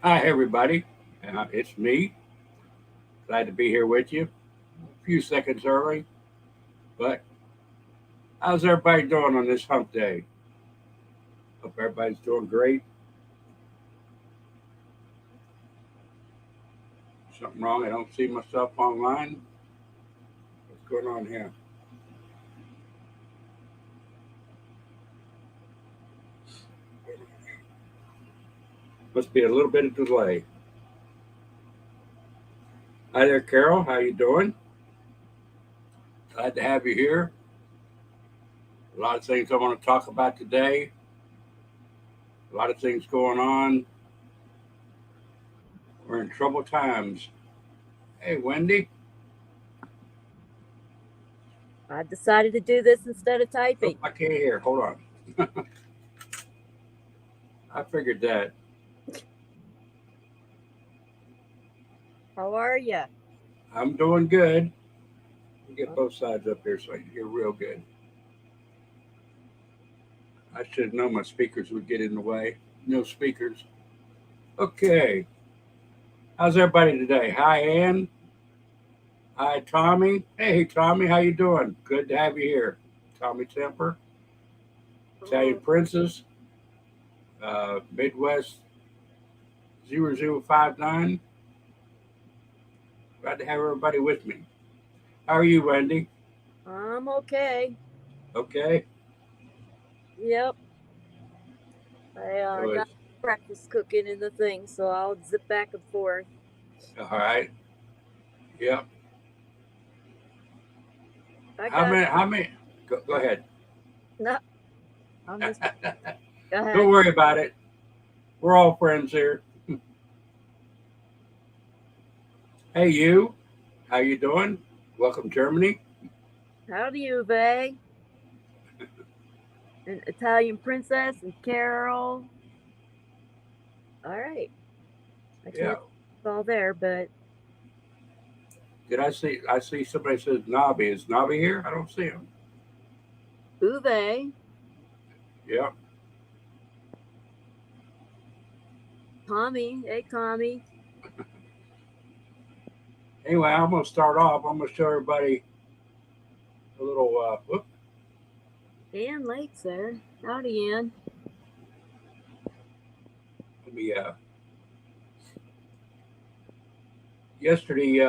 Hi, everybody. It's me. Glad to be here with you. A few seconds early, but how's everybody doing on this hump day? Hope everybody's doing great. Something wrong? I don't see myself online. What's going on here? Must be a little bit of delay. Hi there, Carol. How you doing? Glad to have you here. A lot of things I want to talk about today. A lot of things going on. We're in troubled times. Hey, Wendy. I decided to do this instead of Oh, typing. I can't hear. Hold on. I figured that. How are you? I'm doing good. Get both sides up here so I can hear real good. I should have known my speakers would get in the way. No speakers. Okay. How's everybody today? Hi, Ann. Hi, Tommy. Hey, Tommy. How you doing? Good to have you here. Tommy Temper, Italian Oh, Princess, Midwest 0059. Glad to have everybody with me. How are you, Wendy? I'm okay. Okay. Yep. I It was got breakfast cooking in the thing, so I'll zip back and forth. all right. Yep. I How got many? How many? Go no, ahead. no. I'm just go Don't ahead. worry about it. We're all friends here. Hey, you. How you doing? Welcome, Germany. How do you, Vay? And Italian princess and Carol. All right. I Yeah. can't all there, but Did I see? I see somebody says Nobby. Is Nobby here? I don't see him. Uve, Yeah. Tommy. Hey, Tommy. Anyway, I'm gonna start off. I'm gonna show everybody a little. Whoop, Ann Lake's there. Howdy, Ann. let me. Yesterday,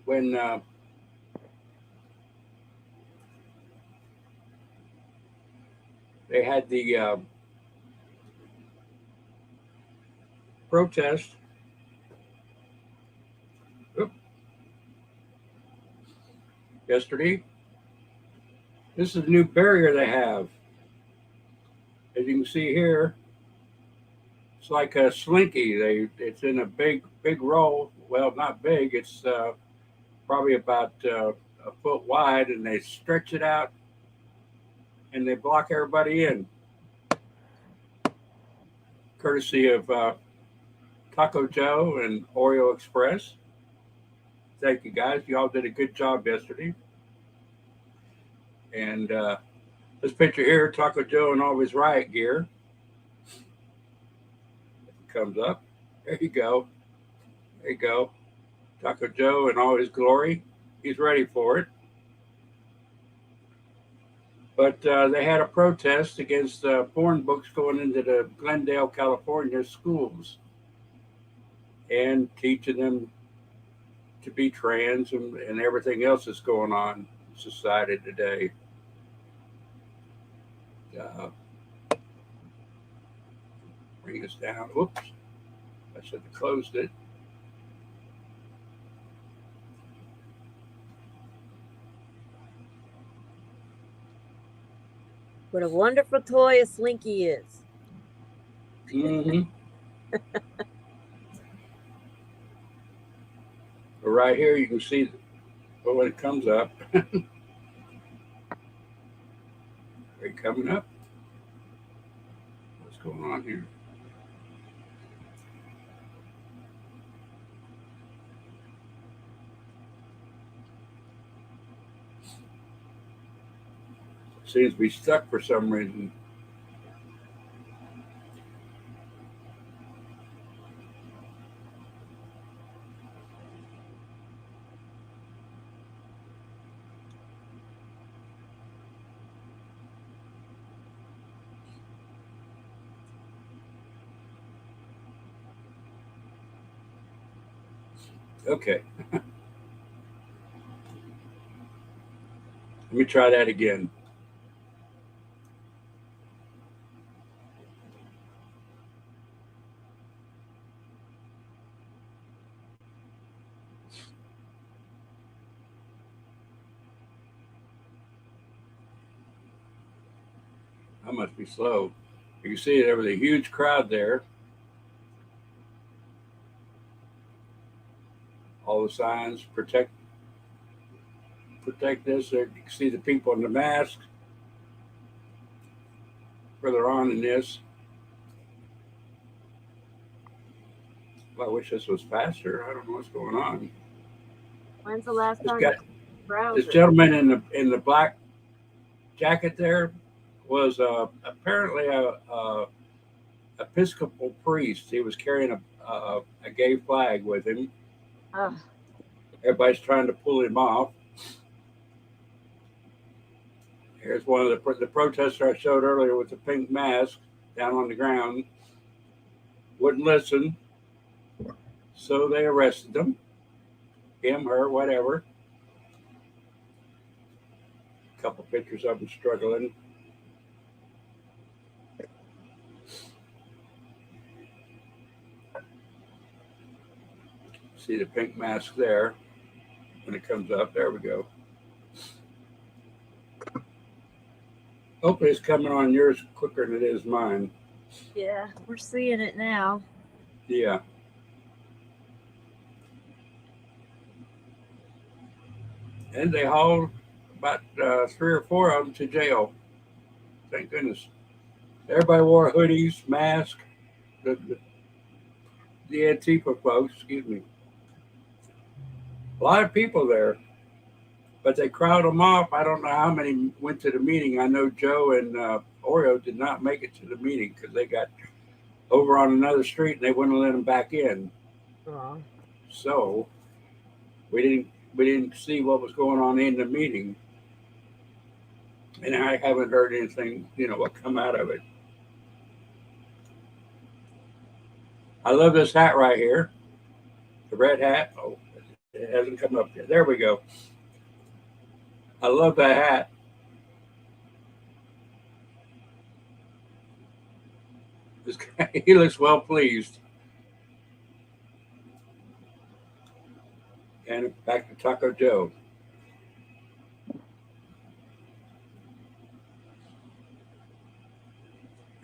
when they had the protest. Whoop, yesterday, this is a new barrier they have. As you can see here, it's like a slinky. It's in a big roll. Well, not big. It's probably about a foot wide, and they stretch it out and they block everybody in, courtesy of Taco Joe and Oreo Express. Thank you guys. Y'all did a good job yesterday. And this picture here, Taco Joe in all his riot gear. It comes up. There you go. There you go. Taco Joe in all his glory. He's ready for it. But they had a protest against porn books going into the Glendale, California schools and teaching them to be trans and everything else that's going on in society today. Uh, bring us down. Whoops, I should have closed it. What a wonderful toy a slinky is. Mm-hmm. But right here, you can see when it comes up. Are you coming up? What's going on here? Seems to be stuck for some reason. Okay, let me try that again. I must be slow. You can see there was a huge crowd there. All the signs protect this. There you can see the people in the masks further on in this. Well, I wish this was faster. I don't know what's going on. When's the last This time guy, you this browser? gentleman in the black jacket there was apparently a Episcopal priest. He was carrying a gay flag with him. Ugh. Everybody's trying to pull him off. Here's one of the protester I showed earlier with the pink mask down on the ground. Wouldn't listen, so they arrested him, her, whatever. A couple pictures of him struggling. See the pink mask there when it comes up. There we go. Hopefully it's coming on yours quicker than it is mine. Yeah, we're seeing it now. Yeah. And they hauled about 3 or 4 of them to jail. Thank goodness. Everybody wore hoodies, masks. The Antifa folks, excuse me. A lot of people there, but they crowd them off. I don't know how many went to the meeting. I know Joe and Oreo did not make it to the meeting because they got over on another street and they wouldn't let them back in. Aw. So we didn't see what was going on in the meeting, and I haven't heard anything what come out of it. I love this hat right here, the red hat. Oh, it hasn't come up yet. There we go. I love that hat. This guy, he looks well pleased. And back to Taco Joe.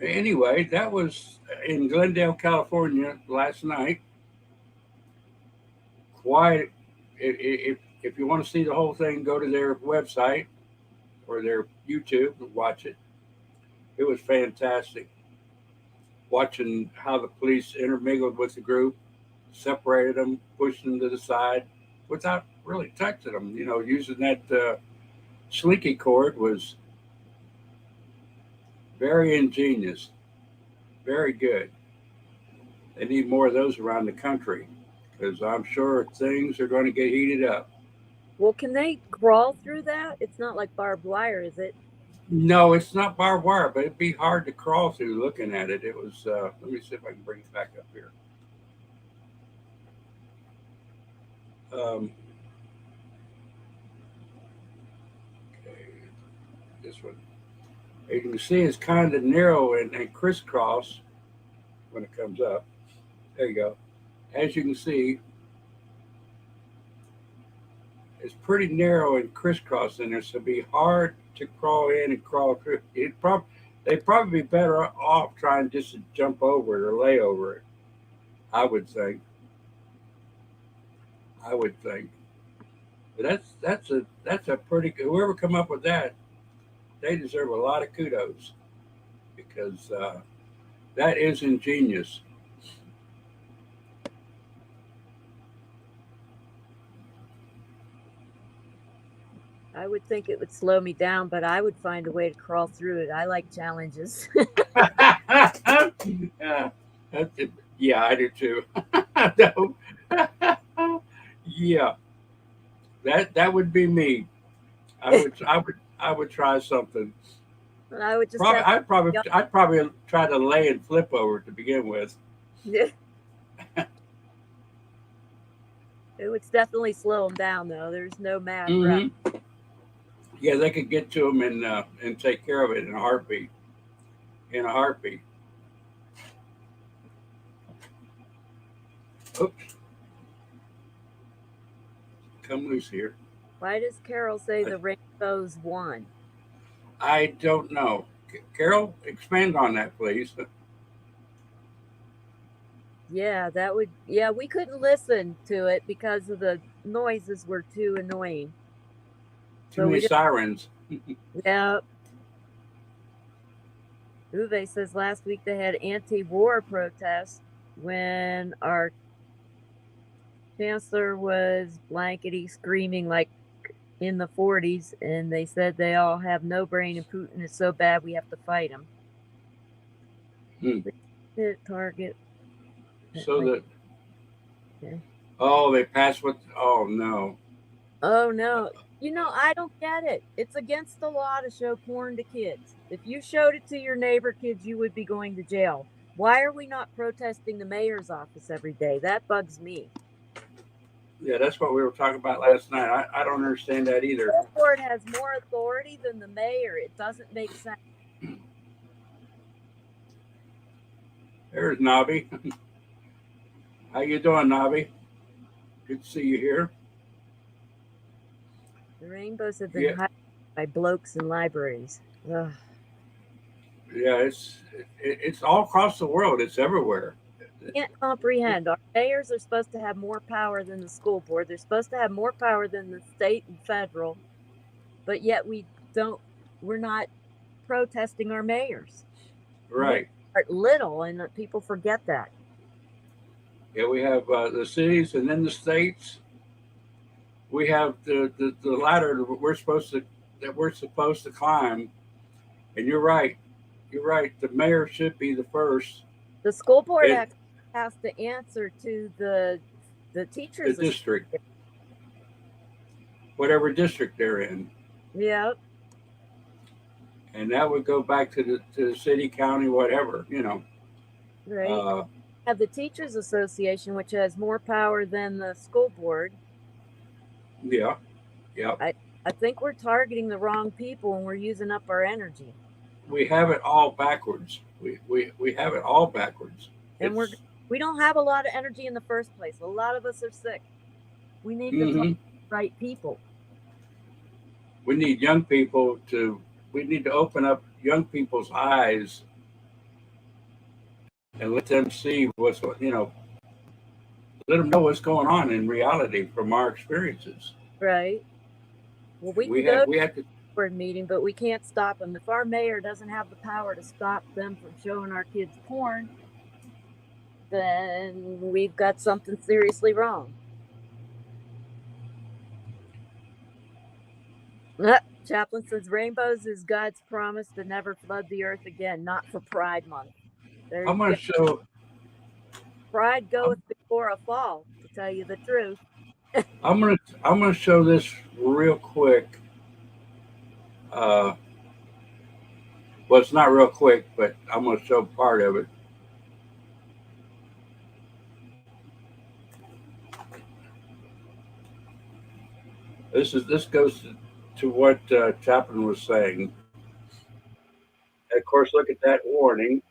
Anyway, that was in Glendale, California last night. Quite, if you want to see the whole thing, go to their website or their YouTube and watch it. It was fantastic. Watching how the police intermingled with the group, separated them, pushed them to the side without really touching them. Using that slinky cord was very ingenious, very good. They need more of those around the country because I'm sure things are going to get heated up. Well, can they crawl through that? It's not like barbed wire, is it? No, it's not barbed wire, but it'd be hard to crawl through looking at it. It was, let me see if I can bring it back up here. Okay, this one. You can see it's kind of narrow and crisscross when it comes up. There you go. As you can see, it's pretty narrow and crisscross in there, so it'd be hard to crawl in and crawl through. They'd probably be better off trying just to jump over it or lay over it. I would think. I would think. But that's a pretty good. Whoever come up with that, they deserve a lot of kudos because that is ingenious. I would think it would slow me down, but I would find a way to crawl through it. I like challenges. Yeah, yeah, I do too. No. Yeah, that would be me. I would try something. And I would just Probably have I'd probably try to lay and flip over to begin with. to. It would definitely slow them down, though. There's no mass route. Hmm. Yeah, they could get to them and take care of it in a heartbeat. In a heartbeat. Oops, come loose here. Why does Carol say the rainbows won? I don't know. Carol, expand on that, please. Yeah, that would. Yeah, we couldn't listen to it because of the noises were too annoying. Too So many we just. sirens. Yeah. Uwe says last week they had anti-war protests when our chancellor was blankety screaming like in the 40s, and they said they all have no brain and Putin is so bad we have to fight him. Hit target. So that. Okay. Oh, they passed what? Oh no. Oh no. I don't get it. It's against the law to show porn to kids. If you showed it to your neighbor kids, you would be going to jail. Why are we not protesting the mayor's office every day? That bugs me. Yeah, that's what we were talking about last night. I don't understand that either. The school board has more authority than the mayor. It doesn't make sense. There's Nobby. How you doing, Nobby? Good to see you here. The rainbows have been highlighted by blokes in libraries. Ugh. Yeah, it's all across the world. It's everywhere. Can't comprehend. Our mayors are supposed to have more power than the school board. They're supposed to have more power than the state and federal, but yet we're not protesting our mayors. Right. Are little, and people forget that. Yeah, we have the cities and then the states. We have the ladder that we're supposed to climb. And you're right. You're right. The mayor should be the first. The school board has to answer to the teachers. The district. Whatever district they're in. Yep. And that would go back to the city, county, whatever, Right. Have the Teachers Association, which has more power than the school board. Yeah. Yeah. I think we're targeting the wrong people and we're using up our energy. We have it all backwards. We have it all backwards. And we don't have a lot of energy in the first place. A lot of us are sick. We need to talk to the right people. We need young people we need to open up young people's eyes and let them see let them know what's going on in reality from our experiences. Right. Well, we have to board meeting, but we can't stop them. If our mayor doesn't have the power to stop them from showing our kids porn, then we've got something seriously wrong. Chaplain says rainbows is God's promise to never flood the earth again, not for Pride Month. I'm going to show. Pride goeth before a fall, to tell you the truth. I'm gonna show this real quick. Well, it's not real quick, but I'm gonna show part of it. This goes to what Chaplain was saying. And of course, look at that warning.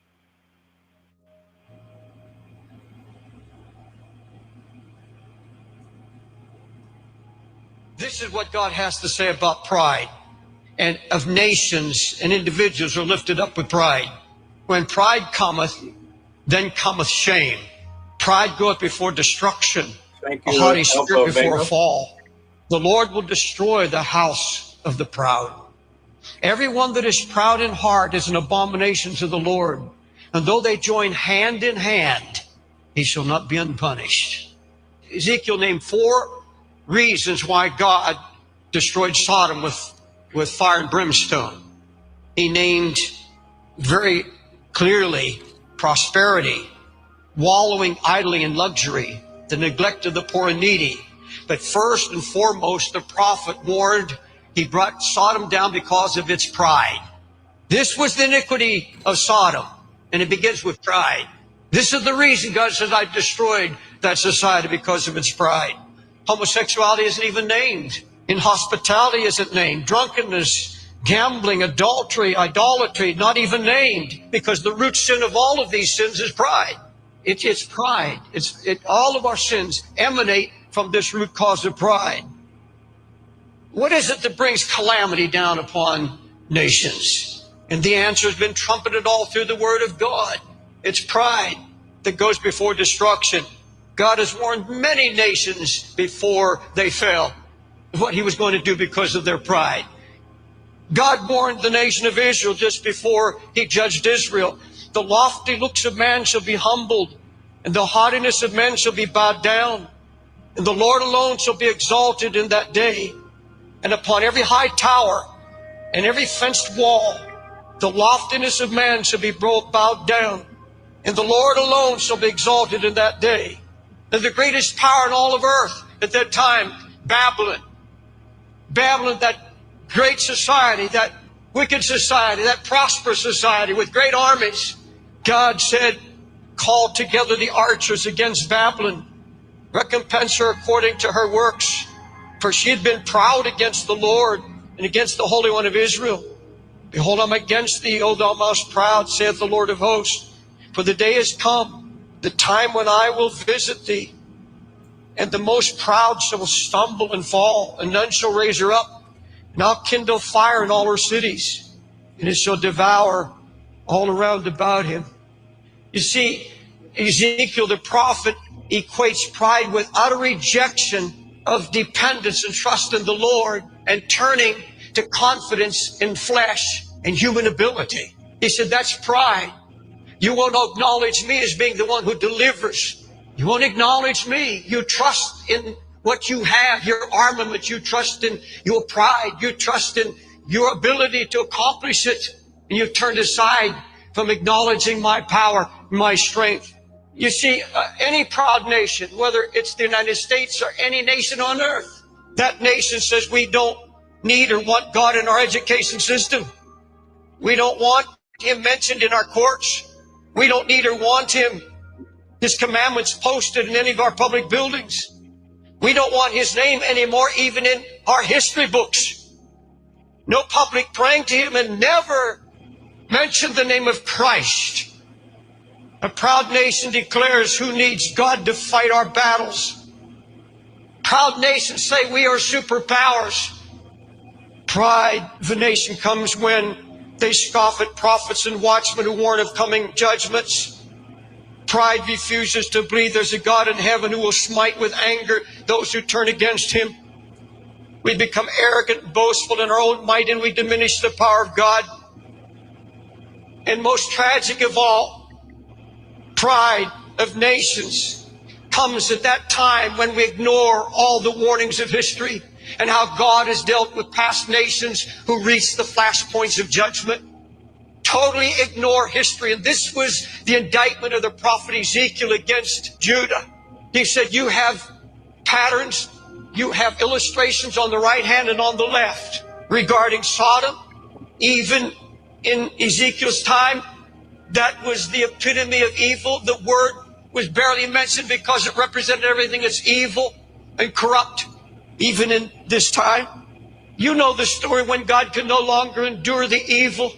This is what God has to say about pride, and of nations and individuals are lifted up with pride. When pride cometh, then cometh shame. Pride goeth before destruction, a haughty spirit before a fall. The Lord will destroy the house of the proud. Everyone that is proud in heart is an abomination to the Lord, and though they join hand in hand, he shall not be unpunished. Ezekiel named 4 reasons why God destroyed Sodom with fire and brimstone. He named very clearly prosperity, wallowing idly in luxury, the neglect of the poor and needy. But first and foremost, the prophet warned he brought Sodom down because of its pride. This was the iniquity of Sodom, and it begins with pride. This is the reason God says, I destroyed that society because of its pride. Homosexuality isn't even named. Inhospitality isn't named. Drunkenness, gambling, adultery, idolatry, not even named, because the root sin of all of these sins is pride. It's pride. All of our sins emanate from this root cause of pride. What is it that brings calamity down upon nations? And the answer has been trumpeted all through the Word of God. It's pride that goes before destruction. God has warned many nations before they fell what He was going to do because of their pride. God warned the nation of Israel just before He judged Israel. The lofty looks of man shall be humbled, and the haughtiness of men shall be bowed down, and the Lord alone shall be exalted in that day. And upon every high tower and every fenced wall, the loftiness of man shall be bowed down, and the Lord alone shall be exalted in that day. And the greatest power in all of earth at that time, Babylon. Babylon, that great society, that wicked society, that prosperous society with great armies. God said, call together the archers against Babylon, recompense her according to her works. For she had been proud against the Lord and against the Holy One of Israel. Behold, I'm against thee, O thou most proud, saith the Lord of hosts. For the day is come, the time when I will visit thee, and the most proud shall stumble and fall, and none shall raise her up. And I'll kindle fire in all her cities, and it shall devour all around about him. You see, Ezekiel the prophet equates pride with utter rejection of dependence and trust in the Lord, and turning to confidence in flesh and human ability. He said, that's pride. You won't acknowledge me as being the one who delivers. You won't acknowledge me. You trust in what you have, your armament. You trust in your pride. You trust in your ability to accomplish it. And you've turned aside from acknowledging my power, my strength. You see, any proud nation, whether it's the United States or any nation on earth, that nation says we don't need or want God in our education system. We don't want Him mentioned in our courts. We don't need or want Him, His commandments posted in any of our public buildings. We don't want His name anymore, even in our history books. No public praying to Him, and never mention the name of Christ. A proud nation declares who needs God to fight our battles. Proud nations say we are superpowers. Pride of a nation comes when they scoff at prophets and watchmen who warn of coming judgments. Pride refuses to believe there's a God in heaven who will smite with anger those who turn against Him. We become arrogant and boastful in our own might, and we diminish the power of God. And most tragic of all, pride of nations comes at that time when we ignore all the warnings of history and how God has dealt with past nations who reached the flashpoints of judgment. Totally ignore history. And this was the indictment of the prophet Ezekiel against Judah. He said, you have patterns, you have illustrations on the right hand and on the left regarding Sodom. Even in Ezekiel's time, that was the epitome of evil. The word was barely mentioned because it represented everything that's evil and corrupt, even in this time. You know the story when God could no longer endure the evil,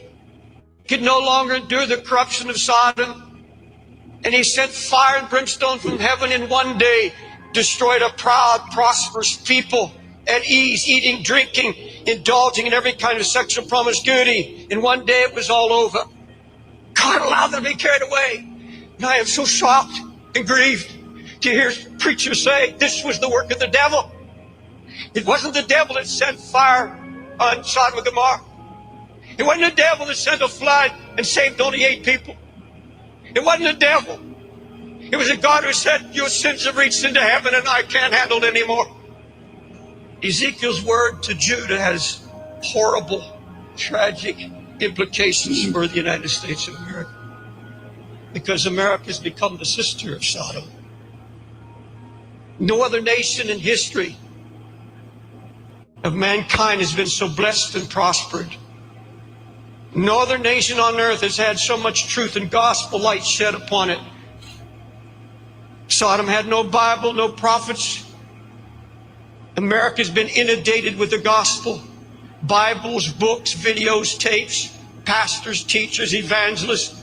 could no longer endure the corruption of Sodom, and He sent fire and brimstone from heaven in one day, destroyed a proud, prosperous people at ease, eating, drinking, indulging in every kind of sexual promiscuity. In one day it was all over. God allowed them to be carried away. And I am so shocked and grieved to hear preachers say this was the work of the devil. It wasn't the devil that sent fire on Sodom and Gomorrah. It wasn't the devil that sent a flood and saved only 8 people. It wasn't the devil. It was a God who said, your sins have reached into heaven and I can't handle it anymore. Ezekiel's word to Judah has horrible, tragic implications for the United States of America, because America has become the sister of Sodom. No other nation in history of mankind has been so blessed and prospered. No other nation on earth has had so much truth and gospel light shed upon it. Sodom had no Bible, no prophets, America's been inundated with the gospel. Bibles, books, videos, tapes, pastors, teachers, evangelists,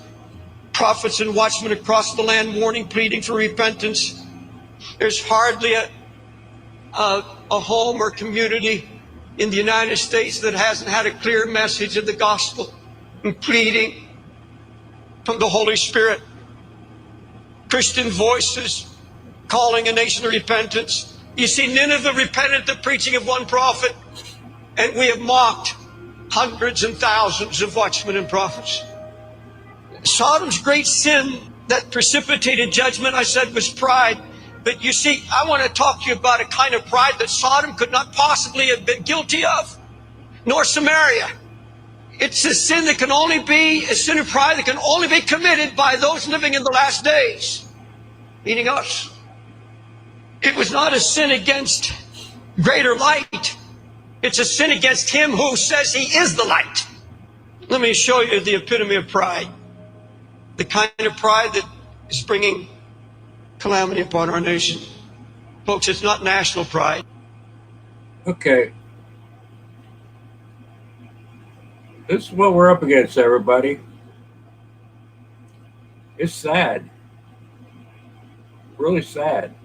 prophets and watchmen across the land warning, pleading for repentance. There's hardly a home or community in the United States that hasn't had a clear message of the gospel and pleading from the Holy Spirit. Christian voices calling a nation to repentance. You see, Nineveh repented at the preaching of one prophet, and we have mocked hundreds and thousands of watchmen and prophets. Sodom's great sin that precipitated judgment, I said, was pride. But you see, I want to talk to you about a kind of pride that Sodom could not possibly have been guilty of, nor Samaria. It's a sin that can only be, a sin of pride that can only be committed by those living in the last days, meaning us. It was not a sin against greater light. It's a sin against him who says he is the light. Let me show you the epitome of pride. The kind of pride that is bringing calamity upon our nation. Folks, it's not national pride. Okay. This is what we're up against, everybody. It's sad. Really sad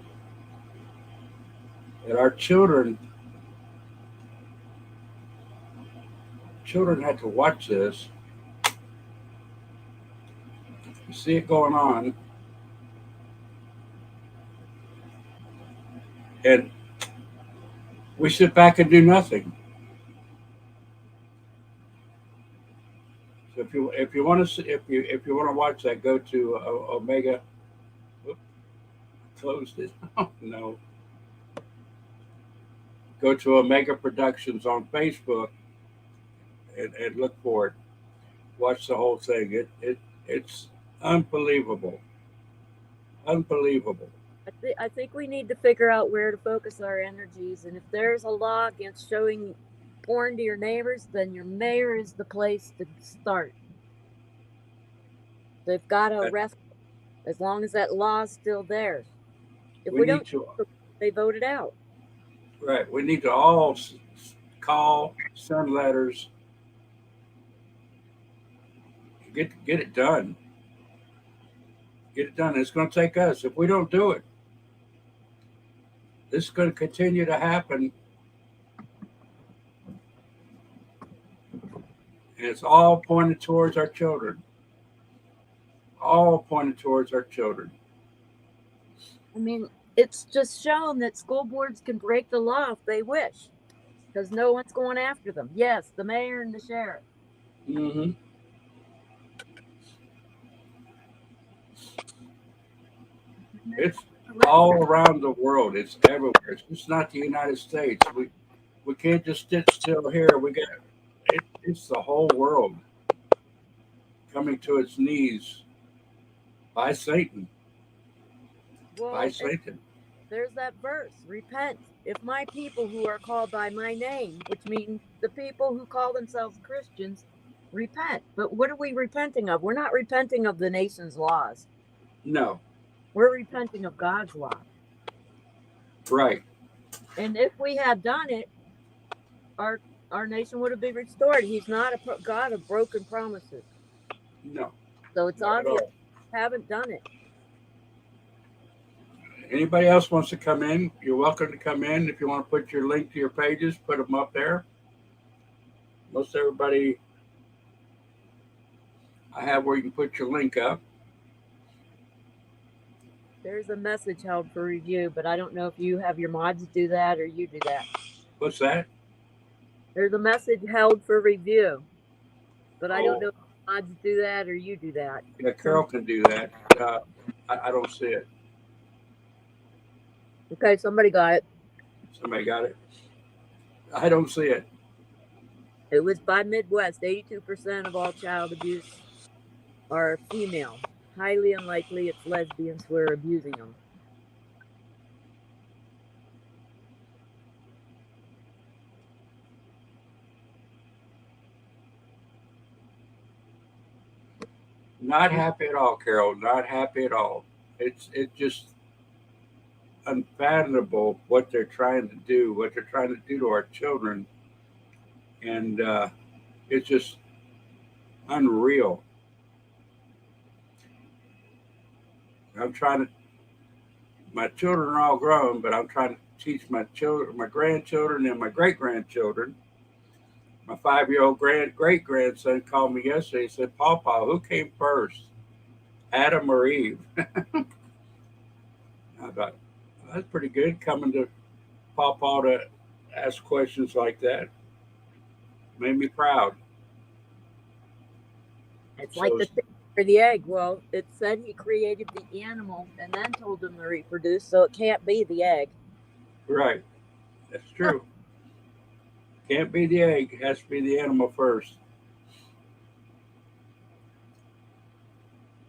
that our children had to watch this. You see it going on, and we sit back and do nothing. So if you want to watch that, go to Omega. Whoop, closed it. Oh no. Go to Omega Productions on Facebook and look for it. Watch the whole thing. It's unbelievable. Unbelievable. I think we need to figure out where to focus our energies. And if there's a law against showing porn to your neighbors, then your mayor is the place to start. They've got to arrest as long as that law is still there. If we don't, they vote it out. Right. We need to all call, send letters, get it done. Get it done. It's going to take us. If we don't do it, this is going to continue to happen. And it's all pointed towards our children. All pointed towards our children. I mean, it's just shown that school boards can break the law if they wish, because no one's going after them. Yes, the mayor and the sheriff. Mm-hmm. It's all around the world. It's everywhere. It's just not the United States. We can't just sit still here. It's the whole world coming to its knees by Satan. Well, By Satan. There's that verse, repent. If my people who are called by my name, which means the people who call themselves Christians, repent. But what are we repenting of? We're not repenting of the nation's laws. No. We're repenting of God's law. Right. And if we had done it, our nation would have been restored. He's not a God of broken promises. No. So it's obvious we haven't done it. Anybody else wants to come in, you're welcome to come in. If you want to put your link to your pages, put them up there. Most everybody I have where you can put your link up. There's a message held for review, but I don't know if you have your mods do that or you do that. What's that? There's a message held for review, but I don't know if mods do that or you do that. Yeah, Carol can do that. I don't see it. Okay, somebody got it. Somebody got it? I don't see it. It was by Midwest. 82% of all child abuse are female. Highly unlikely it's lesbians who are abusing them. Not happy at all, Carol. Not happy at all. It's just unfathomable what they're trying to do, what they're trying to do to our children, and it's just unreal. I'm trying to. My children are all grown, but I'm trying to teach my children, my grandchildren, and my great grandchildren. My 5-year-old great grandson called me yesterday. He said, "Papa, who came first, Adam or Eve?" I thought that's pretty good coming to Papa to ask questions like that. Made me proud. It's like So the chicken or the egg. Well, it said he created the animal and then told them to reproduce, so it can't be the egg. right, that's true. Can't be the egg; it has to be the animal first.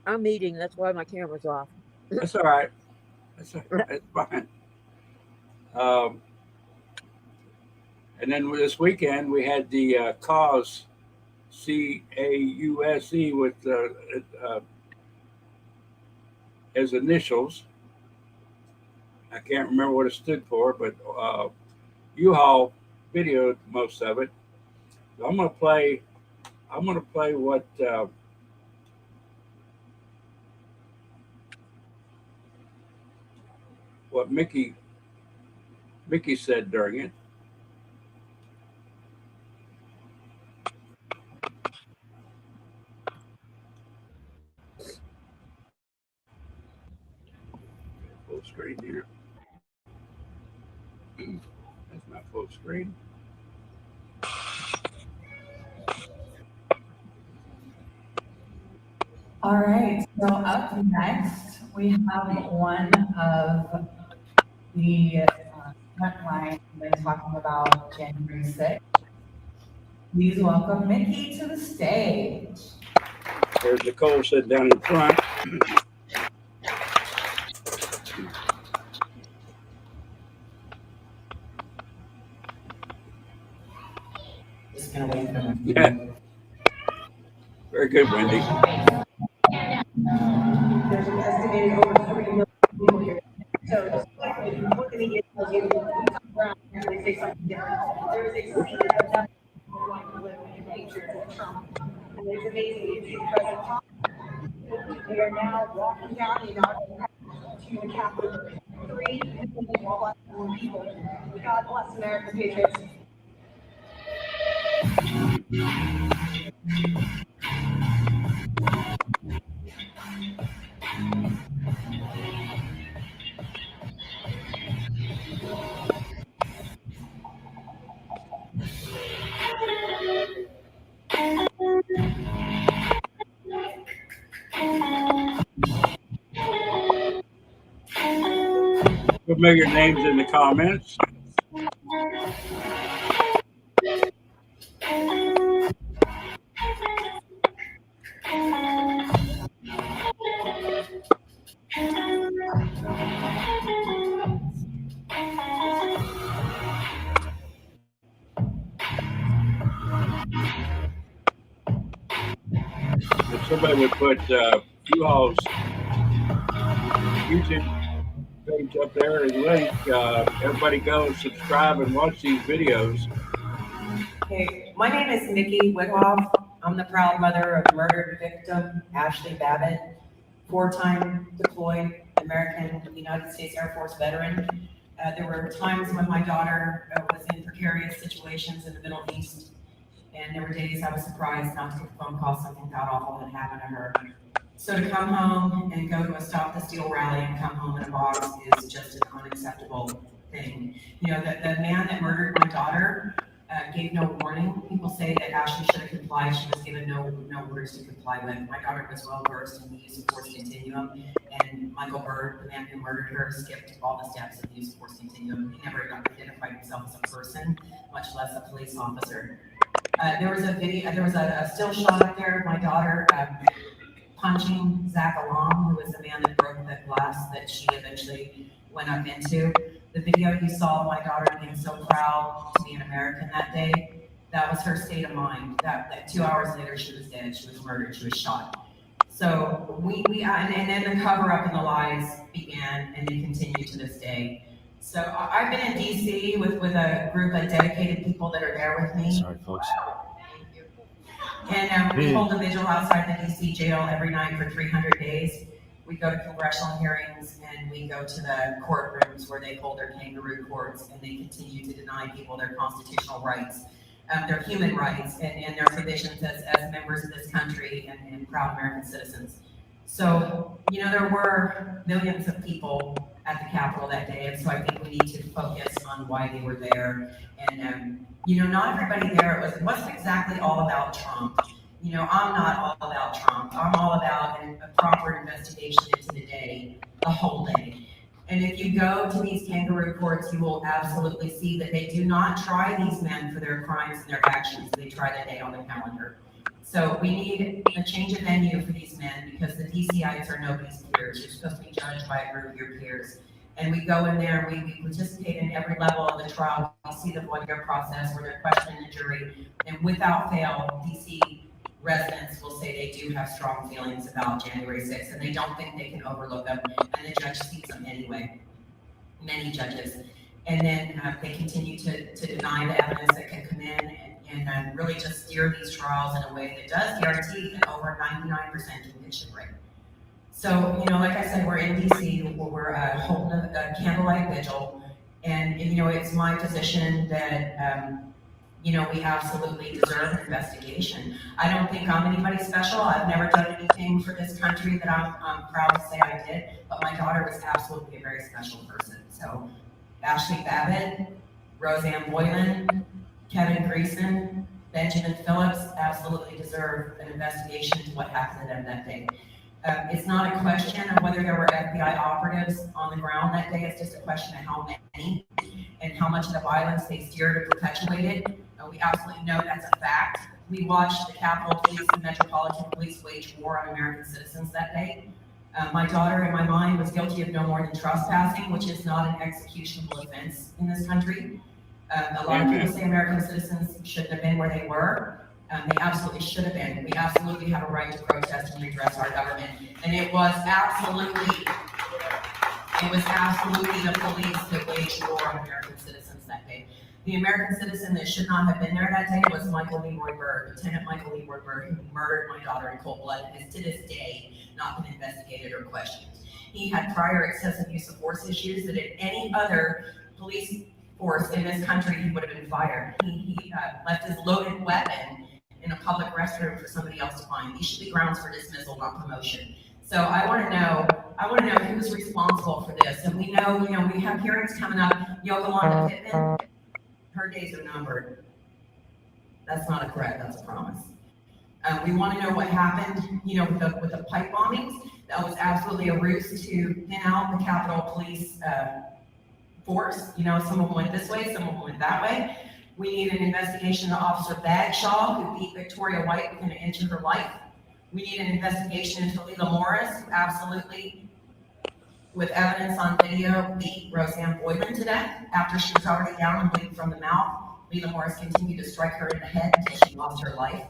I'm eating. That's why my camera's off. That's all right. That's fine. Um, and then this weekend we had the cause CAUSE with his initials. I can't remember what it stood for, but U-Haul videoed most of it. So I'm gonna play. I'm gonna play what Mickey said during it. Full screen here. That's not full screen. All right, so up next, we have one of the front line been talking about January 6th. Please welcome Mickey to the stage. There's Nicole sitting down in front. Just gonna wait for them. Yeah. Very good, Wendy. There's an estimated over 3 million people here. So just like if you look at the issue, they say something different. There is a seed of that going to live in nature for Trump. And it's amazing. It's the present time. We are now walking down the inaugural path to the Capitol. 3 million people. God bless America, patriots. Familiar names in the comments. If somebody would put U-Haul's YouTube page up there and link, everybody go and subscribe and watch these videos. Okay, my name is Mickey Wighoff. I'm the proud mother of murdered victim Ashley Babbitt, 4-time deployed American United States Air Force veteran. There were times when my daughter was in precarious situations in the Middle East, and there were days I was surprised not to get a phone call something that awful had happened to her. So to come home and go to a Stop the Steal rally and come home in a box is just an unacceptable thing. You know, the man that murdered my daughter gave no warning. People say that Ashley should have complied. She was given no orders to comply with. My daughter was well versed in the use of force continuum, and Michael Byrd, the man who murdered her, skipped all the steps of the use of force continuum. He never identified himself as a person, much less a police officer. There was a still shot up there of my daughter punching Zach Along, who was the man that broke the glass that she eventually went up into. The video you saw of my daughter being so proud to be an American that day, that was her state of mind. That 2 hours later, she was dead. She was murdered. She was shot. So and then the cover up and the lies began, and they continue to this day. So I've been in DC with a group of dedicated people that are there with me. Sorry, folks. Thank you. And we hold a vigil outside the DC jail every night for 300 days. We go to congressional hearings and we go to the courtrooms where they hold their kangaroo courts, and they continue to deny people their constitutional rights, their human rights, and their provisions as members of this country and proud American citizens. So, there were millions of people at the Capitol that day, and so I think we need to focus on why they were there. And, not everybody there, it wasn't exactly all about Trump. I'm not all about Trump. I'm all about a proper investigation into the day, the whole day. And if you go to these kangaroo courts, you will absolutely see that they do not try these men for their crimes and their actions. They try the day on the calendar. So we need a change of venue for these men, because the DCIs are nobody's peers. You're supposed to be judged by a group of your peers. And we go in there, we participate in every level of the trial. We see the voir dire process where they're questioning the jury. And without fail, DC residents will say they do have strong feelings about January 6th, and they don't think they can overlook them. And the judge sees them anyway, many judges. And then they continue to deny the evidence that can come in, and really just steer these trials in a way that does guarantee an over 99% conviction rate. So, like I said, we're in DC, we're holding a candlelight vigil, and it's my position that, we absolutely deserve an investigation. I don't think I'm anybody special. I've never done anything for this country that I'm proud to say I did, but my daughter was absolutely a very special person. So, Ashley Babbitt, Roseanne Boylan, Kevin Greason, Benjamin Phillips absolutely deserve an investigation into what happened to them that day. It's not a question of whether there were FBI operatives on the ground that day. It's just a question of how many and how much of the violence they steered or perpetuated. We absolutely know that's a fact. We watched the Capitol Police and Metropolitan Police wage war on American citizens that day. My daughter, in my mind, was guilty of no more than trespassing, which is not an executionable offense in this country. A lot of people say American citizens shouldn't have been where they were. They absolutely should have been. We absolutely have a right to protest and redress our government. And it was absolutely the police that waged war on American citizens that day. The American citizen that should not have been there that day was Michael Leroy Byrd, Lieutenant Michael Leroy Byrd, who murdered my daughter in cold blood and has to this day not been investigated or questioned. He had prior excessive use of force issues that at any other police force in this country, he would have been fired. He left his loaded weapon in a public restroom for somebody else to find. These should be grounds for dismissal, not promotion. So I want to know who's responsible for this. And we know, we have hearings coming up. Yolanda Pittman, her days are numbered. That's not a threat, that's a promise. We want to know what happened, with the pipe bombings. That was absolutely a ruse to thin out the Capitol Police force. Some of them went this way, some of them went that way. We need an investigation of Officer Bagshaw, who beat Victoria White within an inch of her life. We need an investigation into Leila Morris, who absolutely, with evidence on video, beat Roseanne Boylan to death after she was already down and bleeding from the mouth. Leila Morris continued to strike her in the head until she lost her life.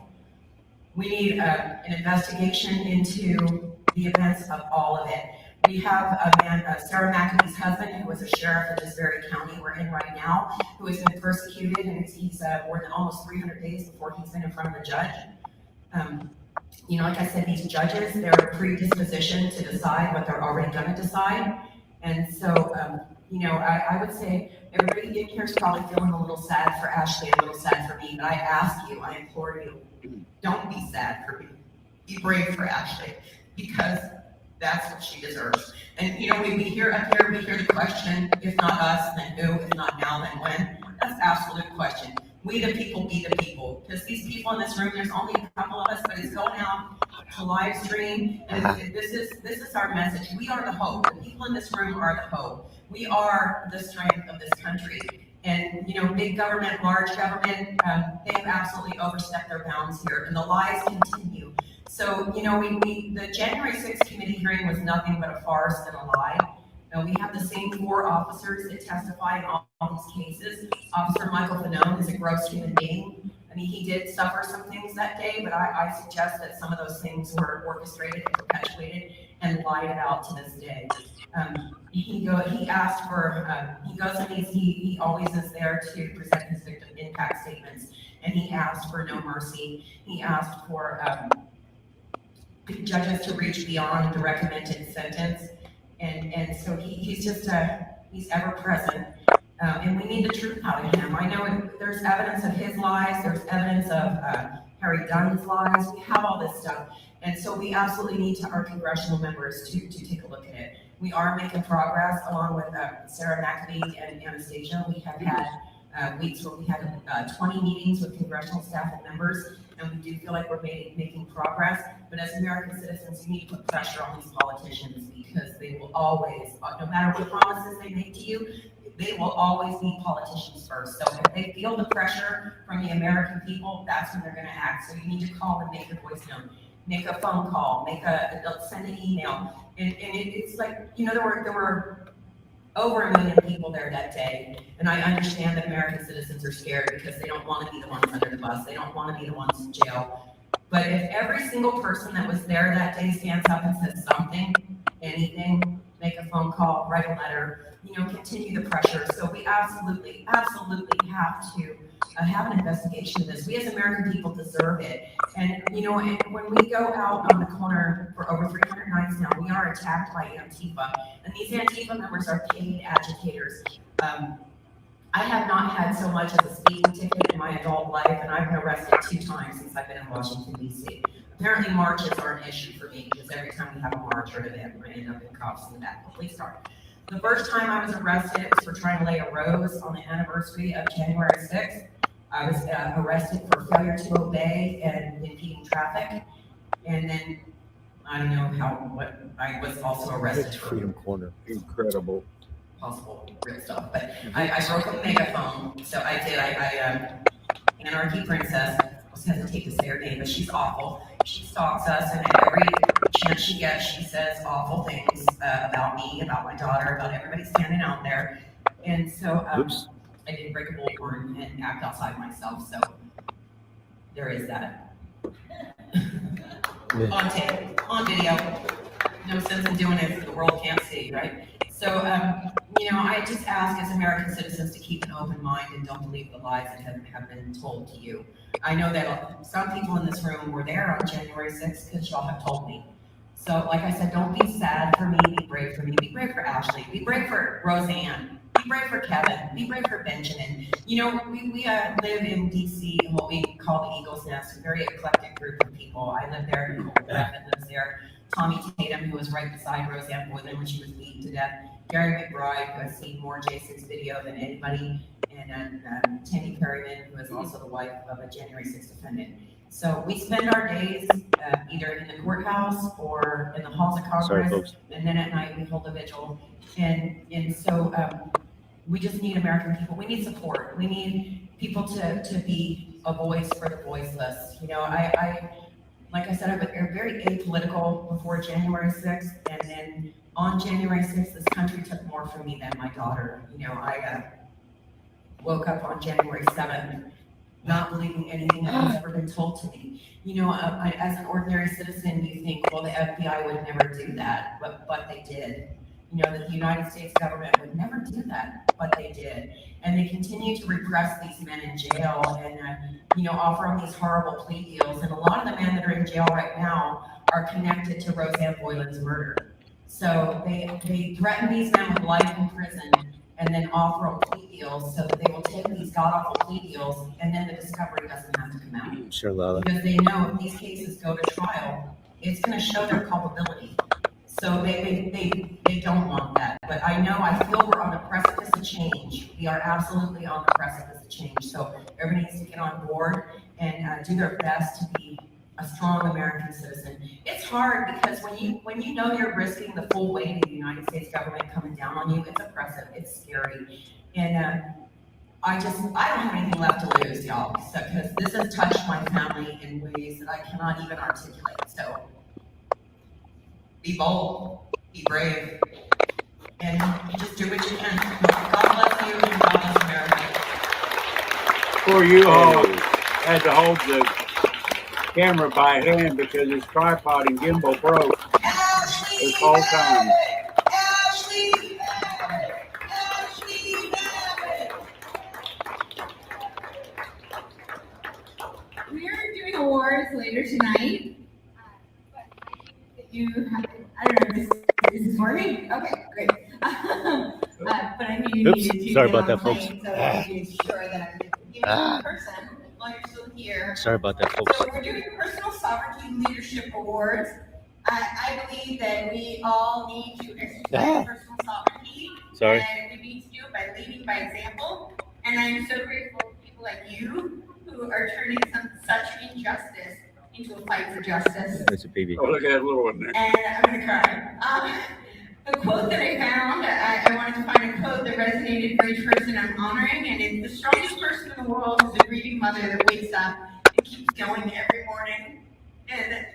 We need an investigation into the events of all of it. We have a man, Sarah McAfee's husband, who was a sheriff in this very county we're in right now, who has been persecuted, and he's more than almost 300 days before he's been in front of a judge. Like I said, these judges, they're a predisposition to decide what they're already going to decide. And so, I would say everybody in here is probably feeling a little sad for Ashley, a little sad for me, but I ask you, I implore you, don't be sad for me. Be brave for Ashley, because that's what she deserves. And we hear up here, we hear the question, if not us, then who? If not now, then when? That's the absolute question. We the people be the people. Because these people in this room, there's only a couple of us, but it's going out to live stream. And this is our message. We are the hope. The people in this room are the hope. We are the strength of this country. And big government, large government, they've absolutely overstepped their bounds here, and the lies continue. So, the January 6th committee hearing was nothing but a farce and a lie. We have the same 4 officers that testify in all these cases. Officer Michael Fanone is a gross human being. mean, he did suffer some things that day, but I suggest that some of those things were orchestrated and perpetuated and lied about to this day. He asked for, he goes and he always is there to present his victim impact statements, and he asked for no mercy. He asked for judges to reach beyond the recommended sentence, and so he's just he's ever present, and we need the truth out of him. I know there's evidence of his lies, there's evidence of Harry Dunn's lies. We have all this stuff, and so we absolutely need our congressional members to take a look at it. We are making progress along with Sarah McAfee and Anastasia. We have had weeks where we had 20 meetings with congressional staff and members, and we do feel like we're making progress. But as American citizens, you need to put pressure on these politicians, because they will always, no matter what promises they make to you, they will always be politicians first. So if they feel the pressure from the American people, that's when they're going to act. So you need to call and make your voice known. Make a phone call, send an email. And it's like, you know, there were over 1 million people there that day. And I understand that American citizens are scared because they don't want to be the ones under the bus. They don't want to be the ones in jail. But if every single person that was there that day stands up and says something, anything, make a phone call, write a letter, you know, continue the pressure. So we absolutely have to have an investigation of this. We as American people deserve it. And, you know, when we go out on the corner for over 300 nights now, we are attacked by Antifa. And these Antifa members are paid agitators. I have not had so much as a speeding ticket in my adult life, and I've been arrested 2 times since I've been in Washington, D.C. Apparently marches are an issue for me, because every time we have a march or an event, I end up in cops in the back of the police car. The first time I was arrested, it was for trying to lay a rose on the anniversary of January 6th. I was arrested for failure to obey and impeding traffic. And then, I don't know I was also arrested for Freedom Corner. Incredible. possible real stuff. But I broke a megaphone, so I did. Anarchy Princess, I almost hesitate to say her name, but she's awful. She stalks us, and at every chance she gets, she says awful things about me, about my daughter, about everybody standing out there. And so I did break a bullhorn and act outside myself, so there is that. On tape, on video. No sense in doing it if the world can't see, right? So, you know, I just ask as American citizens to keep an open mind and don't believe the lies that have been told to you. I know that some people in this room were there on January 6th because y'all have told me. So, like I said, don't be sad for me, be brave for me, be brave for Ashley, be brave for Roseanne, be brave for Kevin, be brave for Benjamin. You know, we live in DC in what we call the Eagle's Nest, a very eclectic group of people. I live there, Nicole Griffin lives there, Tommy Tatum, who was right beside Roseanne Boylan when she was beaten to death, Gary McBride, who has seen more J6 video than anybody, and Tammy Perryman, who is also the wife of a January 6th defendant. So we spend our days either in the courthouse or in the halls of Congress, and then at night we hold a vigil. And so we just need American people. We need support. We need people to be a voice for the voiceless. You know, I like I said, I'm very apolitical before January 6th, and then on January 6th, this country took more from me than my daughter. You know, I woke up on January 7th not believing anything that has ever been told to me. You know, as an ordinary citizen, you think, well, the FBI would never do that, but they did. You know, that the United States government would never do that, but they did. And they continue to repress these men in jail and, you know, offer them these horrible plea deals. And a lot of the men that are in jail right now are connected to Roseanne Boylan's murder. So they threaten these men with life in prison and then offer them plea deals so that they will take these god-awful plea deals, and then the discovery doesn't have to come out. Sure, Lala. Because they know if these cases go to trial, it's going to show their culpability. So they don't want that. But I feel we're on the precipice of change. We are absolutely on the precipice of change. So everybody needs to get on board and do their best to be a strong American citizen. It's hard because when you know you're risking the full weight of the United States government coming down on you, it's oppressive, it's scary. And I don't have anything left to lose, y'all. So because this has touched my family in ways that I cannot even articulate. So be bold, be brave, and just do what you can. God bless you and God bless America. For you all. had to hold the camera by hand because his tripod and gimbal broke this whole time. We are doing awards later tonight. I don't know, is this working? Okay, great. But I knew you needed to Sorry get about on that, the folks. plane, so I made sure that I could give it in person while you're still here. Sorry about that, folks. So we're doing Personal Sovereignty Leadership Awards. I believe that we all need to exercise personal sovereignty. Sorry. And we need to do it by leading by example. And I'm so grateful for people like you who are turning such injustice into a fight for justice. It's a baby. Oh, look at that little one there. And I'm going to cry. The quote that I found, I wanted to find a quote that resonated for each person I'm honoring, and it's the strongest person in the world is a grieving mother that wakes up and keeps going every morning. And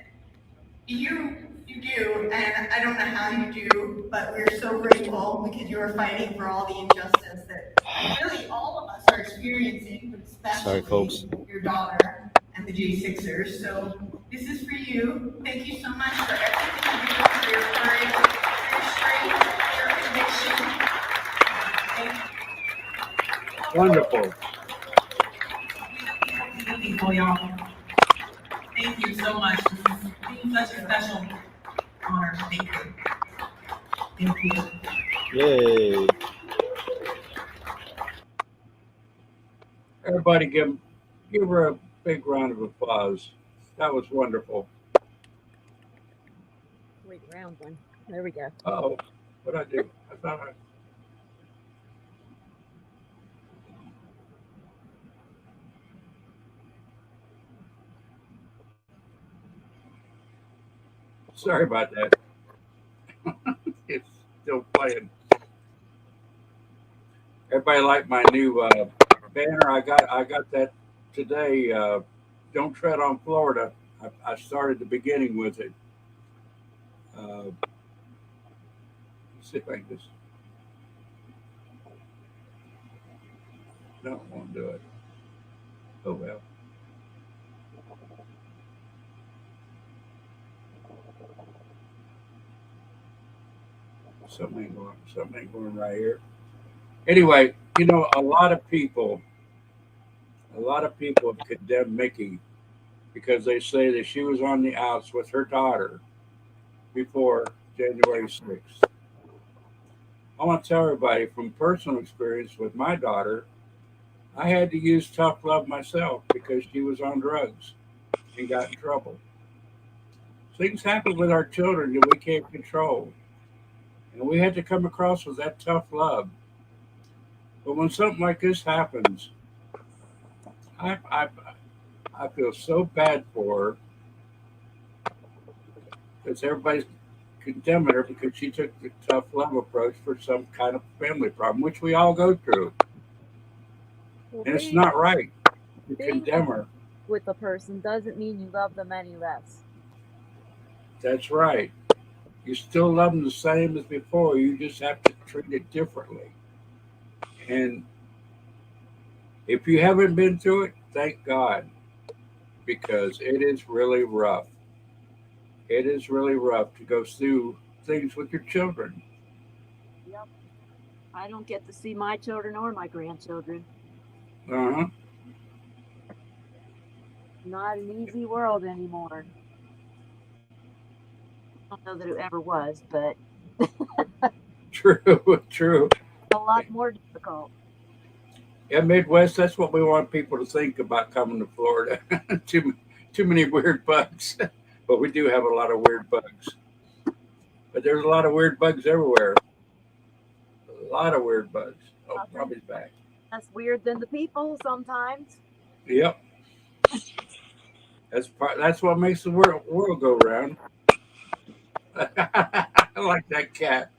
you do, and I don't know how you do, but we're so grateful because you are fighting for all the injustice that really all of us are experiencing, but especially your daughter and the J6ers. So this is for you. Thank you so much for everything you do, for your courage, for your strength, for your conviction. Thank you. Wonderful. People, y'all. Thank you so much. This has been such a special honor. Thank you. Thank you. Yay. Everybody give her a big round of applause. That was wonderful. Wait, round one. There we go. Oh, what'd I do? I thought I. Sorry about that. It's still playing. Everybody like my new banner? I got that today. Don't tread on Florida. I started the beginning with it. Let's see if I can just. No, won't do it. Oh well. Something ain't going right here. Anyway, a lot of people have condemned Mickey because they say that she was on the outs with her daughter before January 6th. I want to tell everybody from personal experience with my daughter, I had to use tough love myself because she was on drugs and got in trouble. Things happen with our children that we can't control. And we had to come across with that tough love. But when something like this happens, I feel so bad for her because everybody's condemning her because she took the tough love approach for some kind of family problem, which we all go through. And it's not right to condemn her. With a person doesn't mean you love them any less. That's right. You still love them the same as before. You just have to treat it differently. And if you haven't been through it, thank God, because it is really rough. It is really rough to go through things with your children. Yep. I don't get to see my children or my grandchildren. Uh-huh. Not an easy world anymore. I don't know that it ever was, but True. a lot more difficult. Yeah, Midwest, that's what we want people to think about coming to Florida. Too many weird bugs. But we do have a lot of weird bugs. But there's a lot of weird bugs everywhere. A lot of weird bugs. Oh, Robbie's back. That's weird than the people sometimes. Yep. That's what makes the world go round. I like that cat.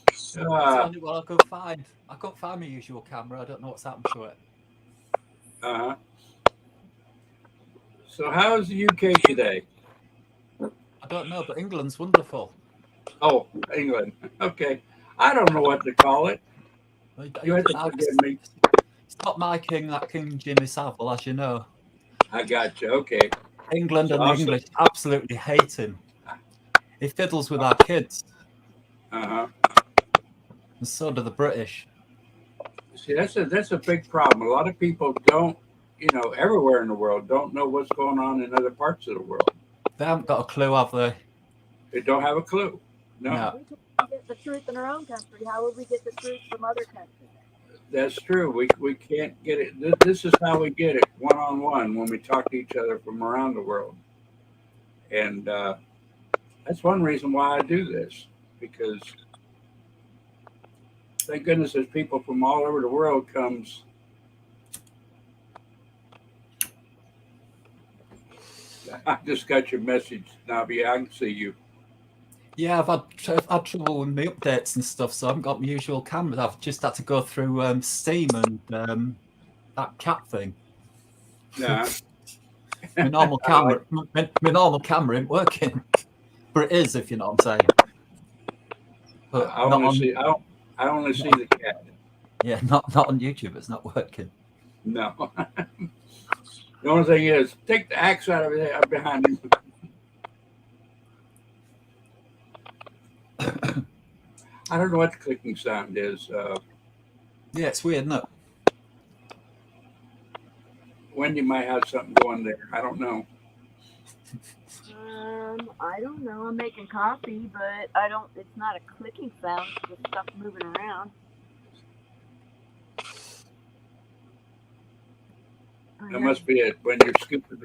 It's the only one I could find. I couldn't find my usual camera. I don't know what's happened to it. Uh-huh. So how's the UK today? I don't know, but England's wonderful. Oh, England. Okay. I don't know what to call it. You have to forgive me. It's not my king, that King Jimmy Savile, as you know. I got you. Okay. England So and the also- English absolutely hate him. He fiddles with our kids, Uh-huh. and so do the British. See, that's a big problem. A lot of people don't, everywhere in the world, don't know what's going on in other parts of the world. They haven't got a clue, have they? They don't have a clue. No, No. We can't get the truth in our own country. How would we get the truth from other countries? that's true. We can't get it. This is how we get it one-on-one when we talk to each other from around the world. And that's one reason why I do this, because thank goodness there's people from all over the world comes. I just got your message, Nabi. I can see you. Yeah, I've had trouble with my updates and stuff, so I haven't got my usual camera. I've just had to go through Steam and that cat thing. Nah. My normal camera, my normal camera isn't working, but it is, if you know what I'm saying. But I only see the cat. Yeah, not on YouTube. It's not working. No. The only thing is, take the axe out of it behind him. I don't know what the clicking sound is. Yeah, it's weird, isn't it? Wendy might have something going there. I don't know. I don't know. I'm making coffee, but I don't. It's not a clicking sound. It's just stuff moving around. That must be it. When you're scooping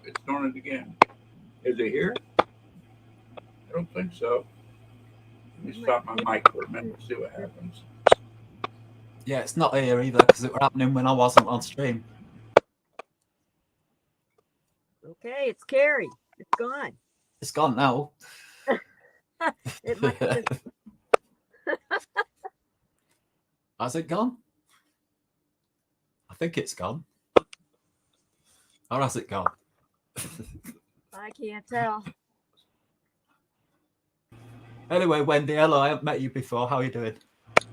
it's doing it again. Is it here? I don't think so. Let me stop my mic for a minute and see what happens. Yeah, it's not here either because it was happening when I wasn't on stream. Okay, it's Carrie. It's gone. It's gone now. It might have been. Has it gone? I think it's gone. Or has it gone? I can't tell. Anyway, Wendy, hello. I haven't met you before. How are you doing?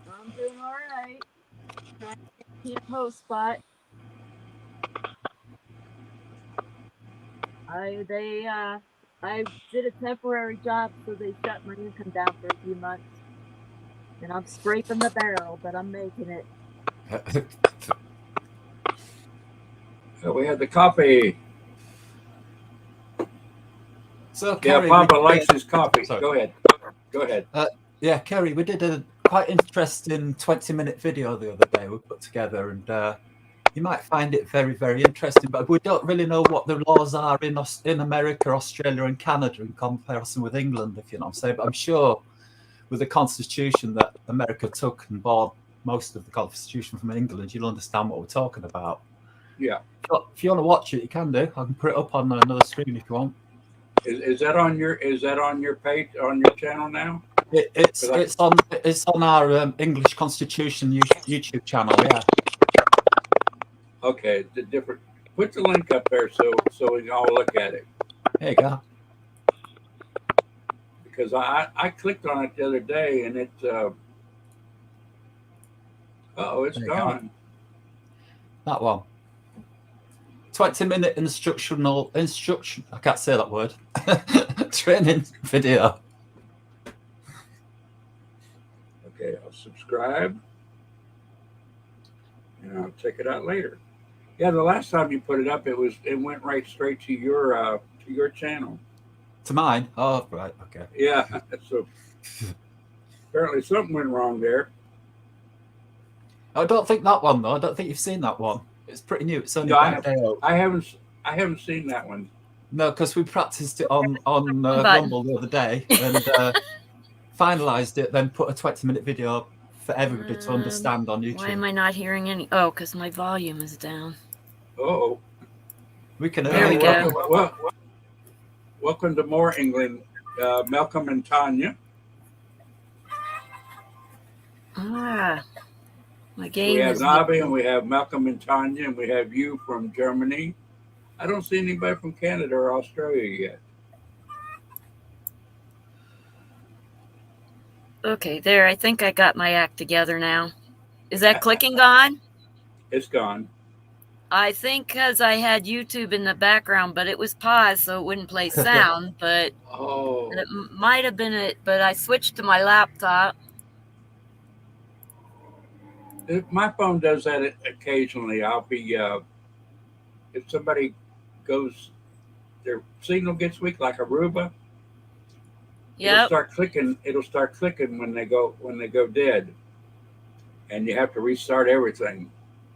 I'm doing all right. Trying to get a host spot. I did a temporary job, so they shut my income down for a few months. And I'm scraping the barrel, but I'm making it. So we had the coffee. So, Yeah, Kerry, Papa likes his coffee. Sorry. Go ahead. Go ahead. Yeah, Kerry, we did a quite interesting 20-minute video the other day we put together, and you might find it very, very interesting, but we don't really know what the laws are in America, Australia, and Canada in comparison with England, if you know what I'm saying. But I'm sure with the Constitution that America took and bought most of the Constitution from England, you'll understand what we're talking about. Yeah. If you want to watch it, you can do. I can put it up on another screen if you want. Is that on your page on your channel now? It's on our English Constitution YouTube channel. Yeah. Okay, the different. Put the link up there so we can all look at it. There you go. Because I clicked on it the other day and it's it's There you gone. That one. 20-minute instruction. I can't say that word. Training video. Okay, I'll subscribe and I'll check it out later. Yeah, the last time you put it up, it went right straight to your channel. To mine? Oh, right. Okay. Yeah, so apparently something went wrong there. I don't think that one though. I don't think you've seen that one. It's pretty new. It's only No, about a day old. I haven't seen that one. No, because we practiced it on Rumble the other day and finalized it. Then put a 20-minute video up for everybody to understand on YouTube. Why am I not hearing any? Oh, because my volume is down. Oh, We can. There we go. Welcome to More England, Malcolm and Tanya. My game We have is. Nabi and we have Malcolm and Tanya and we have you from Germany. I don't see anybody from Canada or Australia yet. Okay, there. I think I got my act together now. Is that clicking gone? It's gone. I think because I had YouTube in the background, but it was paused, so it wouldn't play sound. But Oh, it might have been it. But I switched to my laptop. my phone does that occasionally. I'll be if somebody goes, their signal gets weak, like Aruba. It'll Yep. start clicking. It'll start clicking when they go dead, and you have to restart everything.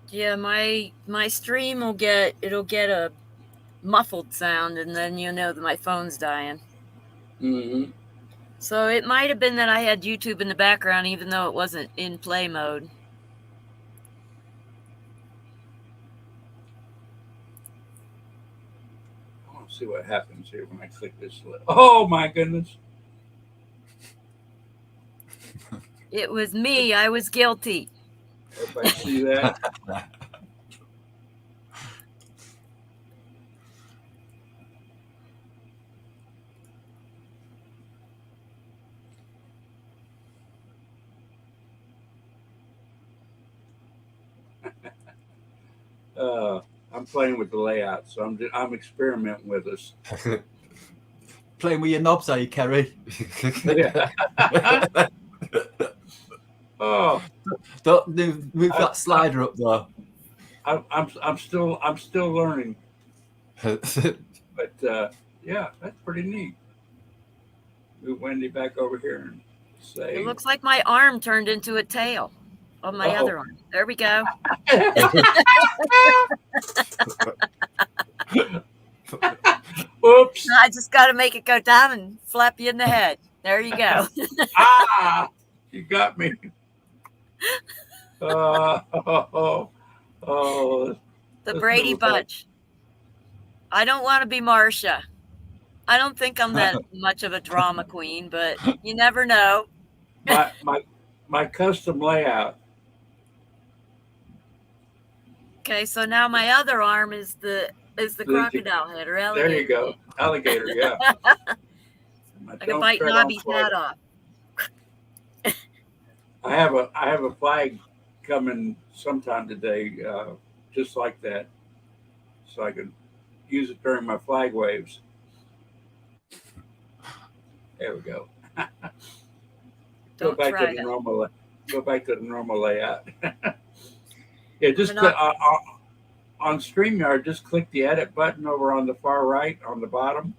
Yeah, my stream will get a muffled sound, and then you know that my phone's dying. Mm-hmm. So it might have been that I had YouTube in the background, even though it wasn't in play mode. I want to see what happens here when I click this. Oh my goodness! It was me. I was guilty. Everybody see that? I'm playing with the layout, so I'm experimenting with this. Playing with your knobs, are you, Kerry? Yeah. Oh, Don't move that slider up though. I'm still learning, but yeah, that's pretty neat. Move Wendy back over here and say. It looks like my arm turned into a tail on my other arm. There we go. Oops! I just got to make it go down and flap you in the head. There you go. Ah, you got me. Oh, The Brady Bunch. I don't want to be Marcia. I don't think I'm that much of a drama queen, but you never know. my custom layout. Okay, so now my other arm is the crocodile head or alligator. There you go, alligator. Yeah. I can bite Nobby's hat off. I have a flag coming sometime today, just like that, so I can use it during my flag waves. There we go. Go back to the normal layout. Yeah, just click, on StreamYard. Just click the edit button over on the far right on the bottom,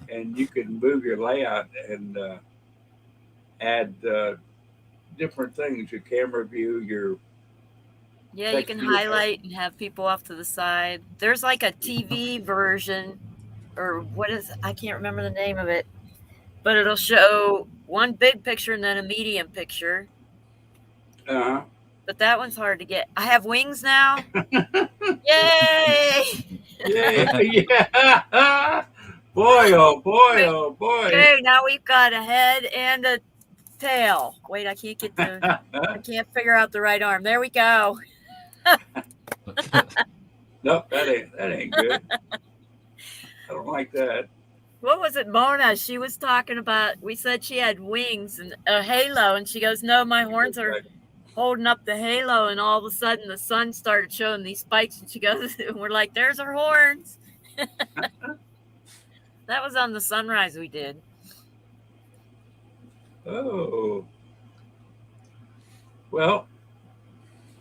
and you can move your layout and add different things. Your camera view, your you can highlight and have people off to the side. There's like a TV version, or I can't remember the name of it, but it'll show one big picture and then a medium picture. Uh-huh. But that one's hard to get. I have wings now. Yay! Yeah. Boy, oh boy, oh boy. Okay, now we've got a head and a tail. Wait, I can't figure out the right arm. There we go. Nope, that ain't good. I don't like that. What was it, Mona? She was talking about, we said she had wings and a halo, and she goes, no, my horns are holding up the halo, and all of a sudden the sun started showing these spikes, and she goes, and we're like, there's her horns. That was on the sunrise we did. Oh. Well,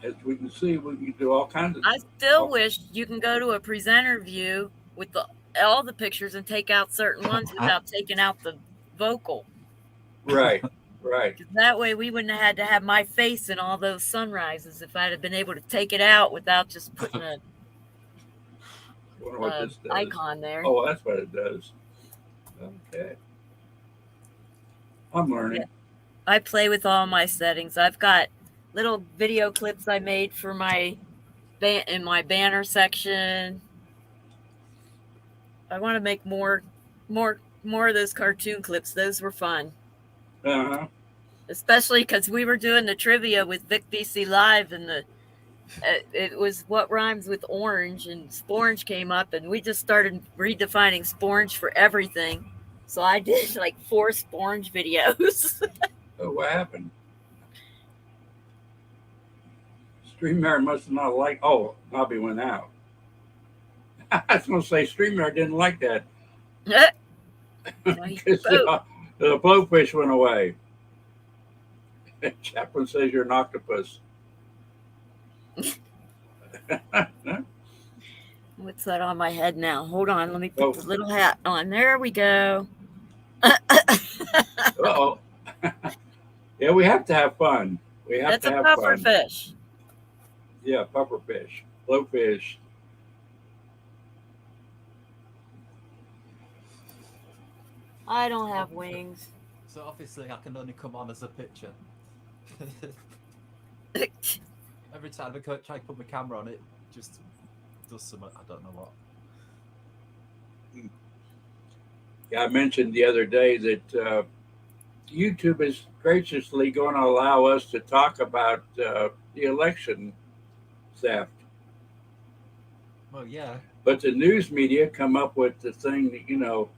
as we can see, we can do all kinds of. I still wish you can go to a presenter view with all the pictures and take out certain ones without taking out the vocal. Right. That way we wouldn't have had to have my face in all those sunrises if I'd have been able to take it out without just putting a icon there. Oh, that's what it does. Okay. I'm learning. Yeah. I play with all my settings. I've got little video clips I made for in my banner section. I want to make more of those cartoon clips. Those were fun. Uh-huh. Especially because we were doing the trivia with Vic BC Live, and it was what rhymes with orange, and sporange came up, and we just started redefining sporange for everything. So I did like 4 sporange videos. Oh, what happened? StreamYard must not like. Oh, Bobby went out. I was going to say StreamYard didn't like that Now he's because boat. the blowfish went away. Chaplain says you're an octopus. What's that on my head now? Hold on, let me put Oh. the little hat on. There we go. Uh-oh. Yeah, we have to have fun. We have That's to a have puffer fun. fish. Yeah, pufferfish, blowfish. I don't have wings. So obviously I can only come on as a picture. Every time I try to put my camera on, it just does something. I don't know what. Yeah, I mentioned the other day that YouTube is graciously going to allow us to talk about the election theft. Well, yeah. But the news media come up with the thing that, you know,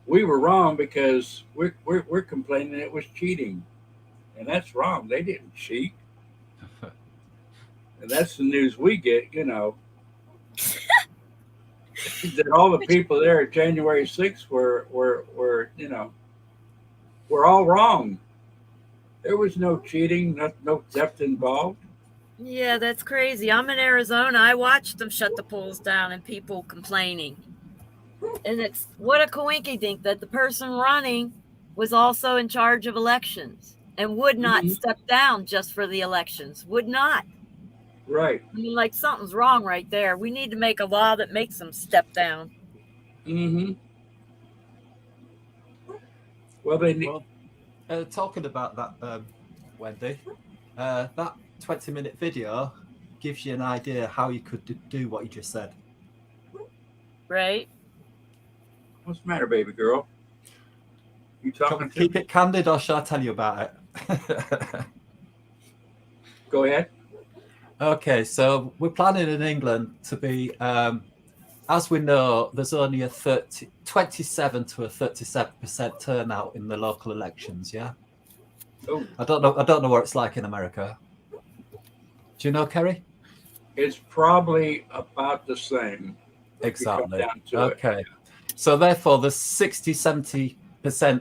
we were wrong because we're complaining it was cheating. And that's wrong. They didn't cheat. And that's the news we get, you know. That all the people there at January 6th were, you know, were all wrong. There was no cheating, no theft involved. Yeah, that's crazy. I'm in Arizona. I watched them shut the polls down and people complaining. And it's what a coinkydink that the person running was also in charge of elections and would not step down just for the elections. Would not. Right. I mean, like something's wrong right there. We need to make a law that makes them step down. Mm-hmm. Well, they need. Well, talking about that, Wendy, that 20-minute video gives you an idea how you could do what you just said. Right? What's the matter, baby girl? You talking to Keep me? it candid, or shall I tell you about it? Go ahead. Okay, so we're planning in England to be, as we know, there's only a 27 to a 37% turnout in the local elections. Yeah. Oh, I don't know what it's like in America. Do you know, Kerry? it's probably about the same. Exactly. Down to Okay. So therefore, there's 60-70%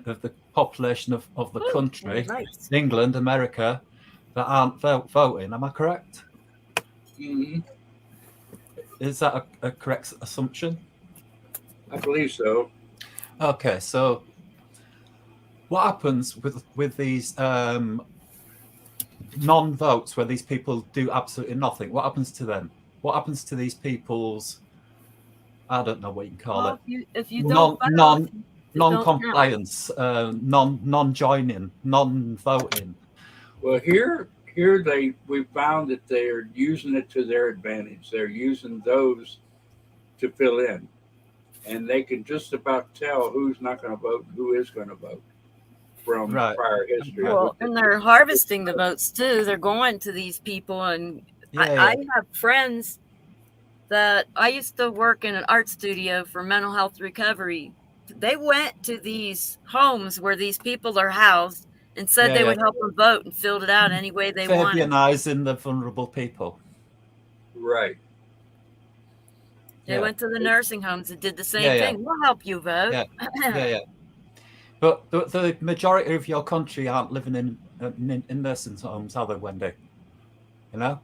of the population of the country, Nice. England, America, that aren't voting. Am I correct? Mm-hmm. Is that a correct assumption? I believe so. Okay, so what happens with these non-votes, where these people do absolutely nothing? What happens to them? What happens to these people's, I don't know what you can call it, If you don't vote, non-compliance, non-joining, non-voting? Well, here we found that they're using it to their advantage. They're using those to fill in, and they can just about tell who's not going to vote and who is going to vote from prior history. Well, and they're harvesting the votes too. They're going to these people, and I have friends that I used to work in an art studio for mental health recovery. They went to these homes where these people are housed and said they would help them vote and filled it out any way they wanted. Fabianizing the vulnerable people. Right. They went to the nursing homes and did the same thing. We'll help you vote. Yeah. But the majority of your country aren't living in nursing homes, are they, Wendy? You know?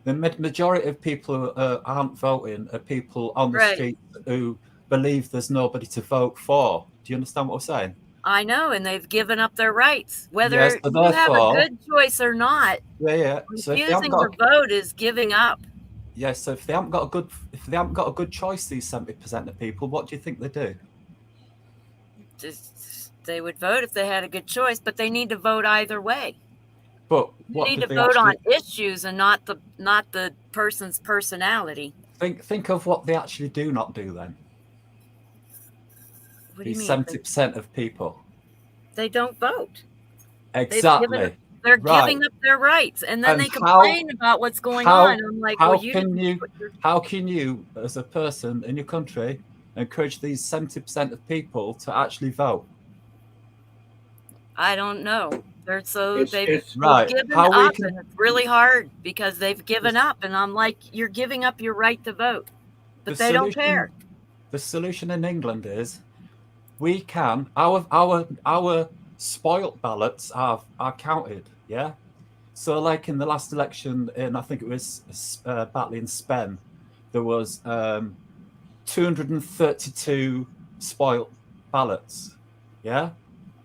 The majority of people who aren't voting are people on the street who believe there's nobody to vote for. Do you understand what I'm saying? I know, and they've given up their rights. Whether you have a good choice or not, refusing to vote is giving up. Yes, so if they haven't got a good choice, these 70% of people, what do you think they do? They would vote if they had a good choice, but they need to vote either way. But you need to vote on issues and not the person's personality. Think of what they actually do not do then. What do you mean? 70% of people. They don't vote. Exactly. They're giving up their rights, and then they complain about what's going on. I'm like, how can you, as a person in your country, encourage these 70% of people to actually vote? I don't know. It's Right. given How we up, can and it's really hard because they've given up. And I'm like, you're giving up your right to vote, but the they don't solution? care. The solution in England is we can our spoilt ballots are counted. Yeah. So, like in the last election, in I think it was Batley in Spain, there was 232 spoilt ballots. Yeah,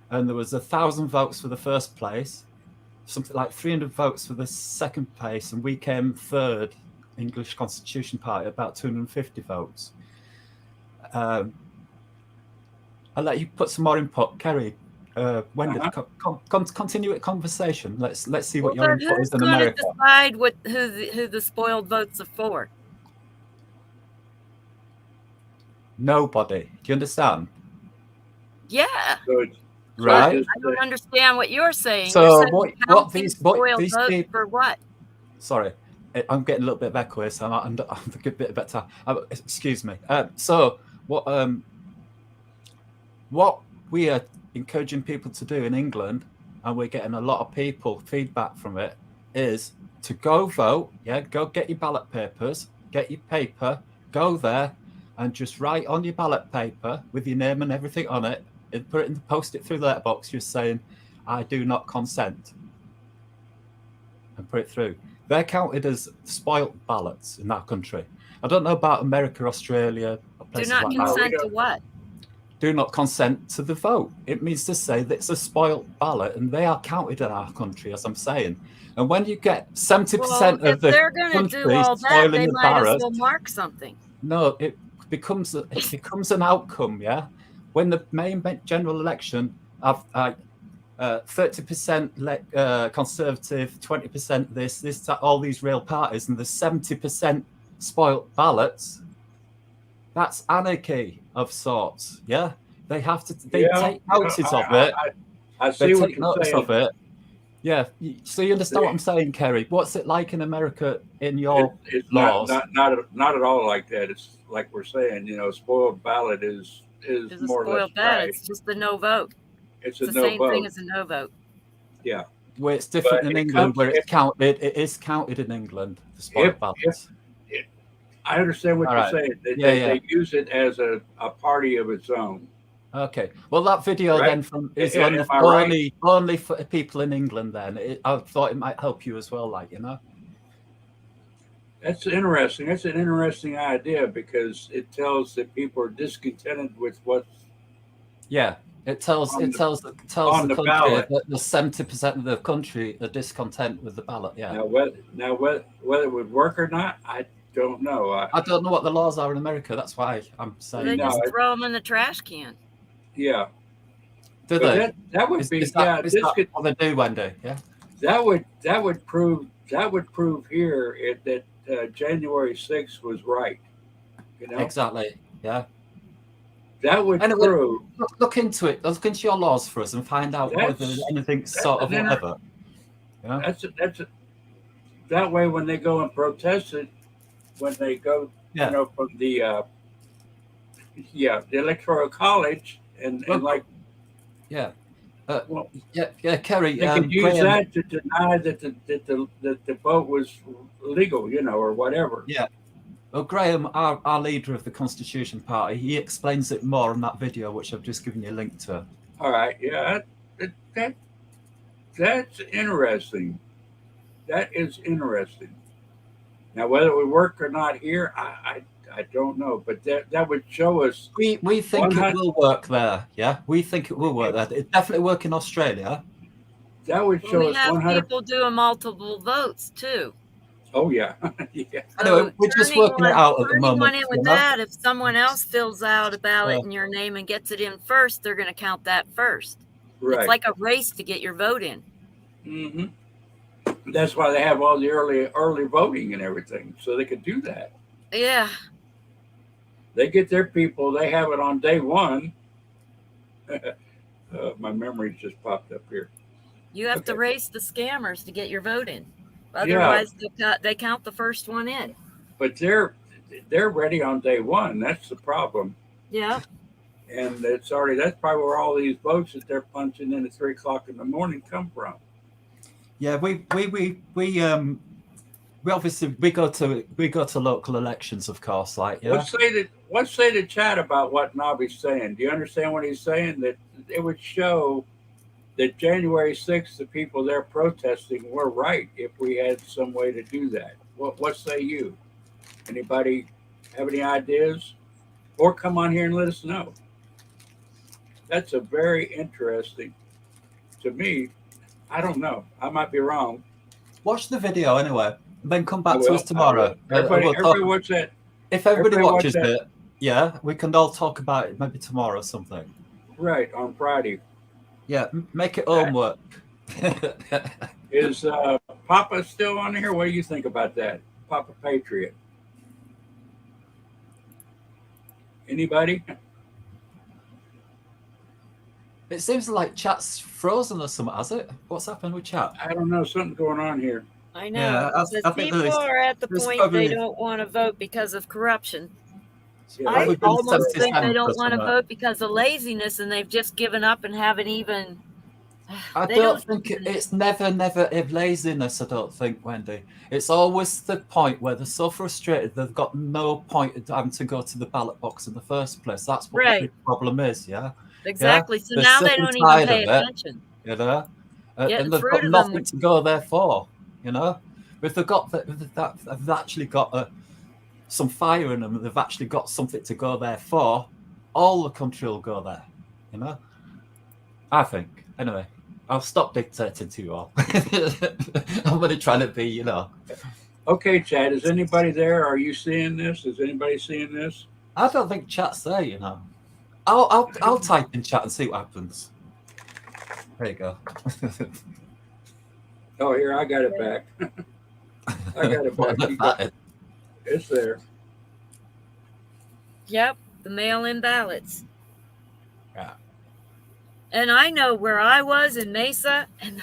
and there was 1,000 votes for the first place, something like 300 votes for the second place, and we came third. English Constitution Party, about 250 votes. I'll let you put some more input, Kerry. Wendy, continue the conversation. Let's see what your But input who's is in going to America. decide who the spoiled votes are for? Nobody. Do you understand? Yeah. so it's Right. just I don't understand what you're saying. So You're saying what counting these spoiled votes people? for what? Sorry, I'm getting a little bit of echo, so I'm a good bit better. Excuse me. So what we are encouraging people to do in England, and we're getting a lot of people feedback from it, is to go vote. Yeah, go get your ballot papers, get your paper, go there, and just write on your ballot paper with your name and everything on it, and put it in the post it through the letterbox, just saying, "I do not consent," and put it through. They're counted as spoilt ballots in that country. I don't know about America, Australia, or Do places not like that. consent to what? Do not consent to the vote. It means to say that it's a spoilt ballot, and they are counted in our country, as I'm saying. And when you get 70% Well, if of the they're going to do country all that, spoiling they the might as ballots, well mark something. no, it becomes an outcome. Yeah, when the main general election of 30% Conservative, 20% this, that, all these real parties, and the 70% spoilt ballots. That's anarchy of sorts. Yeah, they have to. They take notice of it. I They see what take you're notice saying. of it. Yeah. So you understand what I'm saying, Kerry? What's it like in America in your It's laws? not at all like that. It's like we're saying, spoiled ballot is It's a more or less spoiled ballot. trash. It's just a no vote. It's It's a the no same thing vote. as a no vote. Yeah, Where it's different but in it England, comes where it's if counted. It is counted in England. The spoiled ballots. I understand what All you're right. saying. Yeah. They use it as a party of its own. Okay. Well, that video Right? then is Am I right? only for people in England. Then I thought it might help you as well. That's interesting. That's an interesting idea because it tells that people are discontented with what's Yeah. It tells on the the country ballot. that the 70% of the country are discontent with the ballot. Yeah. Whether it would work or not, I don't know. I don't know what the laws are in America. That's why I'm So saying. they just throw them in the trash can. Yeah, Do but they? that would be Is that what they do, Wendy? Yeah. that would prove here that January 6th was right. Exactly. Yeah. That would Anyway, prove look into it. Look into your laws for us and find out whether there's anything sort of whatever. Yeah. that's that way when they go and protest it, when they go, from the the electoral college and like yeah. well, Kerry. they could use Graham, that to deny that the vote was legal, or whatever. Yeah. Well, Graham, our leader of the Constitution Party, he explains it more in that video, which I've just given you a link to. All right, yeah, that's interesting. That is interesting. Now, whether it would work or not here, I don't know, but that would show us. We think it will work there. Yeah, we think it will work there. It definitely work in Australia. That would show us 100. We have people doing multiple votes too. Oh yeah, yeah. Anyway, we're just working it out at the moment. With that, if someone else fills out a ballot in your name and gets it in first, they're going to count that first. Right. It's like a race to get your vote in. Mm-hmm. That's why they have all the early voting and everything, so they could do that. Yeah. They get their people. They have it on day one. My memory just popped up here. You have to race the scammers to get your vote in. Otherwise, they count the first one in. But they're ready on day one. That's the problem. Yeah. And it's already, that's probably where all these votes that they're punching in at 3 o'clock in the morning come from. Yeah, we obviously we go to local elections, of course. Like, yeah, Let's say the chat about what Nobby's saying. Do you understand what he's saying? That it would show that January 6th, the people there protesting were right if we had some way to do that. What say you? Anybody have any ideas? Or come on here and let us know. That's a very interesting, to me, I don't know. I might be wrong. watch the video anyway. Then come I back to will. us tomorrow. Everybody watch that. If everybody watches watch that. it, yeah, we can all talk about it maybe tomorrow or something. Right, on Friday. Yeah, make it homework. Is Papa still on here? What do you think about that? Papa Patriot. Anybody? It seems like chat's frozen or something, has it? What's happened with chat? I don't know. Something's going on here. I know. Yeah, because I think people are at the there's point probably- they don't want to vote because of corruption. Yeah, I Probably been almost think 77 they don't for want to some, vote because of laziness, and they've just given up and haven't even. I they don't think it's never laziness. I don't think, Wendy. It's always the point where they're so frustrated they've got no point in having to go to the ballot box in the first place. That's what Right. the big problem is. Yeah. Exactly. So They're now sick they and don't even tired pay of it. attention. You know, Getting and they've through got to them nothing would- to go there for. You know, if they've got they've actually got some fire in them, they've actually got something to go there for. All the country will go there. You know, I think. Anyway, I'll stop dictating to you all. I'm only trying to be, you know. Okay, Chad, is anybody there? Are you seeing this? Is anybody seeing this? I don't think chat's there, you know. I'll type in chat and see what happens. There you go. Oh, here, I got it back. I got it What back. about it? It's there. Yep, the mail-in ballots. Yeah. And I know where I was in Mesa, and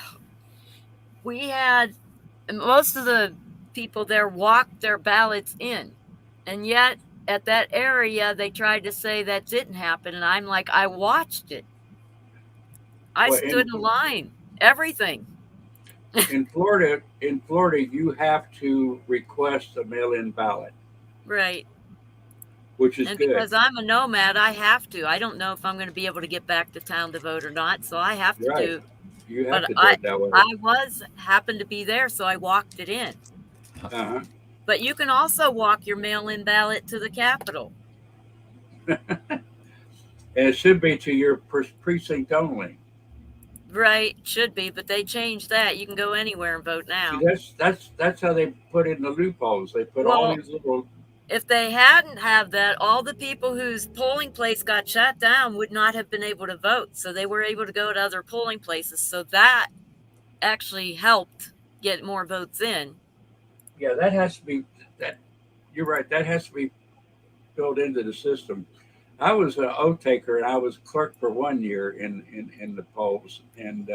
we had most of the people there walked their ballots in, and yet at that area they tried to say that didn't happen, and I'm like, I watched it. I Well, stood in line, everything. In Florida, you have to request a mail-in ballot, Right. which is And good. because I'm a nomad, I have to. I don't know if I'm going to be able to get back to town to vote or not, so I have to Right. do. You have But to do it that way. I happened to be there, so I walked it in. Uh-huh. But you can also walk your mail-in ballot to the Capitol. And it should be to your precinct only. Right, should be, but they changed that. You can go anywhere and vote now. See, that's how they put in the loopholes. They put all Well, these little. If they hadn't have that, all the people whose polling place got shut down would not have been able to vote. So they were able to go to other polling places. So that actually helped get more votes in. Yeah, that has to be that. You're right. That has to be built into the system. I was an oath taker, and I was clerk for 1 year in the polls. And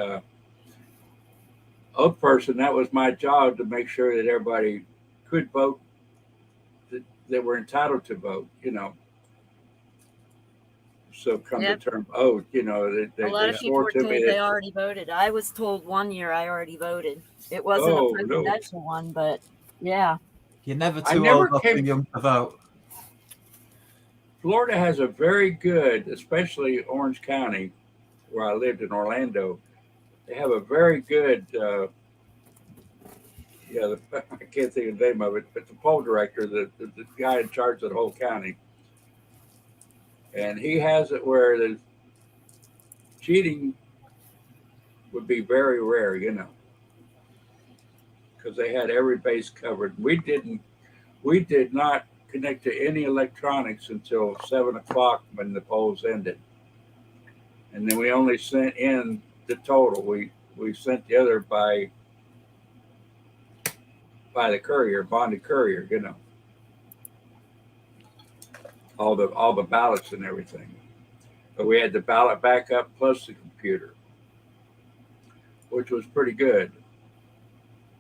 oath person, that was my job to make sure that everybody could vote, that were entitled to vote. You know. So come Yep. the term oath, you know, A lot they of people swore were to told me they that. already voted. I was told 1 year I already voted. It wasn't Oh, a no. presidential one, but yeah. You're never I too never old or too came- young to vote. Florida has a very good, especially Orange County, where I lived in Orlando. They have a very good, I can't think of the name of it, but the poll director, the guy in charge of the whole county. And he has it where the cheating would be very rare, you know, because they had every base covered. We did not connect to any electronics until 7 o'clock when the polls ended. And then we only sent in the total. We sent the other by the courier, bonded courier, you know. All the ballots and everything. But we had the ballot backup plus the computer, which was pretty good.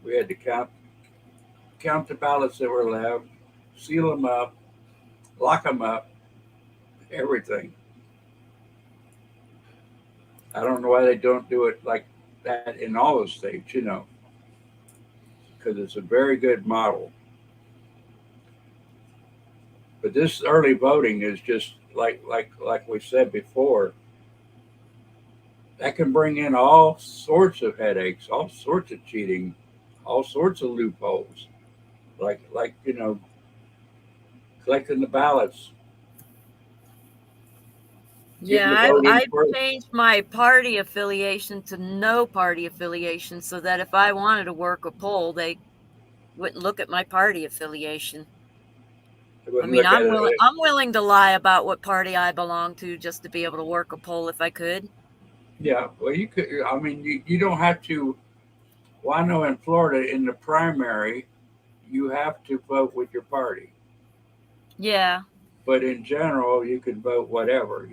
We had to count the ballots that were left, seal them up, lock them up, everything. I don't know why they don't do it like that in all the states, because it's a very good model. But this early voting is just like we said before. That can bring in all sorts of headaches, all sorts of cheating, all sorts of loopholes, like collecting the ballots, getting the Yeah, vote in I've first. changed my party affiliation to no party affiliation so that if I wanted to work a poll, they wouldn't look at my party affiliation. They I wouldn't mean, look at it. I'm willing to lie about what party I belong to just to be able to work a poll if I could. Yeah, well, you could. I mean, you don't have to. Well, I know in Florida, in the primary, you have to vote with your party, Yeah. but in general, you can vote whatever.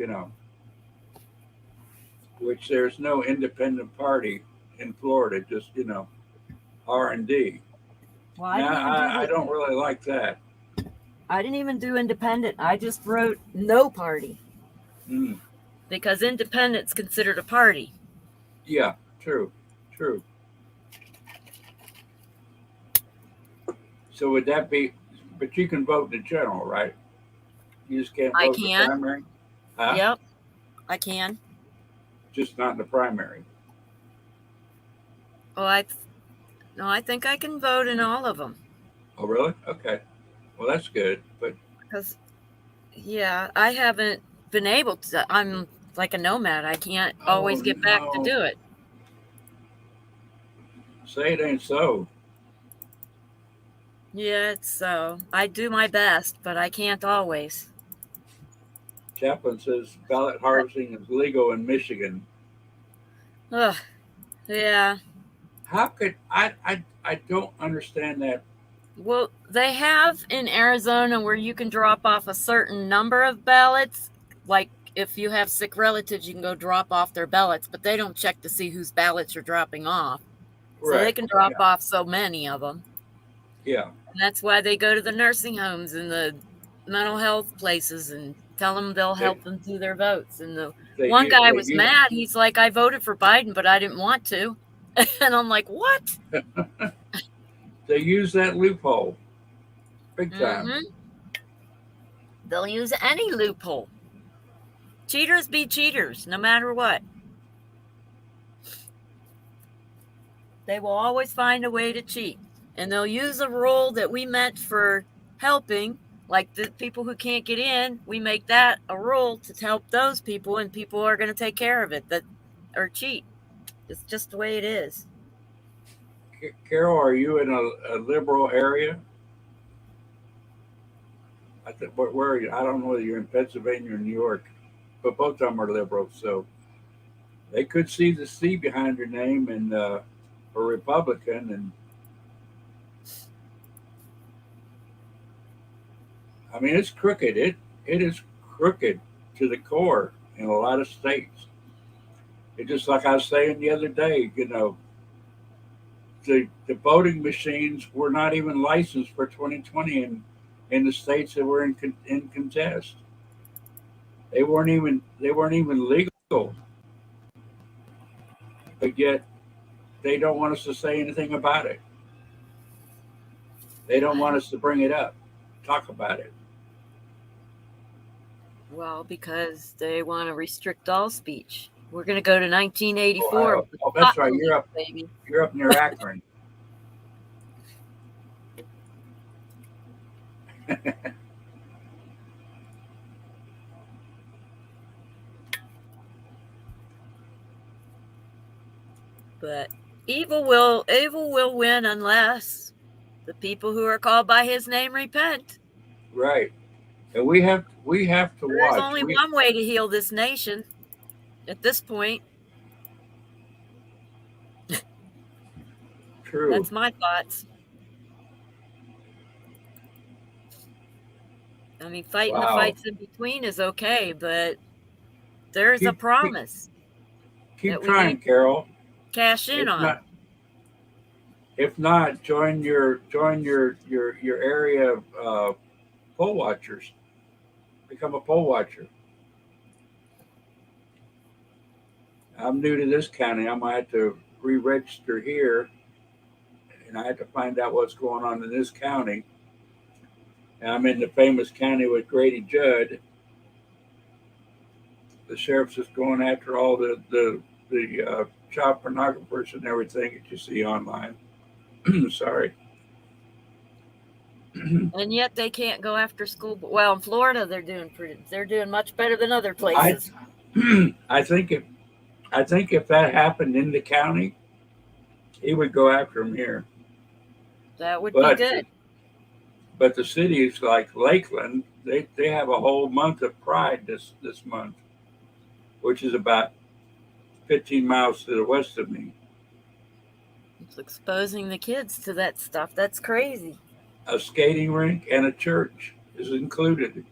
Which there's no independent party in Florida, just R&D. Well, Now, I don't really like that. I didn't even do independent. I just wrote no party Mm, because independent's considered a party. yeah, true, true. So would that be? But you can vote in the general, right? You just can't I vote in the can. primary. Huh? Yep, I can. Just not in the primary. Oh, no, I think I can vote in all of them Oh, really? Okay. Well, that's good. But because yeah, I haven't been able to. I'm like a nomad. I can't oh always get back to no, do it. say it ain't so. Yeah, so I do my best, but I can't always. Chaplain says ballot harvesting is legal in Michigan. Ugh, yeah. How could I don't understand that. Well, they have in Arizona where you can drop off a certain number of ballots. Like if you have sick relatives, you can go drop off their ballots, but they don't check to see whose ballots you're dropping off. So they Correct. can drop Yeah. off so many of them. Yeah. And that's why they go to the nursing homes and the mental health places and tell them they'll They help them do their votes. And the they one use guy they was use mad. He's like, I voted for Biden, but I didn't want to. And I'm like, what? they use that loophole big time. Mm-hmm. They'll use any loophole. Cheaters be cheaters, no matter what. They will always find a way to cheat. And they'll use a rule that we meant for helping, like the people who can't get in, we make that a rule to help those people, and people are going to take care of it that or cheat. It's just the way it is. Carol, are you in a liberal area? I think where are you? I don't know whether you're in Pennsylvania or New York, but both of them are liberal, so they could see the C behind your name and a Republican, and I mean it's crooked. It is crooked to the core in a lot of states. It's just like I was saying the other day. The voting machines were not even licensed for 2020 in the states that were in contest. They weren't even legal, but yet they don't want us to say anything about it. They don't want us to bring it up, talk about it. Well, because they want to restrict all speech. We're going to go to Oh, 1984. that's right. Baby. You're up near Akron. But evil will win unless the people who are called by his name repent. Right. And we have to There's watch. only one way to heal this nation at this point. True. That's my thoughts. I mean, fighting the Wow. fights in between is okay, but there's a Keep promise keep that we trying, need to Carol. cash in If on. not, join your area poll watchers. Become a poll watcher. I'm new to this county. I might have to re-register here, and I have to find out what's going on in this county. And I'm in the famous county with Grady Judd. The sheriff's just going after all the child pornographers and everything that you see online. Sorry. And yet they can't go after school. Well, in Florida, they're doing much better than other I places. I think if that happened in the county, he would go after him here. That would be But good. but the cities like Lakeland, they have a whole month of Pride this month, which is about 15 miles to the west of me. It's exposing the kids to that stuff. That's crazy. A skating rink and a church is included.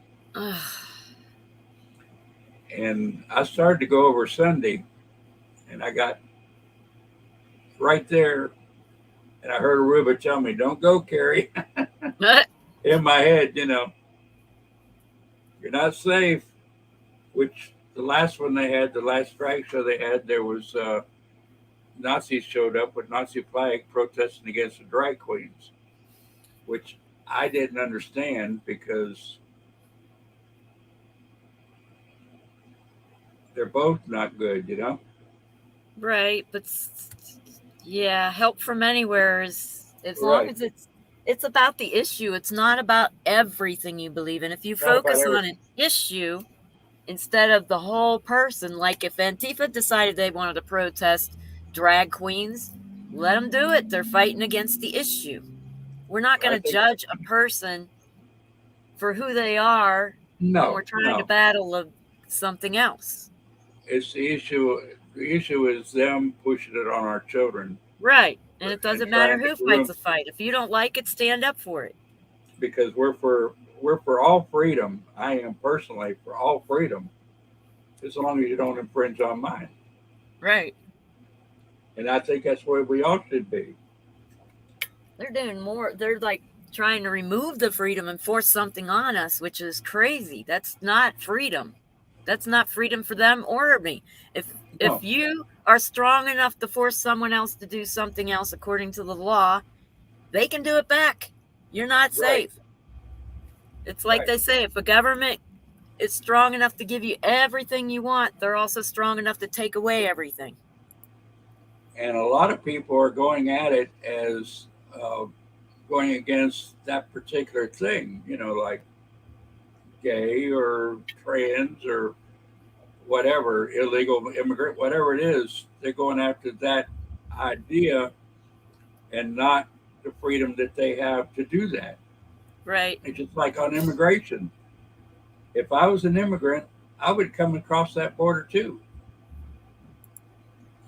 And I started to go over Sunday, and I got right there, and I heard Aruba tell me, "Don't go, Carrie." In my head, you're not safe. Which the last one they had, the last drag show they had, there was Nazis showed up with Nazi flag protesting against the drag queens, which I didn't understand because they're both not good. Right, but yeah, help from anywhere is as long Right. as it's about the issue. It's not about everything you believe in. If you Not about focus on everything. an issue instead of the whole person, like if Antifa decided they wanted to protest drag queens, let them do it. They're fighting against the issue. We're not going I to think judge a person for who they are when we're trying to no. battle something else. It's the issue. The issue is them pushing it on our children. Right. And it doesn't matter trying who to fights groom, a fight. If you don't like it, stand up for it. because we're for all freedom. I am personally for all freedom, as long as you don't infringe on mine. Right. And I think that's where we all should be. They're doing more. They're like trying to remove the freedom and force something on us, which is crazy. That's not freedom. That's not freedom for them or me. If No. you are strong enough to force someone else to do something else according to the law, they can do it back. You're not safe. Right. It's like Right. they say, if a government is strong enough to give you everything you want, they're also strong enough to take away everything. And a lot of people are going at it as going against that particular thing, like gay or trans or whatever, illegal immigrant, whatever it is. They're going after that idea and not the freedom that they have to do that. Right. It's just like on immigration. If I was an immigrant, I would come across that border too.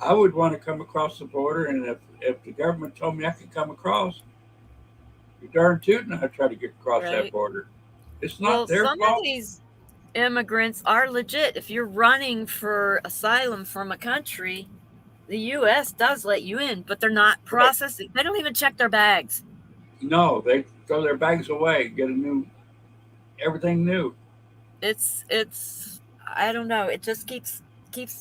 I would want to come across the border, and if the government told me I could come across, you darn tootin' I'd try to get across that Right. border. It's Well, not their some of fault. these immigrants are legit. If you're running for asylum from a country, the U.S. does let you in, but they're not processing. They don't even check their bags. No, they throw their bags away, get everything new. It's I don't know. It just keeps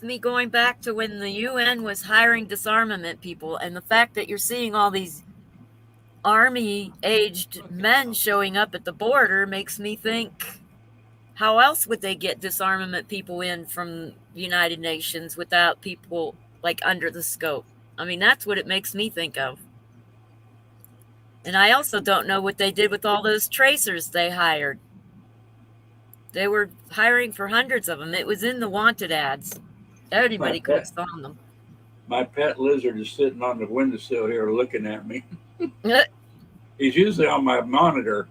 me going back to when the UN was hiring disarmament people, and the fact that you're seeing all these army-aged men showing up at the border makes me think, how else would they get disarmament people in from the United Nations without people like under the scope? I mean, that's what it makes me think of. And I also don't know what they did with all those tracers they hired. They were hiring for hundreds of them. It was in the wanted ads. Everybody could have saw them. My pet lizard is sitting on the windowsill here looking at me. He's usually on my monitor,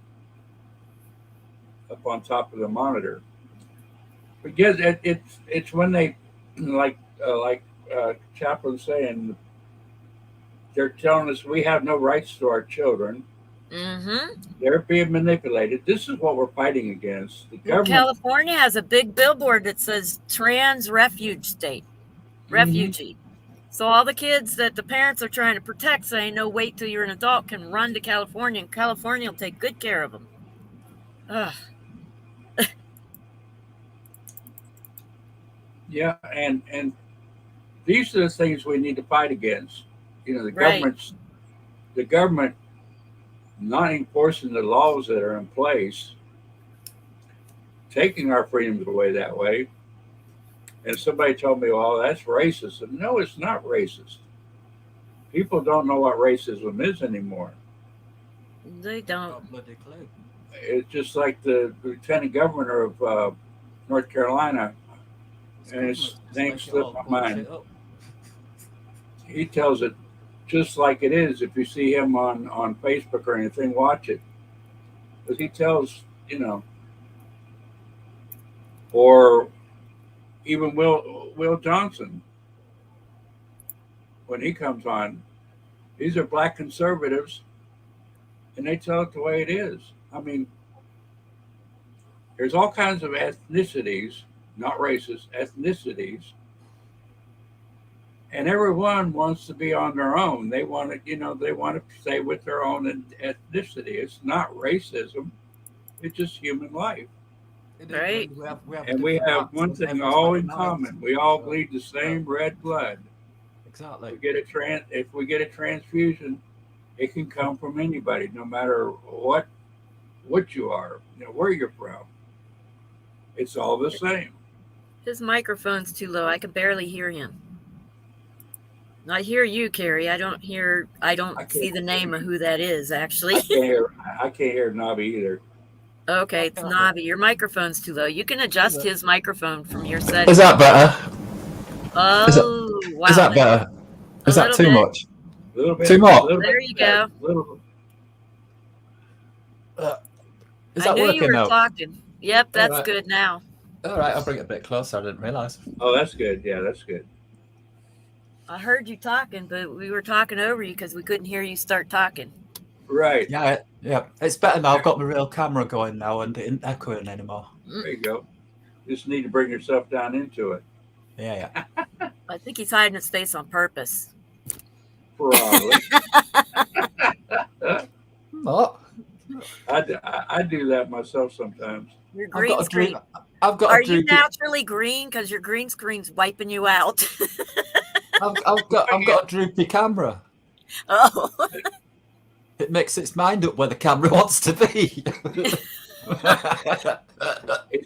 up on top of the monitor. But yes, it's when they like Chaplain's saying, they're telling us we have no rights to our children. Mm-hmm. They're being manipulated. This is what we're fighting against. The Well, government. California has a big billboard that says trans refuge state, refugee. So all the kids that the parents are trying to protect saying, no, wait till you're an adult, can run to California, and California will take good care of them. Ugh. Yeah, and these are the things we need to fight against. You know, Right. the government not enforcing the laws that are in place, taking our freedoms away that way. And somebody told me, "Well, that's racist." And no, it's not racist. People don't know what racism is anymore. They don't. Got a bloody clue. It's just like the lieutenant governor of North Carolina, It's and his government just name make it slipped all my bullshit mind. up. He tells it just like it is. If you see him on Facebook or anything, watch it, because he tells, you know, or even Will Johnson when he comes on. These are black conservatives, and they tell it the way it is. I mean, there's all kinds of ethnicities, not races, ethnicities, and everyone wants to be on their own. They want to, you know, they want to stay with their own ethnicity. It's not racism. It's just human life. It is, Right. we have And we different have backs one and thing everyone's all got in knives. common. We all So, bleed the same red blood. exactly. If we get a transfusion, it can come from anybody, no matter what you are, you know, where you're from. It's all the same. His microphone's too low. I can barely hear him. I hear you, Carrie. I don't I see can't the name of who that is, actually. I can't hear Nobby either. Okay, it's Navi. Your microphone's too low. You can adjust his microphone from your settings. Is that better? Oh, wow. Is that better? A Is that little too bit. much? A little bit. Too much? Little There bit, you go. Little. Is I that knew you working were now? talking. Yep, that's Alright. good now. All right, I'll bring it a bit closer. I didn't realise. Oh, that's good. Yeah, that's good. I heard you talking, but we were talking over you because we couldn't hear you start talking. Right. Yeah, it's better now. I've got my real camera going now, and it isn't echoing anymore. There you go. Just need to bring yourself down into it. Yeah. I think he's hiding his face on purpose. Probably. What? I do that myself sometimes. Your I've green got a screen. dream. I've got Are a you dream. naturally green? Because your green screen's wiping you out. I've got a droopy camera. Oh. It makes its mind up where the camera wants to be.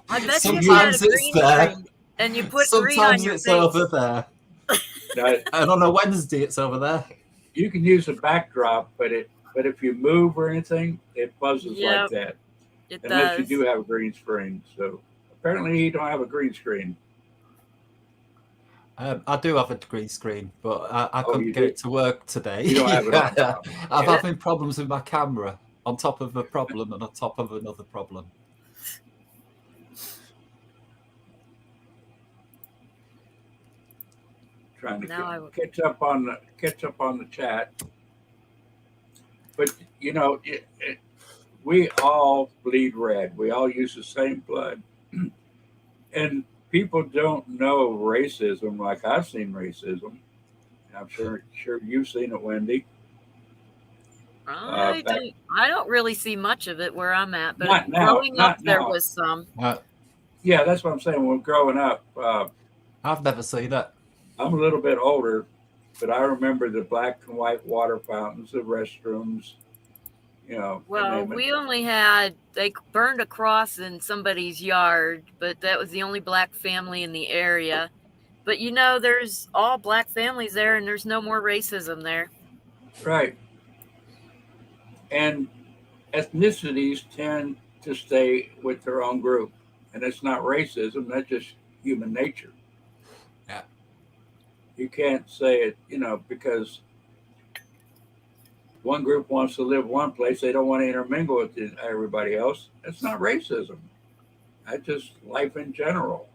I bet Sometimes you had a it's green there. screen and you put green on Sometimes your it's face. over there. Now, And on a Wednesday, it's over there. you can use a backdrop, but if you move or anything, it buzzes like Yep, that. it Unless you does. do have a green screen. So apparently you don't have a green screen. I do have a green screen, but I Oh, couldn't you get do? it to work today. You don't have it on top. I'm Yeah. having problems with my camera on top of a problem and on top of another problem. Trying to Now I would- catch up on the chat. But you know, we all bleed red. We all use the same blood, and people don't know racism like I've seen racism. I'm sure you've seen it, Wendy. I don't really see much of it where I'm at, but Not now, growing not up there now. was some. Yeah, that's what I'm saying. When growing up, I've never seen it. I'm a little bit older, but I remember the black and white water fountains, the restrooms. You know, you Well, name it. we only they burned a cross in somebody's yard, but that was the only black family in the area. But you know, there's all black families there and there's no more racism there. Right. And ethnicities tend to stay with their own group. And it's not racism, that's just human nature. Yeah. You can't say it, you know, because one group wants to live one place, they don't want to intermingle with everybody else. That's not racism. That's just life in general.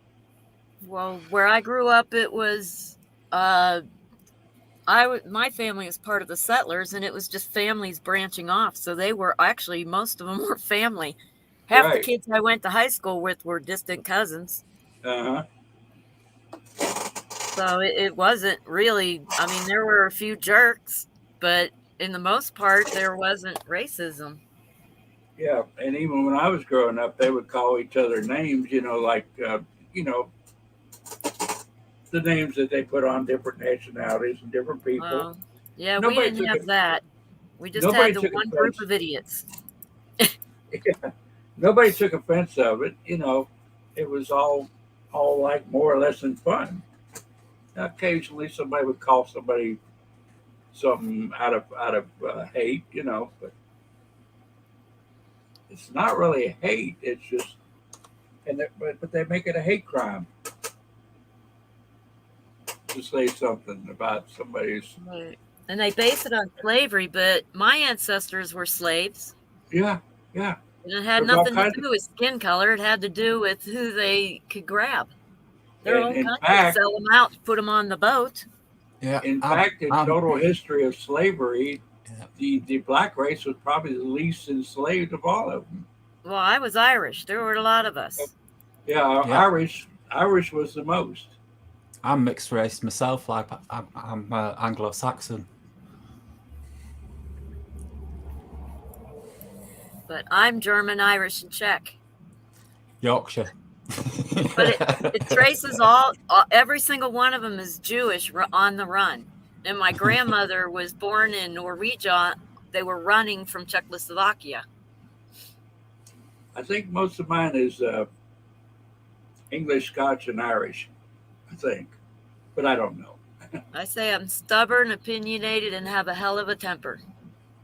Well, where I grew up, it was my family was part of the settlers, and it was just families branching off. So they were actually, most of them were family. Half the Right. kids I went to high school with were distant cousins. Uh-huh. So it wasn't really, I mean, there were a few jerks, but in the most part, there wasn't racism. Yeah, and even when I was growing up, they would call each other names, you know, like, you know, the names that they put on different nationalities and different people. Yeah, we Nobody didn't took have it. that. We just Nobody had the took one group offense. of idiots. Nobody took offense of it. It was all like more or less in fun. Occasionally, somebody would call somebody something out of hate, but it's not really hate. It's just but they make it a hate crime to say something about somebody's. Right. And they base it on slavery, but my ancestors were slaves. Yeah, yeah. And it had There's all nothing to kinds do with skin color. It had to do with who they could grab. Their and own in country fact, sell them out, put them on the boat. Yeah. in total history of slavery, Yeah. the black race was probably the least enslaved of all of them. Well, I was Irish. There were a lot of us. Yeah, Yeah. Irish was the most. I'm mixed race myself. Like I'm Anglo-Saxon. But I'm German, Irish, and Czech. Yorkshire. But it traces every single one of them is Jewish on the run. And my grandmother was born in Norwegia. They were running from Czechoslovakia. I think most of mine is English, Scotch, and Irish. I think, but I don't know. I say I'm stubborn, opinionated, and have a hell of a temper,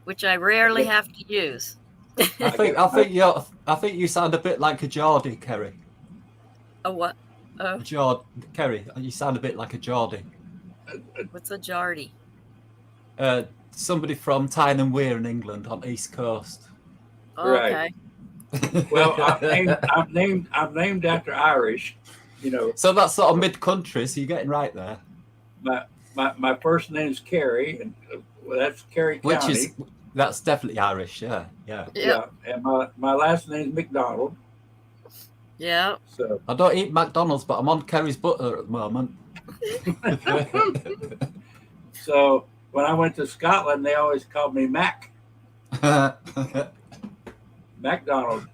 which I rarely have to use. I think you sound a bit like a Geordie, Kerry. A what? Kerry, you sound a bit like a Geordie. What's a Geordie? Somebody from Tyne and Wear in England on the East Coast. Oh, Right. Okay. Well, I'm named after Irish. So that's sort of mid-country, so you're getting right there. My first name is Kerry, and that's Kerry County. That's definitely Irish. Yeah. Yeah, and my last name is McDonald. Yeah. So I don't eat McDonald's, but I'm on Kerry's butter at the moment. So when I went to Scotland, they always called me Mac MacDonald.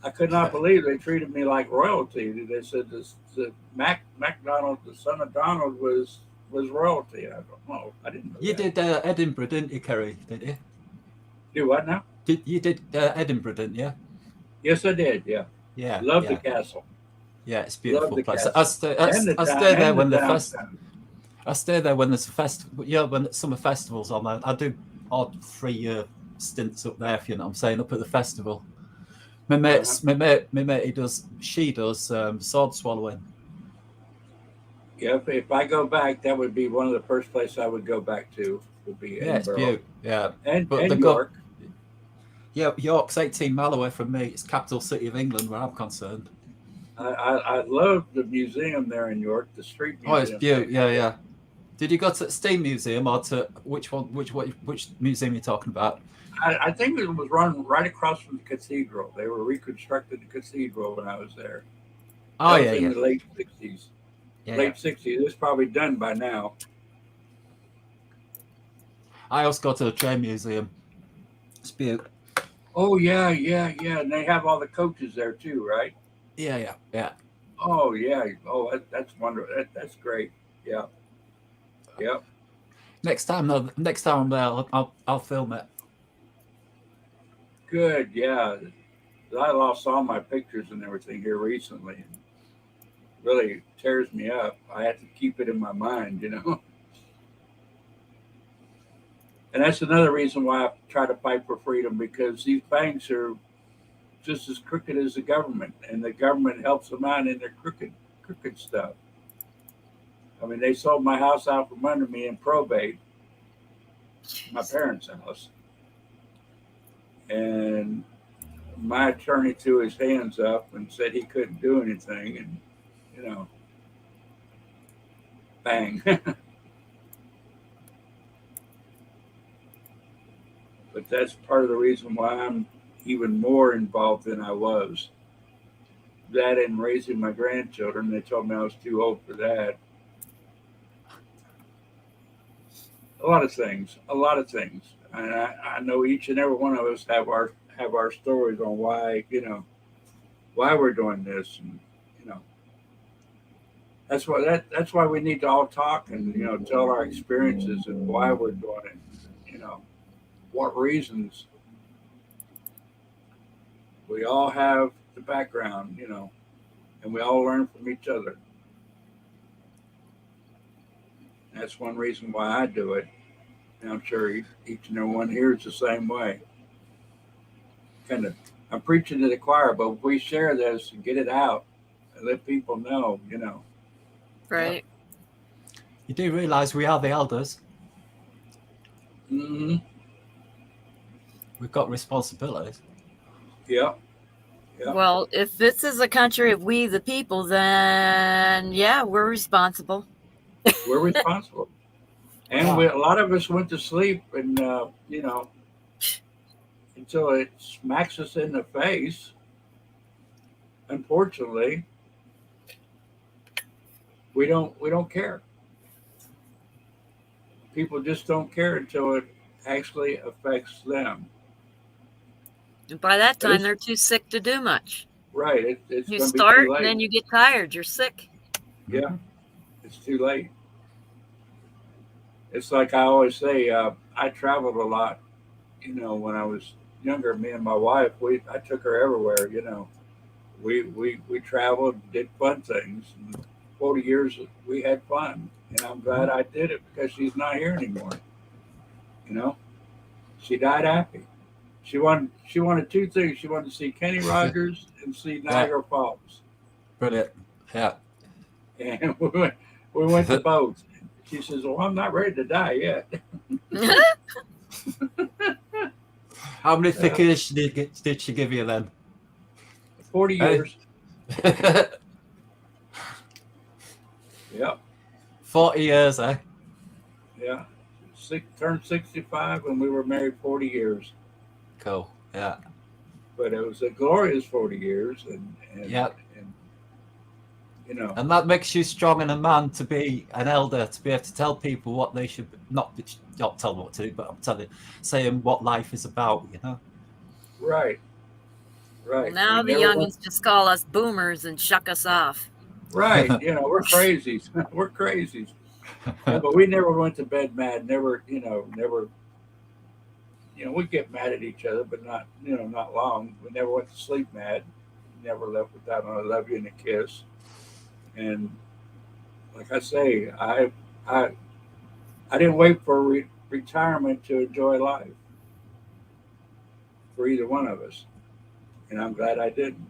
I could not believe they treated me like royalty. They said the MacDonald, the son of Donald, was royalty. I don't know. I didn't know. You that. did Edinburgh, didn't you, Kerry? Did you? Do what now? You did Edinburgh, didn't you? Yes, I did. Yeah. Yeah. Love the castle. Yeah, it's a beautiful place. castle. I stay there when I stay there when there's a festival. Yeah, when summer festivals on there. I do odd 3-year stints up there. If you know what I'm saying, up at the festival. My mate, she does sword swallowing. Yeah, if I go back, that would be one of the first places I would go back to. Would be Yeah, it's Edinburgh. beautiful. Yeah, and the York. Yeah, York's 18 mile away from me. It's capital city of England, where I'm concerned. I love the museum there in York, the street museum. Oh, it's beautiful. Yeah. Did you go to the Steam Museum or to which one? Which museum are you talking about? I think it was run right across from the cathedral. They were reconstructing the cathedral when I was there. Oh, That was yeah, in yeah. the late 60s. Yeah. Late 60s. It's probably done by now. I also go to the train museum. It's beautiful. Oh, yeah. And they have all the coaches there too, right? Yeah. Oh, yeah. Oh, that's wonderful. That's great. Yeah. Yep. Next time I'm there, I'll film it. Good. Yeah. I lost all my pictures and everything here recently. It really tears me up. I have to keep it in my mind, And that's another reason why I try to fight for freedom, because these banks are just as crooked as the government, and the government helps them out in their crooked stuff. I mean, they sold my house out from under me in probate, my parents' house. And my attorney threw his hands up and said he couldn't do anything, and, bang. But that's part of the reason why I'm even more involved than I was. That and raising my grandchildren. They told me I was too old for that. A lot of things. And I know each and every one of us have our stories on why we're doing this, and That's why we need to all talk and tell our experiences and why we're doing it. What reasons. We all have the background, and we all learn from each other. That's one reason why I do it. And I'm sure each and every one here is the same way. Kind of, I'm preaching to the choir, but if we share this and get it out and let people know, Right. You do realise we are the elders. Mm-hmm. We've got responsibilities. Yeah. Yeah. Well, if this is a country of we the people, then yeah, we're responsible. We're responsible. And a lot of us went to sleep and, until it smacks us in the face. Unfortunately, we don't care. People just don't care until it actually affects them. And by that time, It's- they're too sick to do much. Right. It's You going to be start, too late. and then you get tired. You're sick. Yeah. It's too late. It's like I always say, I traveled a lot, when I was younger. Me and my wife, I took her everywhere, we traveled, did fun things. And 40 years we had fun, and I'm glad I did it because she's not here anymore. She died happy. She wanted two things. She wanted to see Kenny Rogers and see Niagara Falls. Brilliant. Yeah. And we went to both. She says, "Well, I'm not ready to die yet." How many thick ears did she give you then? 40 years. Yep. 40 years, eh? Yeah. Turned 65 and we were married 40 years. Cool. Yeah. But it was a glorious 40 years. And And that makes you strong in a man to be an elder, to be able to tell people what they should not tell them what to do, but I'm saying what life is about, Right. Right. Now the youngins just call us boomers and shuck us off. Right. We're crazies. We're crazies. Yeah, but we never went to bed mad. Never. We get mad at each other, but not long. We never went to sleep mad. Never left without a love you and a kiss. And like I say, I didn't wait for retirement to enjoy life for either one of us, and I'm glad I didn't.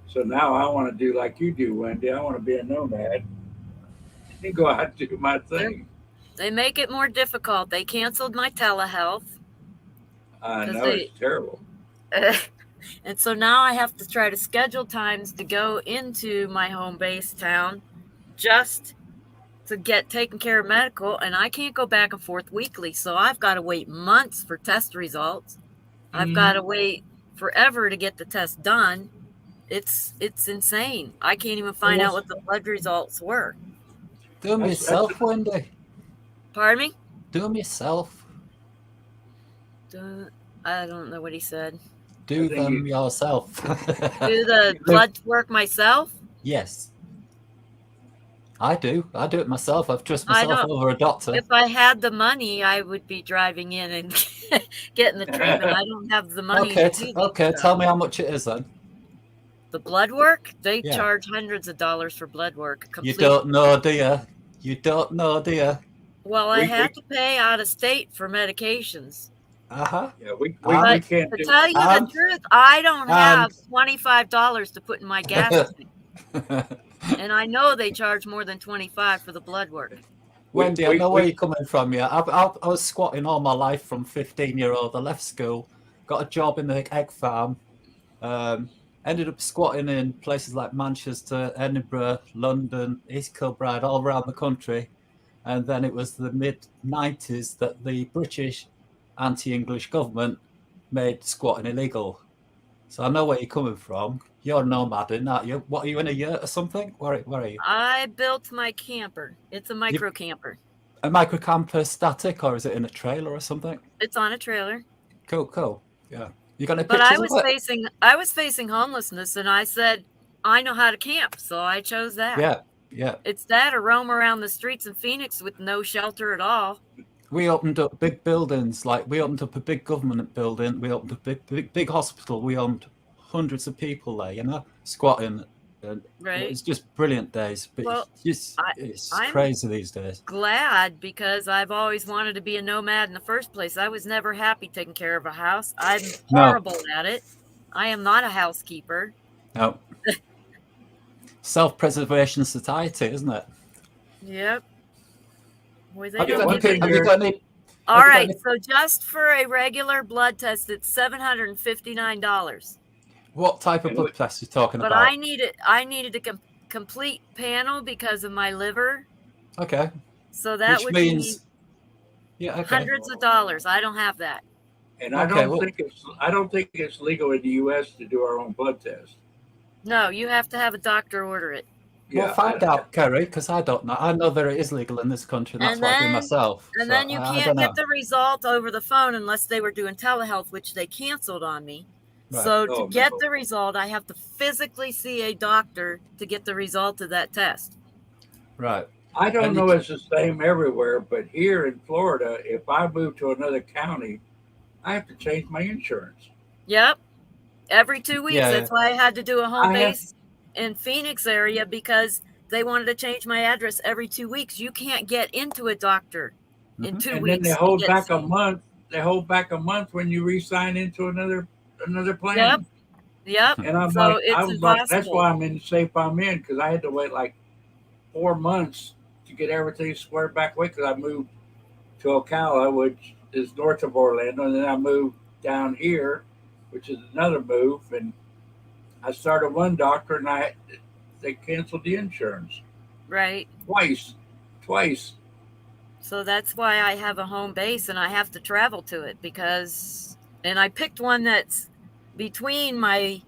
So now I want to do like you do, Wendy. I want to be a nomad and go out and do my thing. They make it more difficult. They canceled my telehealth. I know it's terrible. And so now I have to try to schedule times to go into my home base town just to get taken care of medical, and I can't go back and forth weekly. So I've got to wait months for test results. I've got to wait forever to get the test done. It's insane. I can't even find out what the blood results were. Do them yourself, Wendy. Pardon me? Do them yourself. I don't know what he said. Do them yourself. Do the blood work myself? Yes. I do. I do it myself. I've trusted myself over a doctor. If I had the money, I would be driving in and getting the treatment. I don't have the money. Okay. Tell me how much it is then. The blood work? They charge hundreds of dollars for blood work. You don't know, do you? You don't know, do you? Well, I have to pay out of state for medications. Uh-huh. Yeah, we But can't to do tell you the truth, I don't have $25 to put in my gas tank. And I know they charge more than $25 for the blood work. Wendy, I know where you're coming from. Yeah, I was squatting all my life from 15-year-old. I left school, got a job in the egg farm, ended up squatting in places like Manchester, Edinburgh, London, East Kilbride, all around the country. And then it was the mid-90s that the British anti-English government made squatting illegal. So I know where you're coming from. You're nomading, aren't you? What, are you in a yurt or something? Where are you? I built my camper. It's a micro camper. A micro camper static, or is it in a trailer or something? It's on a trailer. Cool. Yeah. You got any But pictures of it? I was facing homelessness, and I said, I know how to camp, so I chose that. Yeah, yeah. It's that or roam around the streets in Phoenix with no shelter at all. We opened up big buildings, like we opened up a big government building. We opened a big hospital. We owned hundreds of people there, you know, squatting. And Right. it was just brilliant days. But Well, it's I'm crazy these days. glad because I've always wanted to be a nomad in the first place. I was never happy taking care of a house. I'm horrible at it. I am not a housekeeper. No. Self-preservation society, isn't it? Yep. Boy, they Have you don't got give any? a- Have you got any? All have you got right, any- so just for a regular blood test, it's $759. What type of blood test are you talking But about? I needed a complete panel because of my liver. Okay. So that Which would means, be yeah, okay. hundreds of dollars. I don't have that. And I don't think it's legal in the U.S. to do our own blood test. No, you have to have a doctor order it. Well, find out, Kerry, because I don't know. I know that it is legal in this country, and that's And what I do then- myself. And So then you I can't don't know. get the result over the phone unless they were doing telehealth, which they canceled on me. Right. So to Oh, get no. the result, I have to physically see a doctor to get the result of that test. Right. I don't And know you- it's the same everywhere, but here in Florida, if I move to another county, I have to change my insurance. Yep. Every 2 weeks. Yeah. That's why I had to do a home I have- base in Phoenix area because they wanted to change my address every 2 weeks. You can't get into a doctor in Mhm. 2 And weeks. then they to hold get back a seen. month. They hold back a month when you re-sign into another plan. Yep. And I'm So like, it's that's impossible. why I'm in the safe I'm in, because I had to wait like 4 months to get everything squared back away. Because I moved to Ocala, which is north of Orlando, and then I moved down here, which is another move. And I started one doctor, and they canceled the insurance Right. twice. So that's why I have a home base and I have to travel to it and I picked one that's between my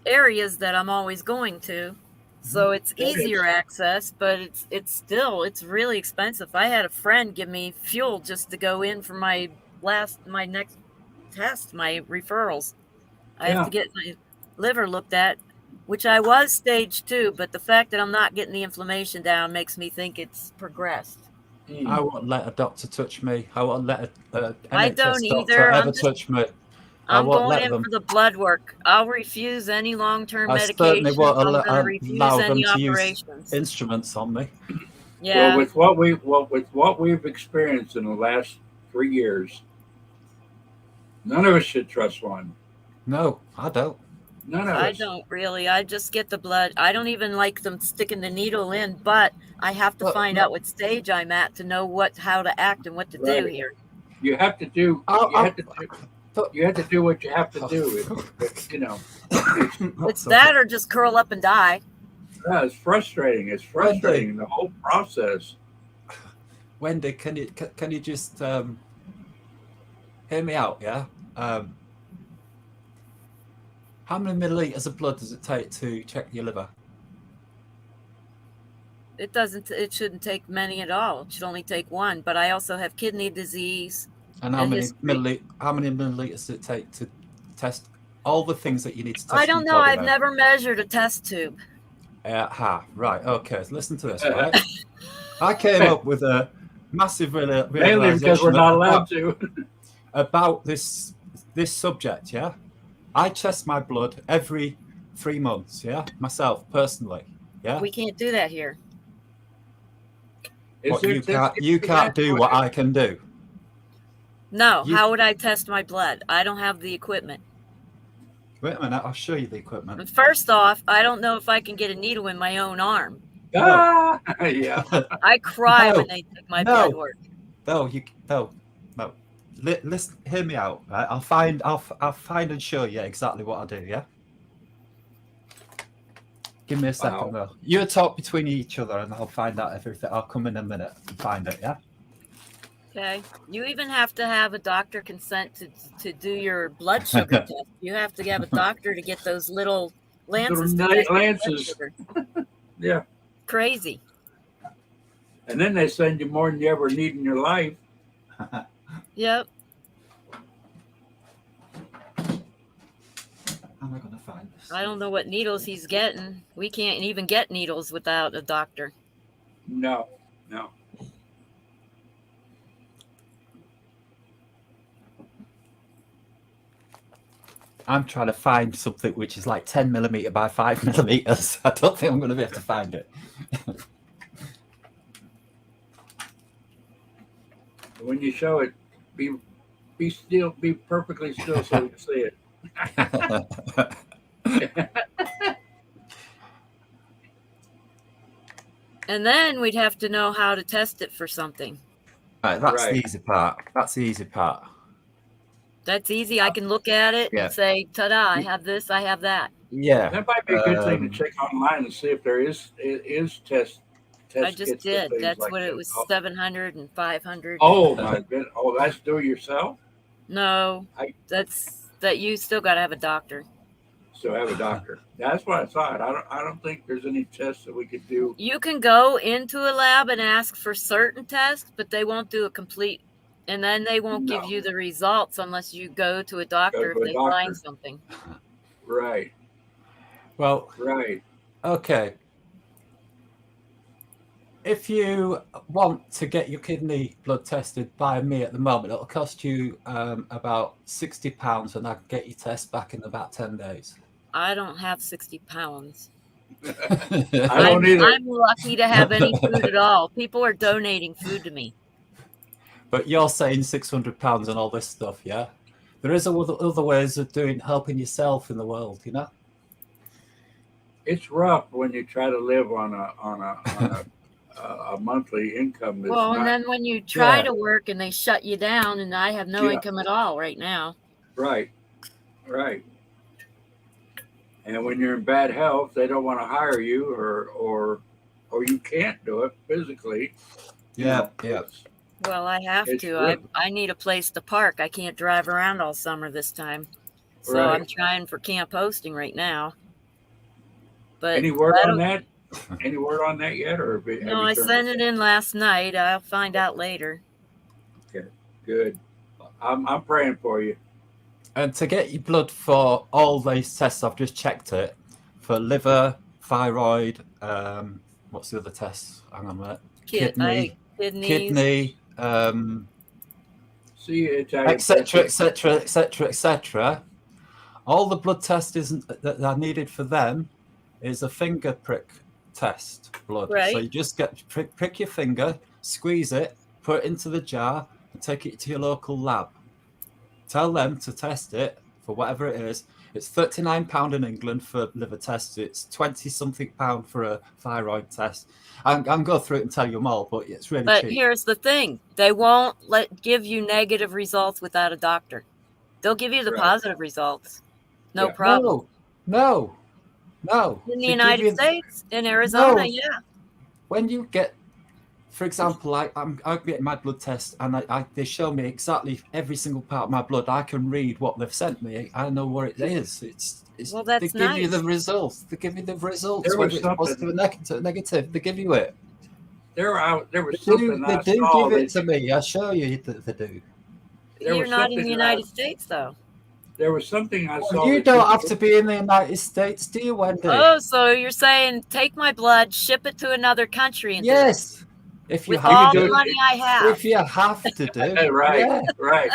areas that I'm always going to. So it's It is. easier access, but it's really expensive. I had a friend give me fuel just to go in for my next test, my referrals. I have to get my liver looked at, which I was stage 2, but the fact that I'm not getting the inflammation down makes me think it's progressed. I won't let a doctor touch me. I won't let a I NHS don't doctor either. ever touch me. I'm won't going let in them. for the blood work. I'll refuse any long-term I medication. certainly won't I'm allow, going to refuse allow them any to use operations. instruments on me. Yeah. Well, with what we've experienced in the last 3 years, none of us should trust one. No, I don't. None of I us. don't really. I just get the blood. I don't even like them sticking the needle in, but I have to Well, find no. out what stage I'm at to know how to act and what to do Right. here. You have to do. I'll- You have to do what you have to do. It's that or just curl up and die. Yeah, it's frustrating. It's frustrating, the whole process. Wendy, can you just hear me out? Yeah. How many milliliters of blood does it take to check your liver? It shouldn't take many at all. It should only take one. But I also have kidney disease. And how A many history. milliliters does it take to test all the things that you need to test? I don't know. I've never measured a test tube. Right. Okay. Listen to this. Right. I came up with a massive Mainly because realization we're not allowed to. about this subject. Yeah. I test my blood every 3 months. Yeah. Myself personally. Yeah. We can't do that here. What, you can't do what I can do. No. You- How would I test my blood? I don't have the equipment. Wait a minute. I'll show you the equipment. First off, I don't know if I can get a needle in my own arm. Yeah. I cry No. when they take my No. blood work. No. Listen, hear me out. Right? I'll find and show you exactly what I do. Yeah. Give me a second, though. You talk between each other, and I'll find out everything. I'll come in a minute and find it. Yeah. Okay. You even have to have a doctor consent to do your blood sugar test. You have to have a doctor to get those little lances. to test your blood lances. sugar. Yeah. Crazy. And then they send you more than you ever need in your life. Yep. How am I going to find this. I don't know what needles he's getting. We can't even get needles without a doctor. No. I'm trying to find something which is like 10 millimeter by 5 millimeters. I don't think I'm going to be able to find it. When you show it, be perfectly still so we can see it. And then we'd have to know how to test it for something. Right, that's Right. the easy part. That's the easy part. That's easy. I can look at it Yeah. and say, ta-da, I have this, I have that. Yeah. That might be a good thing to check online and see if there is test I just kits for did. things That's like what that. it was, 700 and 500. Oh my goodness! Oh, that's do it yourself. No, that you still got to have a doctor. So have a doctor. That's what I thought. I don't think there's any tests that we could do. You can go into a lab and ask for certain tests, but they won't do a complete, and then they won't give you the results unless you go to a doctor if they find something. Right. Well, right. Okay. If you want to get your kidney blood tested by me at the moment, it'll cost you about £60, and I can get your test back in about 10 days. I don't have 60 pounds. I don't either. I'm lucky to have any food at all. People are donating food to me. But you're saying £600 and all this stuff, yeah? There is other ways of helping yourself in the world, you know? It's rough when you try to live on a monthly income. Well, and then when you try to work and they shut you down, and I have no income at all right now. Right. And when you're in bad health, they don't want to hire you, or you can't do it physically. Yeah. Well, I have to. I need a place to park. I can't drive around all summer this time. So I'm trying for camp hosting right now. But any word on that? Any word on that yet? Or no, I sent it in last night. I'll find out later. Okay, good. I'm praying for you. And to get your blood for all these tests, I've just checked it for liver, thyroid. What's the other tests? Hang on a minute. Kidney, etc. All the blood tests that are needed for them is a finger prick test blood. Right. So you just prick your finger, squeeze it, put it into the jar, and take it to your local lab. Tell them to test it for whatever it is. It's £39 in England for liver tests. It's 20-something pound for a thyroid test. I'm go through it and tell you them all, but it's really cheap. But here's the thing: they won't give you negative results without a doctor. They'll give you the positive results. No problem. No. In the United States, in Arizona, When you get, for example, I'm getting my blood test, and they show me exactly every single part of my blood. I can read what they've sent me. I know what it is. Well, that's they give you the results. They give you the results. Whether it's positive or negative, they give you it. There was something They do give it to me. I show you that they do. You're not in the United States, though. There was something I saw. You don't have to be in the United States, do you, Wendy? Oh, so you're saying take my blood, ship it to another country, and yes, if you with have all to the money I have. If you have to do, right.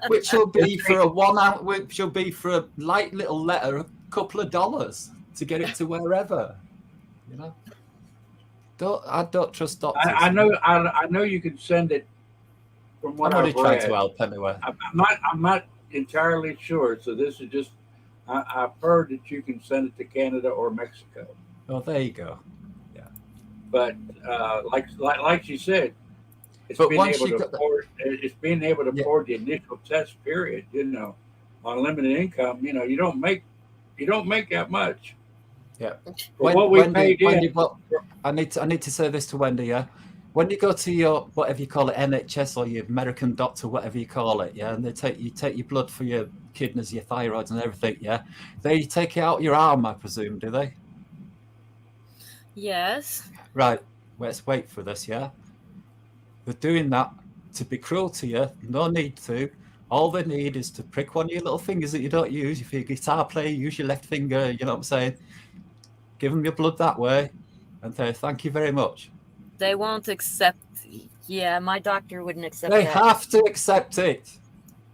Which will be for a 1 hour. Which will be for a light little letter, a couple of dollars to get it to wherever. You know. I don't trust doctors. I know you can send it from what I've read. Trying to help anyway. I'm not entirely sure. So this is just I've heard that you can send it to Canada or Mexico. Oh, there you go. Yeah. But like you said, it's being able to afford the initial test period. You know, on limited income, you know, you don't make that much. Yeah. I need to say this to Wendy. Yeah. When you go to your whatever you call it, NHS or your American doctor, whatever you call it, and they take your blood for your kidneys, your thyroids, and everything, they take it out your arm, I presume, do they? Yes. Right. Let's wait for this. Yeah. They're doing that to be cruel to you. No need to, All they need is to prick one of your little fingers that you don't use. If you're a guitar player, use your left finger. You know what I'm saying? Give them your blood that way, and say thank you very much. They won't accept. Yeah, my doctor wouldn't accept They that. have to accept it.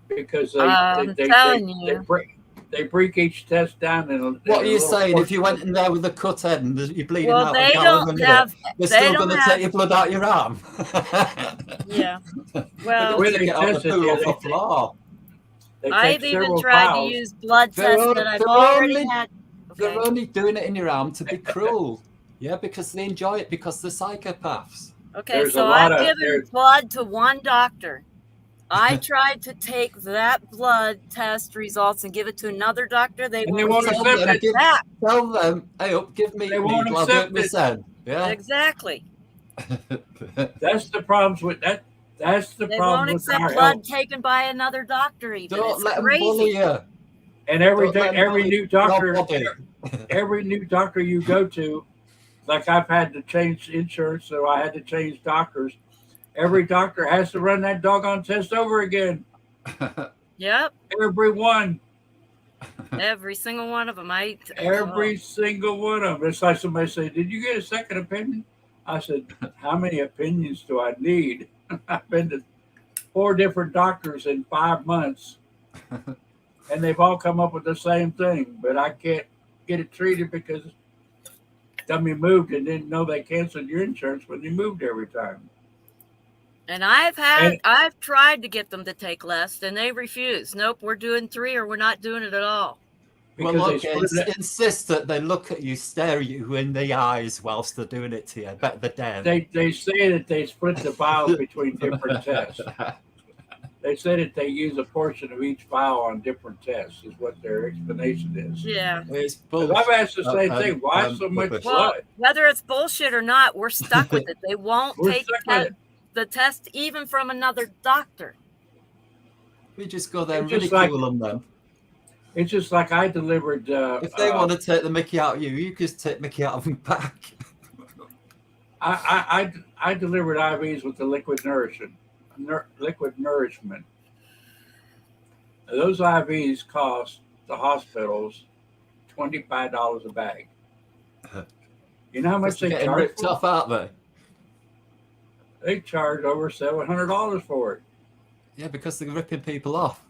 because I'm telling you. they break each test down in What are you little saying? If you portions. went in there with a cut end and you're bleeding Well, out they a gallon a don't minute, have. they're They still don't going to have. take your blood out your arm. Yeah. They're Well, going Where to they get out the test it, poo yeah, off the floor. They take I've even several tried to vials. use blood They're tests on- that I've they're already only- had. They're Okay. only doing it in your arm to be cruel. Yeah, because they enjoy it because they're psychopaths. Okay, There's a so lot I've of- given there's- blood to one doctor. I tried to take that blood test results and give it to another doctor. They And they won't won't give accept it it. back. Tell them, hey, up, give me They won't needle, I'll do it accept it. myself. Yeah. Exactly. That's the problems with that. That's the They problem won't with accept our blood health. taken by another doctor. Even Don't it's let them crazy. bully you. And every Don't let them bully new doctor, your body. every new doctor you go to, like I've had to change insurance, so I had to change doctors. Every doctor has to run that doggone test over again. Yep, Every one. every single one of them. Every single one of them. It's like somebody said, "Did you get a second opinion?" I said, "How many opinions do I need?" I've been to 4 different doctors in 5 months, and they've all come up with the same thing. But I can't get it treated because dummy moved and didn't know they canceled your insurance when you moved every time. And I've tried to get them to take less, and they refuse. Nope, we're doing 3, or we're not doing it at all. Well, Because look, they split it. insist that they look at you, stare at you in the eyes whilst they're doing it to you. I bet they're dead. They say that they split the vials between different tests. They say that they use a portion of each vial on different tests, is what their explanation is. Yeah. It's 'Cause bullshit. I've asked the same thing. Why so much rubbish. Well, blood? whether it's bullshit or not, we're stuck with it. They won't We're take stuck with it. the test even from another doctor. We just go there and It's just ridicule them then. It's just like I delivered. If they want to take the mickey out of you, you just take mickey out of them back. I delivered IVs with the liquid nourishment. Those IVs cost the hospitals $25 a bag. You know how much They're they getting charge ripped for it? off, aren't they? They charge over $700 for it, Yeah, because they're ripping people off.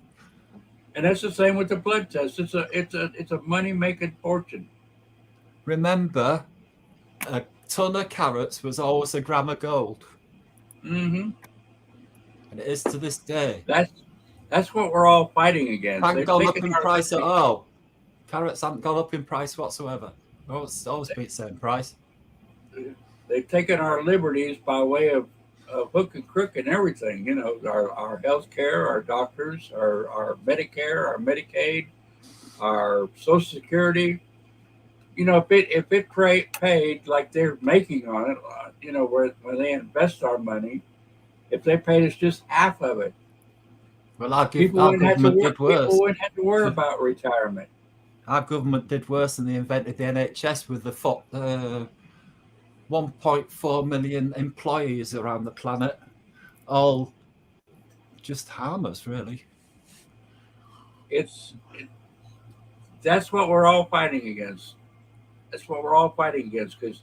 and that's the same with the blood test. It's a money making fortune. Remember, a ton of carrots was always a gram of gold, Mm-hmm. and it is to this day. That's what we're all fighting against. Haven't They've gone up taken in our price at liberty. all. Carrots haven't gone up in price whatsoever. Always been the same price. They've taken our liberties by way of hook and crook and everything. You know, our health care, our doctors, our Medicare, our Medicaid, our Social Security. You know, if it paid like they're making on it, you know, where when they invest our money, if they paid us just half of it, Well, our people wouldn't have to government worry, did worse. people wouldn't have to worry about retirement. Our government did worse than they invented the NHS with the 1.4 million employees around the planet, all just harm us, really. That's what we're all fighting against. That's what we're all fighting against because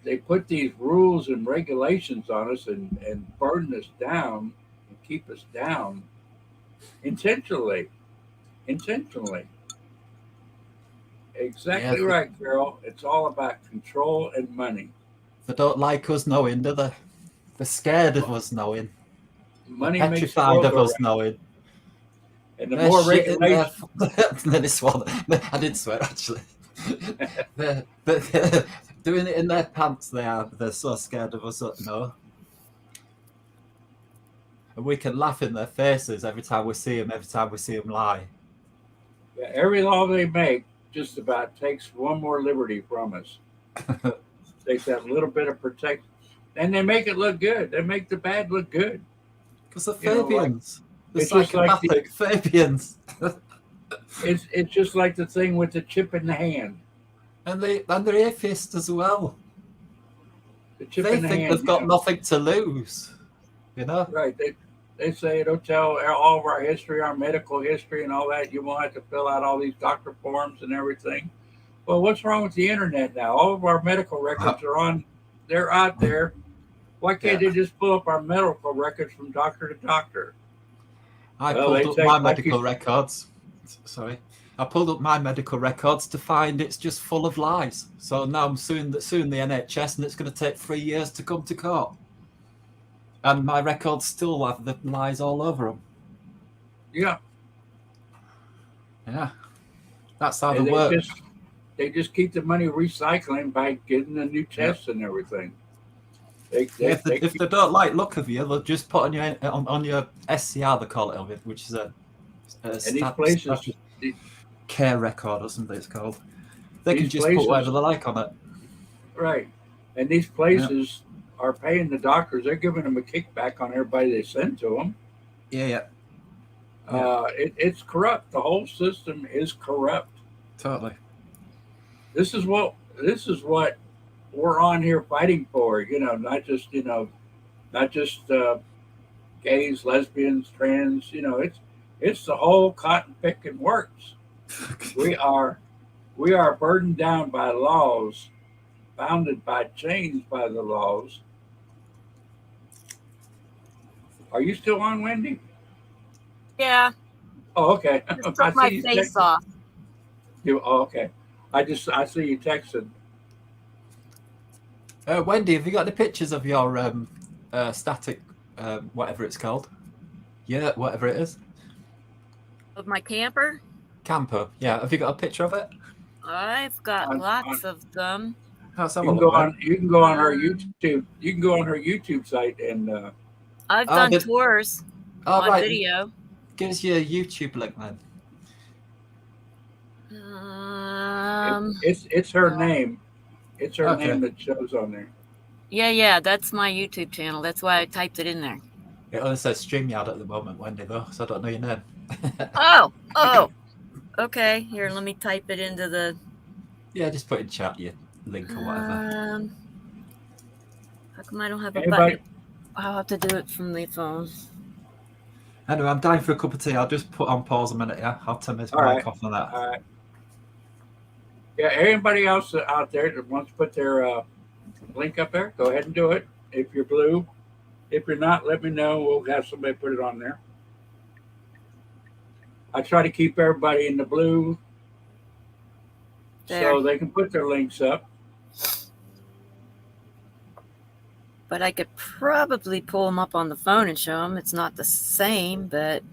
they put these rules and regulations on us and burden us down and keep us down intentionally. Exactly Yeah. right, Carol. It's all about control and money. They don't like us knowing, do they? They're scared of us knowing. Money They're makes the petrified world of go us round. knowing. And the They're more shit in their- regulations, this one. I did swear, actually. they're doing it in their pants, they are. They're so scared of us, no. And we can laugh in their faces every time we see them lie. every law they make just about takes one more liberty from us. Takes that little bit of protection. And they make it look good. They make the bad look good. Because they're You know, like, Fabians. The it's just like psychopathic Fabians. It's just like the thing with the chip in the hand. And they're atheists as well. The chip They in the think hand. they've got nothing to lose. You know? Right. They say it'll tell all of our history, our medical history, and all that. You won't have to fill out all these doctor forms and everything. Well, what's wrong with the internet now? All of our medical records are on. They're out there. Why can't Yeah. they just pull up our medical records from doctor to doctor? I Well, pulled they up take my like medical you. records. Sorry. I pulled up my medical records to find it's just full of lies. So now I'm suing the NHS, and it's going to take 3 years to come to court. And my records still have the lies all over them. Yeah, Yeah, that's how they and work. they just keep the money recycling by getting the new Yeah. tests and everything. They Yeah, they, if they don't like look of you, they'll just put on your SCR, they call it, which is a and these places, care record or something it's called. They can these just put whatever places, they like on it. right? And these places are paying the doctors. They're giving them a kickback on everybody they send to them. Yeah. It's corrupt. The whole system is corrupt. Totally. This is what we're on here fighting for. Not just gays, lesbians, trans. It's the whole cotton picking works. We are burdened down by laws, bounded by chains by the laws. Are you still on, Wendy? Yeah, Oh, okay. just I took my see you face texting. off. Okay. I see you texting. Wendy, have you got any pictures of your static, whatever it's called? Yeah, whatever it is. Of my camper? Camper. Yeah, have you got a picture of it? I've got lots of them. Let's have You a can go look. on. You can go on her YouTube. You can go on her YouTube site and. I've done tours on right. video. Give us your YouTube link then. It's her name. It's her name that shows on there. Yeah, that's my YouTube channel. That's why I typed it in there. It only says StreamYard at the moment, Wendy, though, so I don't know your name. Oh. Okay, here, let me type it into the... Yeah, just put in chat your link or whatever. How come I don't have a button? I'll have to do it from the phone. Anyway, I'm dying for a cup of tea. I'll just put on pause a minute, yeah? I'll turn this mic off on that. All right. Yeah, anybody else out there that wants to put their link up there, go ahead and do it. If you're blue. If you're not, let me know. We'll have somebody put it on there. I try to keep everybody in the blue so they can put their links up. But I could probably pull them up on the phone and show them. It's not the same, but...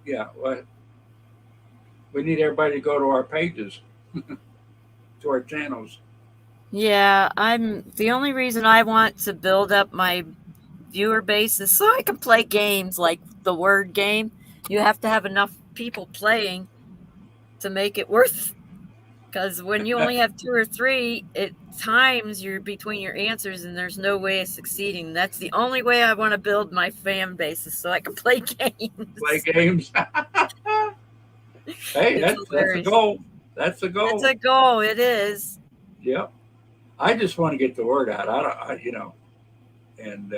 Yeah, well, we need everybody to go to our pages, to our channels. Yeah, the only reason I want to build up my viewer base is so I can play games like the word game. You have to have enough people playing to make it worth, because when you only have 2 or 3, it times you're between your answers and there's no way of succeeding. That's the only way I want to build my fan base, is so I can play games. Play games. Hey, that's a goal. That's a goal. It's a goal. It is. Yep. I just want to get the word out. And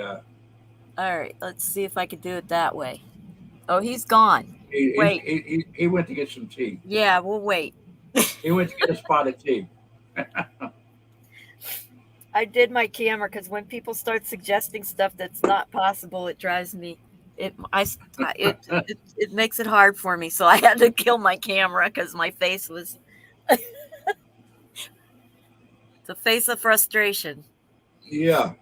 all right, let's see if I can do it that way. Oh, he's gone. Wait. He went to get some tea. Yeah, we'll wait. He went to get a spot of tea. I did my camera because when people start suggesting stuff that's not possible, it drives me. It makes it hard for me. So I had to kill my camera because my face was the face of frustration. Yeah,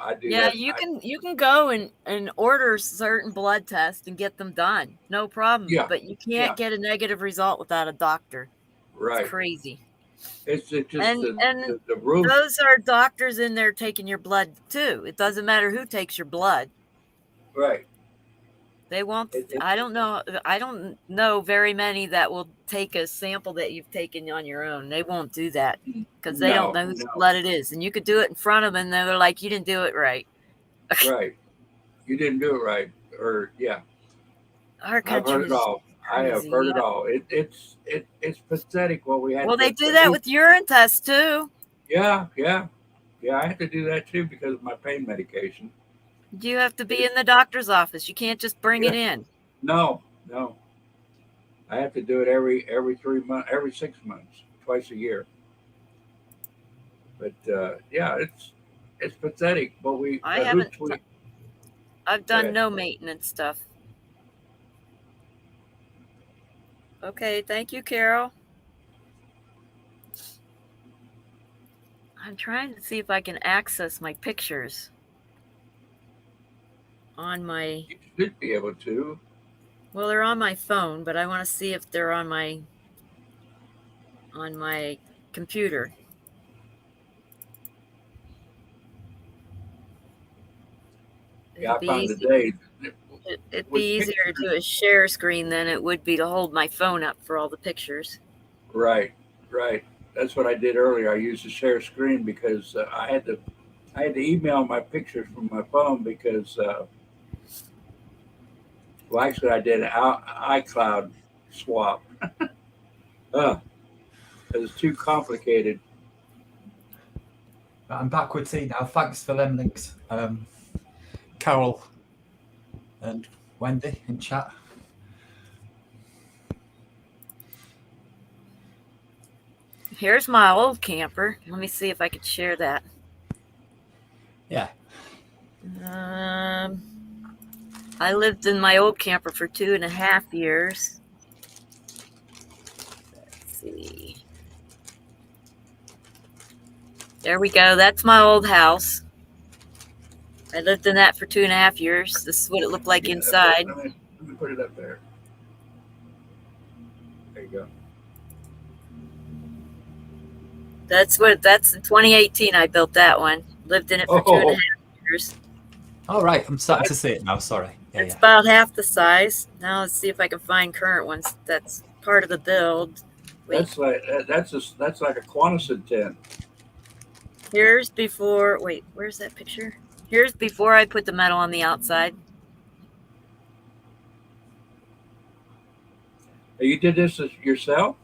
I do. Yeah, you can go and order certain blood tests and get them done, no problem. Yeah, but you can't get a negative result without a doctor. Right. It's crazy. It's just the rules. Those are doctors in there taking your blood too. It doesn't matter who takes your blood. Right. They won't. I don't know very many that will take a sample that you've taken on your own. They won't do that because they don't know whose blood it is. And you could do it in front of them, and they're like, "You didn't do it right." Right. You didn't do it right, or yeah. Our country. I've heard it all. I have heard it all. It's pathetic what we had. Well, they do that with urine tests too. Yeah. I had to do that too because of my pain medication. You have to be in the doctor's office. You can't just bring it in. No. I have to do it every 3 months, every 6 months, twice a year. But yeah, it's pathetic. But I the haven't. hoops we I've go done ahead. no maintenance stuff. Okay, thank you, Carol. I'm trying to see if I can access my pictures on my. You should be able to. Well, they're on my phone, but I want to see if they're on my computer. Yeah, I It'd found be today. it'd With be easier to pictures, do a share screen than it would be to hold my phone up for all the pictures. right. That's what I did earlier. I used the share screen because I had to email my pictures from my phone because well, actually, I did an iCloud swap. It was too complicated. I'm back with tea now. Thanks for them links, Carol and Wendy in chat. Here's my old camper. Let me see if I can share that. Yeah. I lived in my old camper for 2.5 years. Let's see. There we go. That's my old house. I lived in that for 2.5 years. This is what it looked like Yeah, inside. Let me put it up there. There you go. That's in 2018 I built that one. Lived in it for 2.5 years. All right, I'm starting to see it now. Sorry. It's about half the size. Now let's see if I can find current ones. That's part of the build. Wait. That's like a Quonset tent. Here's before. Wait, where's that picture? Here's before I put the metal on the outside. You did this yourself?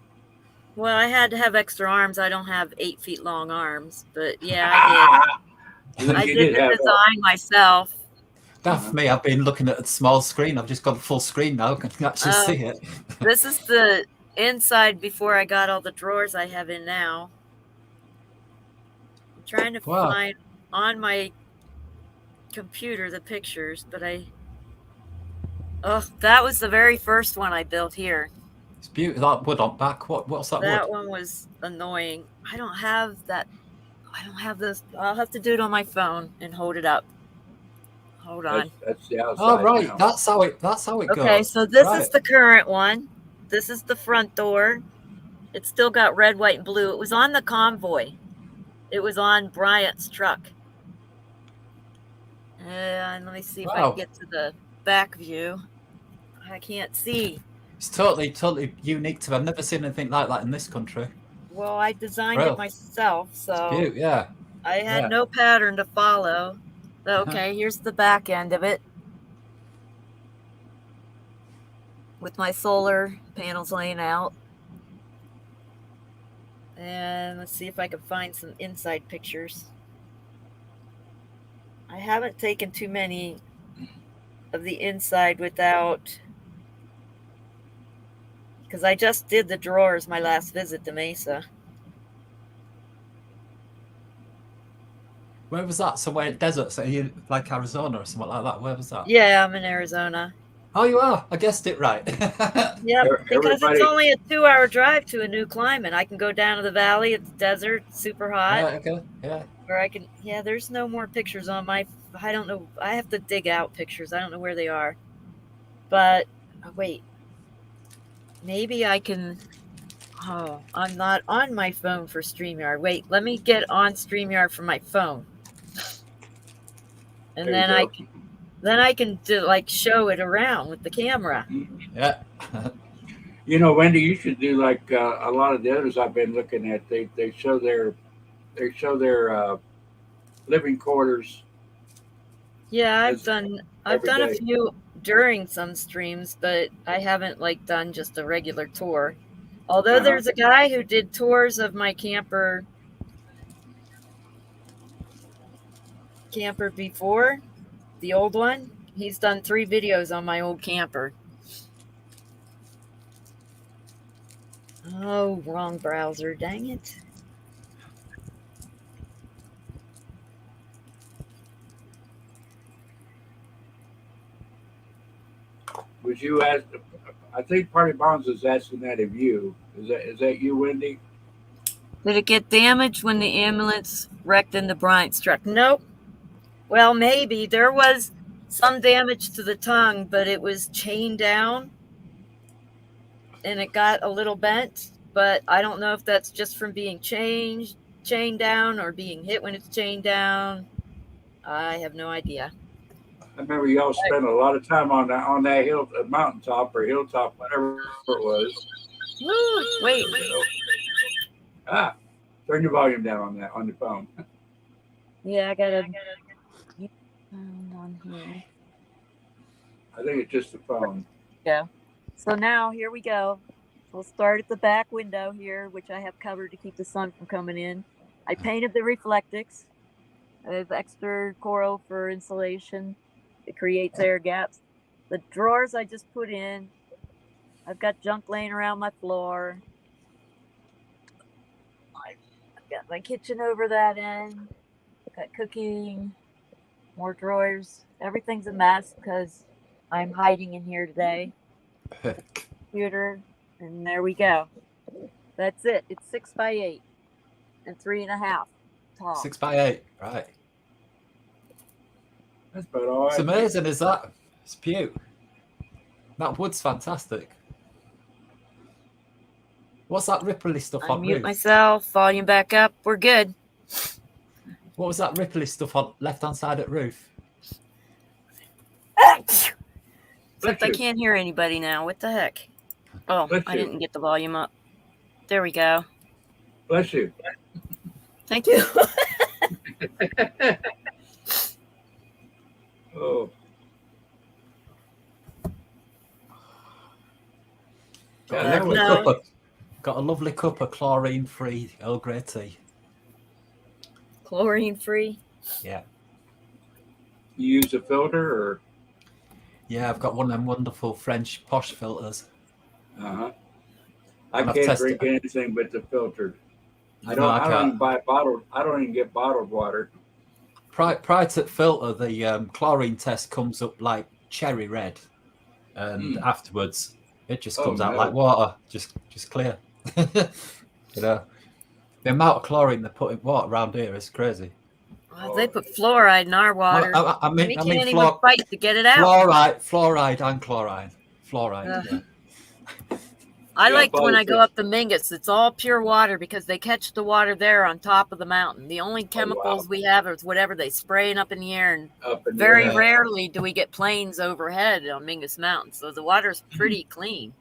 Well, I had to have extra arms. I don't have 8 feet long arms, but yeah, I did. I did the design myself. That's me. I've been looking at a small screen. I've just got the full screen now. I can actually see it. This is the inside before I got all the drawers I have in now. I'm trying to find on my computer the pictures, but that was the very first one I built here. It's beautiful. That wood on back. What's that wood? That one was annoying. I don't have that. I don't have this. I'll have to do it on my phone and hold it up. Hold on. That's the outside. Oh right, now. that's how it goes. Okay, so this is the current one. This is the front door. It's still got red, white, and blue. It was on the convoy. It was on Bryant's truck. And let me see if I can get to the back view. I can't see. It's totally unique to. I've never seen anything like that in this country. Well, I designed it myself, so it's yeah. I had no pattern to follow. Okay, here's the back end of it with my solar panels laying out. And let's see if I can find some inside pictures. I haven't taken too many of the inside without, because I just did the drawers my last visit to Mesa. Where was that? So where deserts? Are you like Arizona or something like that? Where was that? Yeah, I'm in Arizona. Oh, you are? I guessed it right. Yep, because it's only a 2-hour drive to a new climate. I can go down to the valley, it's desert, super hot. Yeah, okay, yeah. Or I can, there's no more pictures on my, I don't know, I have to dig out pictures. I don't know where they are. But, wait, maybe I can, I'm not on my phone for StreamYard. Wait, let me get on StreamYard from my phone. And then I can do, like, show it around with the camera. Yeah. You know, Wendy, you should do like a lot of the others I've been looking at. They show their living quarters. Yeah, I've done a few during some streams, but I haven't like done just a regular tour. Although there's a guy who did tours of my camper before. The old one? He's done 3 videos on my old camper. Oh, wrong browser. Dang it. Was you asked? I think Party Bonds is asking that of you. Is that you, Wendy? Did it get damaged when the ambulance wrecked in the Bryant truck? Nope. Well, maybe. There was some damage to the tongue, but it was chained down and it got a little bent. But I don't know if that's just from being chained down or being hit when it's chained down. I have no idea. I remember y'all spent a lot of time on that hill, mountaintop or hilltop, whatever it was. Woo, wait. Ah, turn your volume down on the phone. Yeah, I gotta on here. I think it's just the phone. Yeah. So now here we go. We'll start at the back window here, which I have covered to keep the sun from coming in. I painted the reflectix. I have extra coral for insulation. It creates air gaps. The drawers I just put in. I've got junk laying around my floor. I've got my kitchen over that end. Got cooking. More drawers. Everything's a mess because I'm hiding in here today. Computer, and there we go. That's it. It's 6 by 8 and 3.5 tall. 6 by 8, right? That's about all. It's amazing, is that? It's cute. That wood's fantastic. What's that ripply stuff on Unmute roof? myself. Volume back up. We're good. What was that ripply stuff on left-hand side at roof? Except I can't hear anybody now. What the heck? Oh, Bless I you. didn't get the volume up. There we go. Bless you. Thank you. Oh. Yeah, that was Got a lovely cup of chlorine-free Earl Grey tea. Chlorine free. Yeah. You use a filter or? Yeah, I've got one of them wonderful French posh filters. I And I've can't tested- drink anything but the filtered. I No, I don't can't. even buy bottled. I don't even get bottled water. Prior to filter, the chlorine test comes up like cherry red, and afterwards it just comes out like water, just clear. You know, the amount of chlorine they put in water around here is crazy. Well, they put fluoride in our water. I mean, we can't even fight to get it out. fluoride and chloride. Yeah. I Yeah, like when I both. go up the Mingus, it's all pure water because they catch the water there on top of the mountain. The only chemicals we have is whatever they spraying up in the air, and Up in very there. rarely do we get planes overhead on Mingus Mountain. So the water's pretty clean.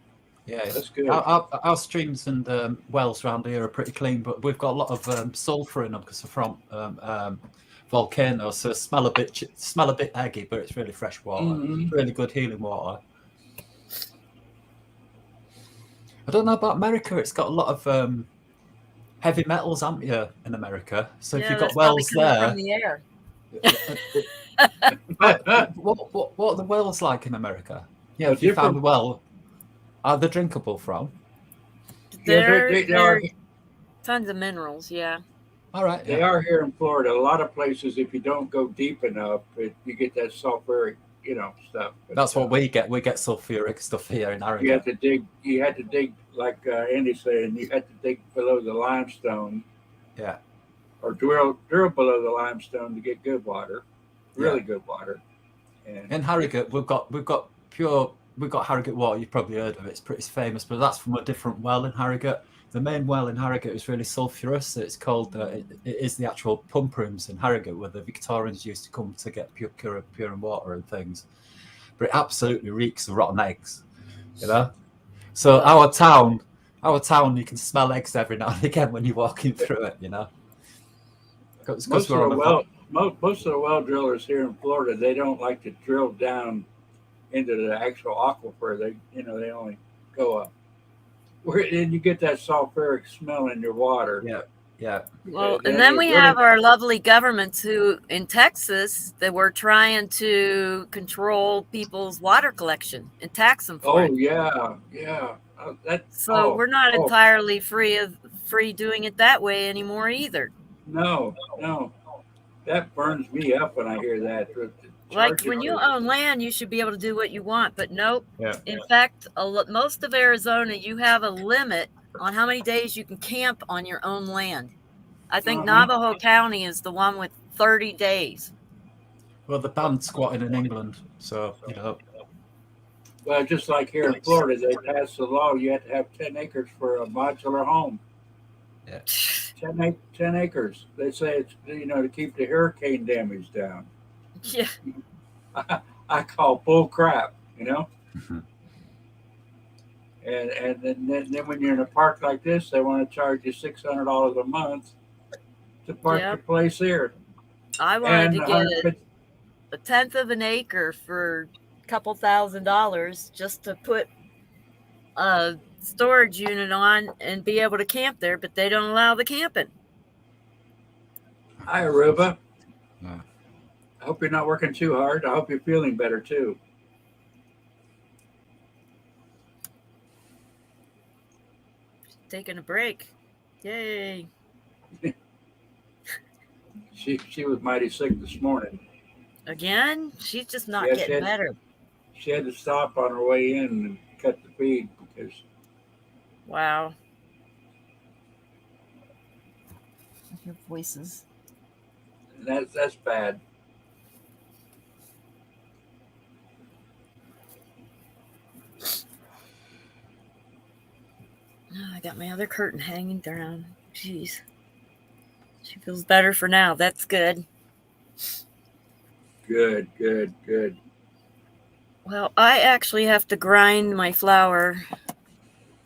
Yeah, That's good. Our streams and wells around here are pretty clean, but we've got a lot of sulfur in them because they're from volcanoes, so smell a bit eggy, but it's really fresh water. Mhm. Really good healing water. I don't know about America. It's got a lot of heavy metals, haven't you, in America? So if you've got that's probably wells coming there, from the air. what are the wells like in America? Yeah, Well, if you found a different- well, are they drinkable from? Yeah, they are. There tons of minerals, yeah. All right. They are here in Florida. A lot of places, if you don't go deep enough, you get that sulfuric, stuff. But, That's what we get. We get sulfuric stuff here in you Oregon. have to dig. You had to dig, like Andy's saying, you had to dig below the limestone. Yeah. Or drill below the limestone to get good water, really good water. And In Harrogate, we've got Harrogate water. You've probably heard of it. It's pretty famous, but that's from a different well in Harrogate. The main well in Harrogate is really sulphurous. It's called. It is the actual pump rooms in Harrogate where the Victorians used to come to get pure water and things. But it absolutely reeks of rotten eggs, So our town, you can smell eggs every now and again when you're walking through it, It's 'cause most we're of on the a most of the well drillers here in Florida, they don't like to drill down into the actual aquifer. They only go up. And you get that sulfuric smell in your water. Yeah. Yeah. Well, They and then get we rid have of- our lovely governments who, in Texas, that were trying to control people's water collection and tax them for it. Oh yeah, yeah. So we're not oh entirely free doing it that way anymore either. no, no. That burns me up when I hear that. The Like charges when you are- own land, you should be able to do what you want, but nope. Yeah. In fact, most of Arizona, you have a limit on how many days you can camp on your own land. I think Navajo County is the one with 30 days. Well, the banned squatting in England, so Well, just like here in Florida, they passed the law. You have to have 10 acres for a modular home. Yeah. 10 acres. They say it's to keep the hurricane damage down. Yeah. I call bull crap. Mhm. And then when you're in a park like this, they want to charge you $600 a month to park Yep. your place here. I wanted to And get 150 a tenth of an acre for a couple $1,000s just to put a storage unit on and be able to camp there, but they don't allow the camping. Hi, Aruba. Yeah. I hope you're not working too hard. I hope you're feeling better too. Taking a break. Yay. She was mighty sick this morning. Again? She's just not Yes, getting yes. better. She had to stop on her way in and cut the feed because Wow. I hear voices. that's bad. Oh, I got my other curtain hanging down. Jeez. She feels better for now. That's good. Good, good, good. Well, I actually have to grind my flour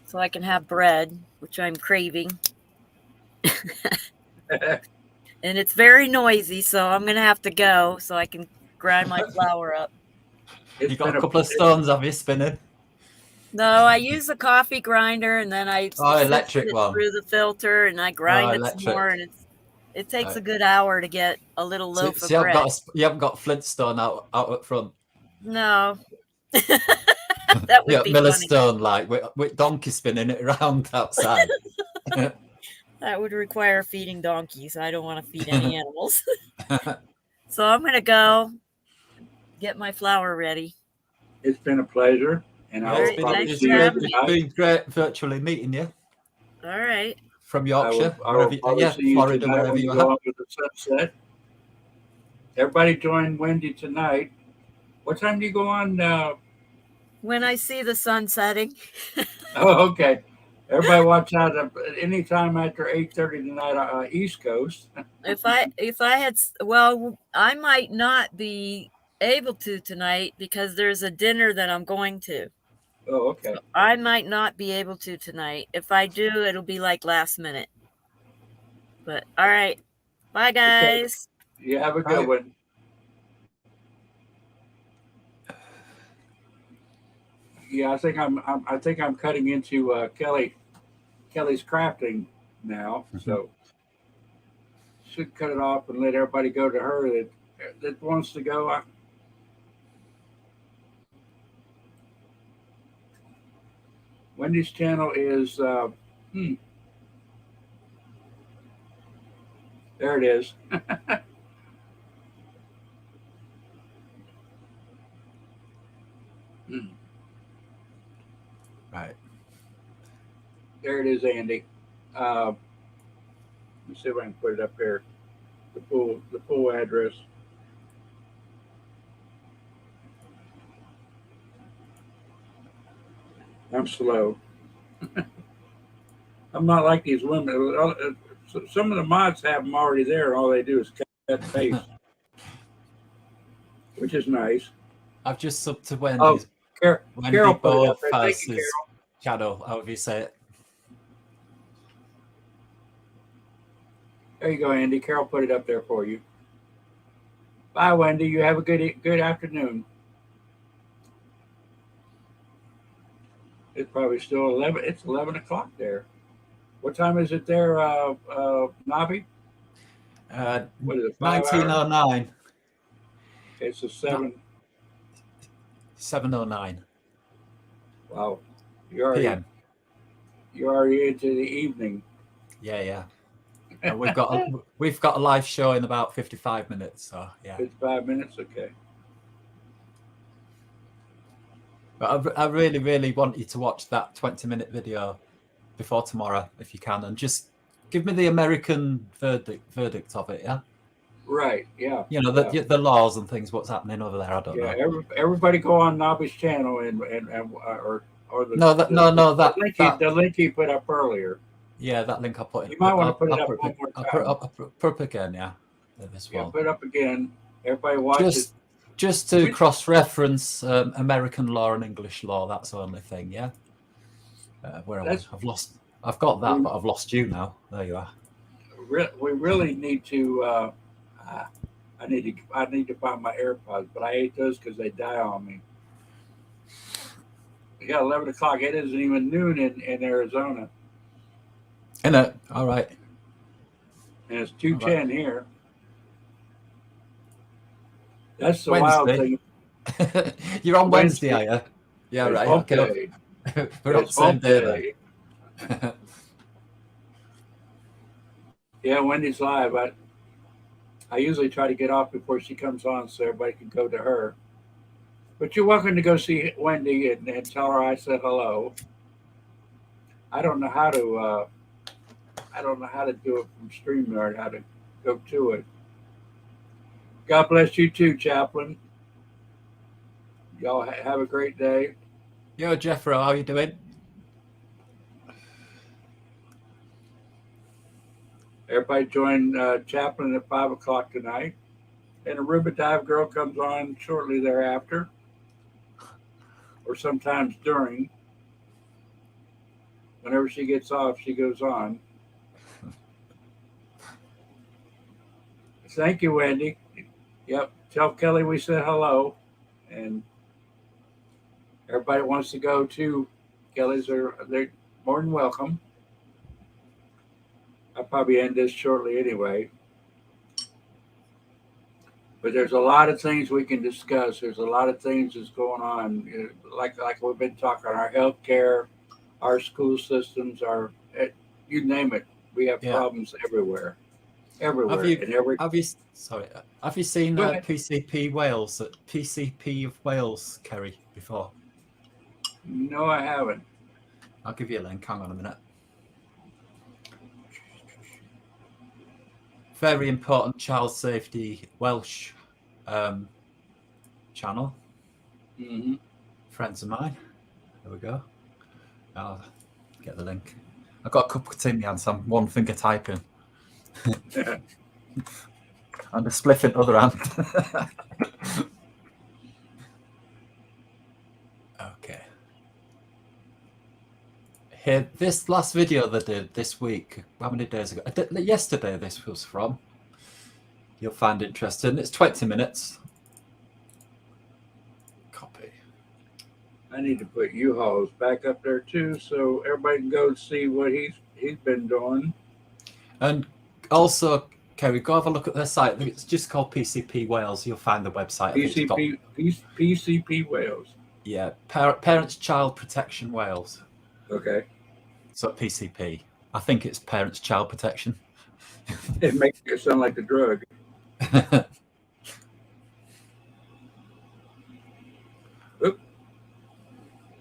so I can have bread, which I'm craving. And it's very noisy, so I'm going to have to go so I can grind my flour up. It's You got been a couple of stones, have you, spinning? No, I use a coffee grinder and then I sift electric it one. through the filter and I grind it some electric. more, and it takes Right. a good hour to get a little So, loaf so of you haven't bread. got you haven't got Flintstone out at front. No. That would Yeah, be Miller funny. Stone, like with donkey spinning it around outside. That would require feeding donkeys. I don't want to feed any animals. So I'm going to go get my flour ready. It's been a pleasure, and I will Alright, probably thanks see for you having It's me. tonight. been great virtually meeting you All right. from I Yorkshire, will wherever probably see you Florida, tonight wherever when you we go are. out with the sunset. Everybody join Wendy tonight. What time do you go on? When I see the sun setting. Oh, okay. Everybody watch out. Anytime after 8:30 tonight, East Coast. If I had, well, I might not be able to tonight because there's a dinner that I'm going to. Oh, okay. I might not be able to tonight. If I do, it'll be like last minute. But all right. Bye, guys. You have a good Bye. one. Yeah, I think I'm cutting into Kelly's crafting now, so should cut it off and let everybody go to her that wants to go. Wendy's channel is there it is. Right. There it is, Andy. Let me see if I can put it up here. The full address. I'm slow. I'm not like these women. Some of the mods have them already there, and all they do is cut that paste, which is nice. I've just subbed to Oh, Wendy's. Wendy Carol put it up there. Thank Bowfast's you, Carol. channel, however you say it. There you go, Andy. Carol put it up there for you. Bye, Wendy. You have a good afternoon. It's probably still 11. It's 11 o'clock there. What time is it there, Nabi? What is it, 5 hours? 1909, It's a 7. 7:09 Wow. p.m. You're already into the evening. Yeah. And we've got a live show in about 55 minutes. So yeah. 55 minutes, okay. But I really, really want you to watch that 20-minute video before tomorrow, if you can, and just give me the American verdict of it. Yeah. Right. Yeah. You know, the laws and things. What's happening over there? I don't know. Everybody go on Nabi's channel and or the the link he put up earlier. Yeah, that link I put in. You might want to put it up one more time. I'll put up again. Yeah. This one. Yeah, put it up again. Everybody watch it. Just to cross-reference American law and English law. That's the only thing. Yeah. Where am I? I've got that, but I've lost you now. There you are. We really need to. I need to find my AirPods, but I hate those because they die on me. We got 11 o'clock. It isn't even noon in Arizona. Isn't it? All right. And it's 2:10 here. That's the Wednesday. wild thing. You're on Wednesday, are you? Yeah, it's right. Okay. We're on the same day. Yeah, Wendy's live. I usually try to get off before she comes on so everybody can go to her. But you're welcome to go see Wendy and tell her I said hello. I don't know how to do it from StreamYard, how to go to it. God bless you too, Chaplain. Y'all have a great day. Yo, Jeffro, how you doing? Everybody join Chaplain at 5 o'clock tonight. And Aruba Dive Girl comes on shortly thereafter, or sometimes during. Whenever she gets off, she goes on. Thank you, Wendy. Yep. Tell Kelly we said hello. And everybody wants to go to Kelly's, they're more than welcome. I'll probably end this shortly anyway. But there's a lot of things we can discuss. There's a lot of things that's going on. Like we've been talking, our healthcare, our school systems, you name it. We have problems everywhere. Everywhere. Have you seen PCP Wales at PCP of Wales, Kerry, before? No, I haven't. I'll give you a link. Hang on a minute. Very important child safety Welsh channel. Mm-hmm. Friends of mine. There we go. I'll get the link. I've got a cup of tea in my hand, so I'm one finger typing. And a spliff in the other hand. Okay. Here, this last video they did this week, how many days ago? Yesterday this was from. You'll find interesting. It's 20 minutes. Copy. I need to put U-Hauls back up there too, so everybody can go see what he's been doing. And also, Kerry, go have a look at their site. It's just called PCP Wales. You'll find the website. PCP Wales. Yeah, Parents Child Protection Wales. Okay. So PCP. I think it's Parents Child Protection. It makes it sound like the drug.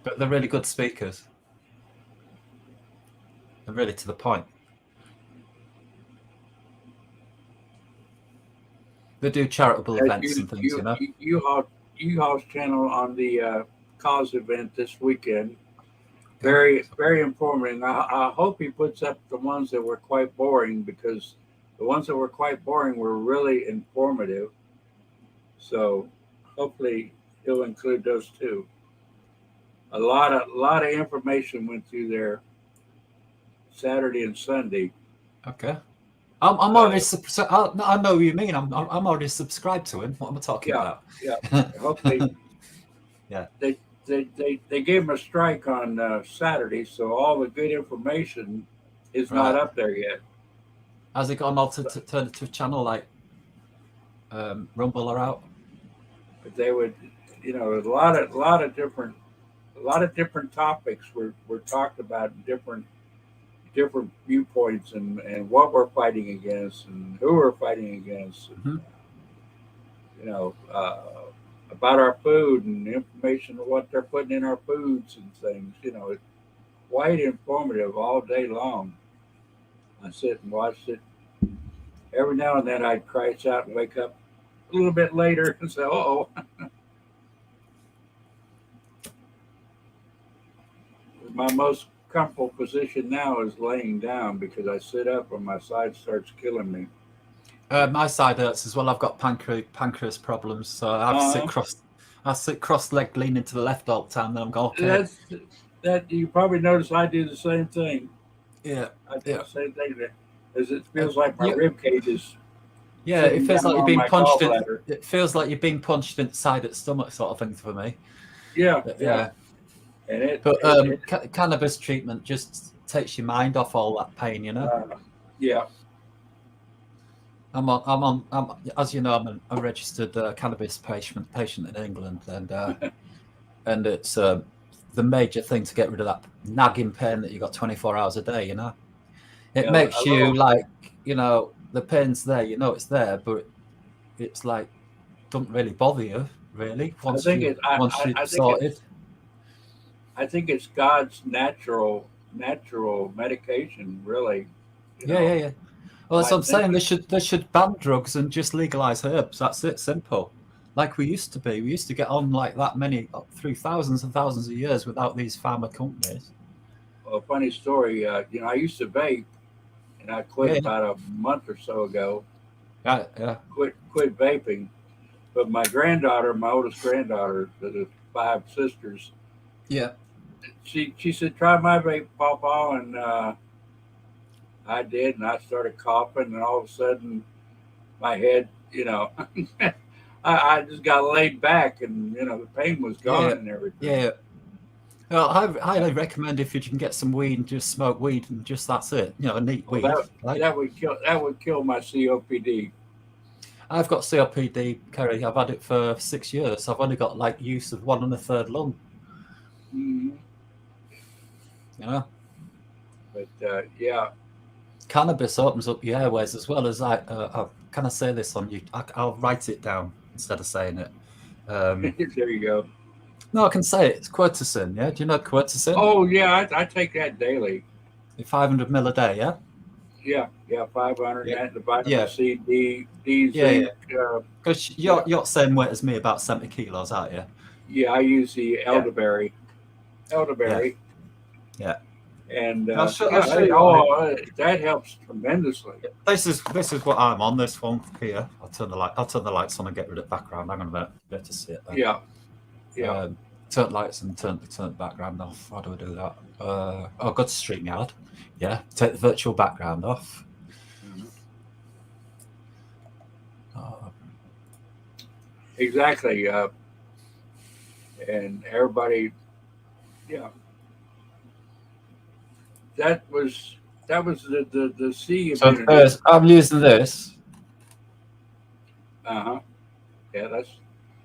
But they're really good speakers. They're really to the point. They do charitable events and things, you know. U-Haul's channel on the cause event this weekend. Very, very informative. I hope he puts up the ones that were quite boring, because the ones that were quite boring were really informative. So hopefully he'll include those too. A lot of information went through there Saturday and Sunday. Okay. I'm already. I know what you mean. I'm already subscribed to him. What am I talking about? Yeah. Hopefully. Yeah. They gave him a strike on Saturday, so all the good information is Right. not up there yet. Has it got an alternative channel like Rumble or out? But they would, a lot of different topics were talked about in different viewpoints and what we're fighting against and who we're fighting against. Mm-hmm. You know, about our food and information of what they're putting in our foods and things. It's quite informative all day long. I sit and watch it. Every now and then I'd crash out and wake up a little bit later and say, "Oh." My most comfortable position now is laying down because I sit up and my side starts killing me. My side hurts as well. I've got pancreas problems, so I have to sit cross-legged, leaning to the left all the time. Then I'm going, okay. That you probably notice I do the same thing. Yeah, I do the same thing. As it feels like my rib cage is. Yeah, it feels like you're being punched. It feels like you're being punched inside the stomach, sort of thing for me. Yeah, yeah. And cannabis treatment just takes your mind off all that pain, Yeah. I'm as you know, I'm a registered cannabis patient in England, and it's the major thing to get rid of that nagging pain that you got 24 hours a day. It makes you like, the pain's there, it's there, but it's like doesn't really bother you really once you sorted. I think it's God's natural medication, really. Yeah. Well, that's what I'm saying. They should ban drugs and just legalize herbs. That's it, simple. Like we used to be. We used to get on like that many through thousands and thousands of years without these pharma companies. Well, a funny story. I used to vape, and I quit about a month or so ago. Yeah. Quit vaping, but my oldest granddaughter, the 5 sisters. Yeah. She said, "Try my vape, Papa," and I did, and I started coughing, and all of a sudden, my head, I just got laid back, and the pain was gone and everything. Yeah. Well, I highly recommend if you can get some weed and just smoke weed and just that's it. Neat weed. That would kill my COPD. I've got COPD, Kerry. I've had it for 6 years. I've only got use of 1 1/3 lung. Mm-hmm. But yeah. Cannabis opens up your airways as well as can I say this on you? I'll write it down instead of saying it. There you go. No, I can say it. It's quercetin. Yeah, do you know quercetin? Oh yeah, I take that daily. 500 ml a day. Yeah. Yeah, 500. Yeah. The vitamin C, D, zinc. Yeah. Because you're the same weight as me, about 70 kilos, aren't you? Yeah, I use the elderberry. Yeah. And I'll show you. That helps tremendously. This is what I'm on. This one here. I'll turn the lights on and get rid of the background. Hang on a minute. Better see it. Then. Yeah. Turn lights and turn the background off. How do I do that? Go to StreamYard. Yeah. Take the virtual background off. Mm-hmm. Exactly. And everybody. Yeah. That was the C. So first, I'm using this. Yeah,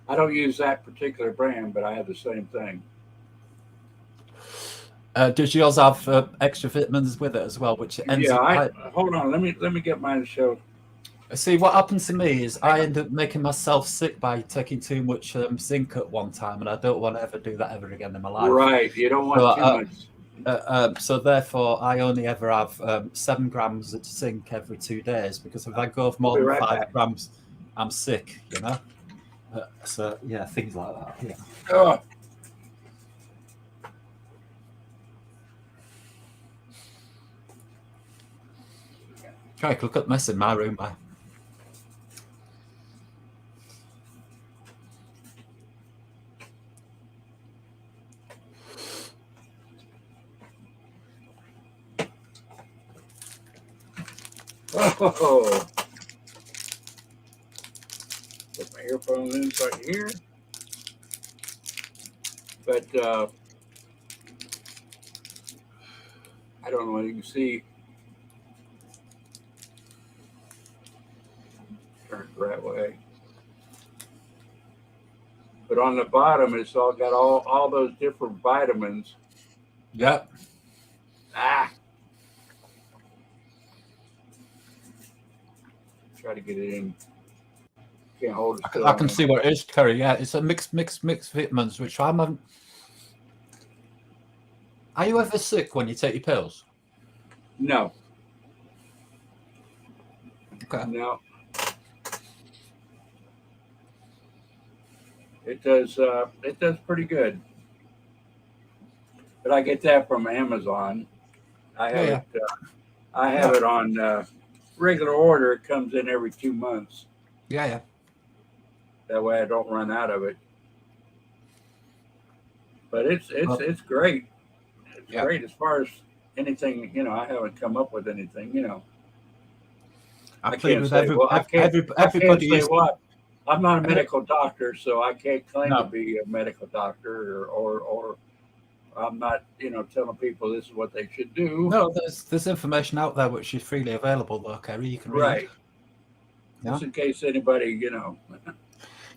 I don't use that particular brand, but I have the same thing. Does yours have extra vitamins with it as well? Which ends hold on. Let me get mine to show. See, what happens to me is I end up making myself sick by taking too much zinc at one time, and I don't want to ever do that ever again in my life. Right, you don't want too much. So therefore, I only ever have 7 grams of zinc every 2 days, because if I go for more than 5 grams, I'm sick. So yeah, things like that. Yeah. Oh. Okay, look at the mess in my room, man. Oh. Put my earphones in so I can hear. But I don't know. You can see Turn it the right way. But on the bottom, it's all got all those different vitamins. Yep. Ah. Try to get it in. Can't hold it. I can see what it is, Terry. Yeah, it's a mixed vitamins, which I haven't. Are you ever sick when you take your pills? No. Okay. No. It does pretty good. But I get that from Amazon. I have Yeah. it on regular order. It comes in every 2 months. Yeah. That way I don't run out of it. But it's great. It's great as far as anything, I haven't come up with anything, I can't say what. I'm not a medical doctor, so I can't claim to be a medical doctor or I'm not, telling people this is what they should do. No, there's information out there which is freely available though, Kerry. You can read. Right. Yeah? Just in case anybody,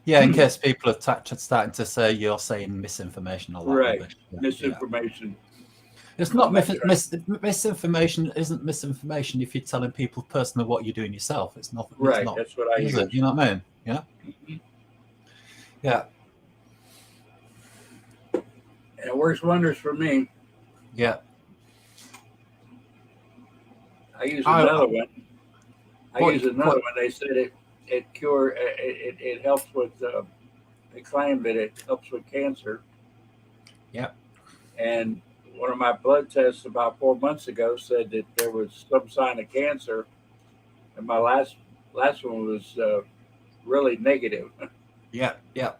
Yeah, in case people are starting to say you're saying misinformation or that. Right. Yeah. Misinformation. It's not misinformation. Isn't misinformation if you're telling people personally what you're doing yourself? It's not. Right. It's not, that's what I use. You know what I mean? Yeah. Mm-hmm. Yeah. And it works wonders for me. Yeah. I use another one. They said it helps with. They claim that it helps with cancer. Yeah. And one of my blood tests about 4 months ago said that there was some sign of cancer, and my last one was really negative. Yeah. Yeah.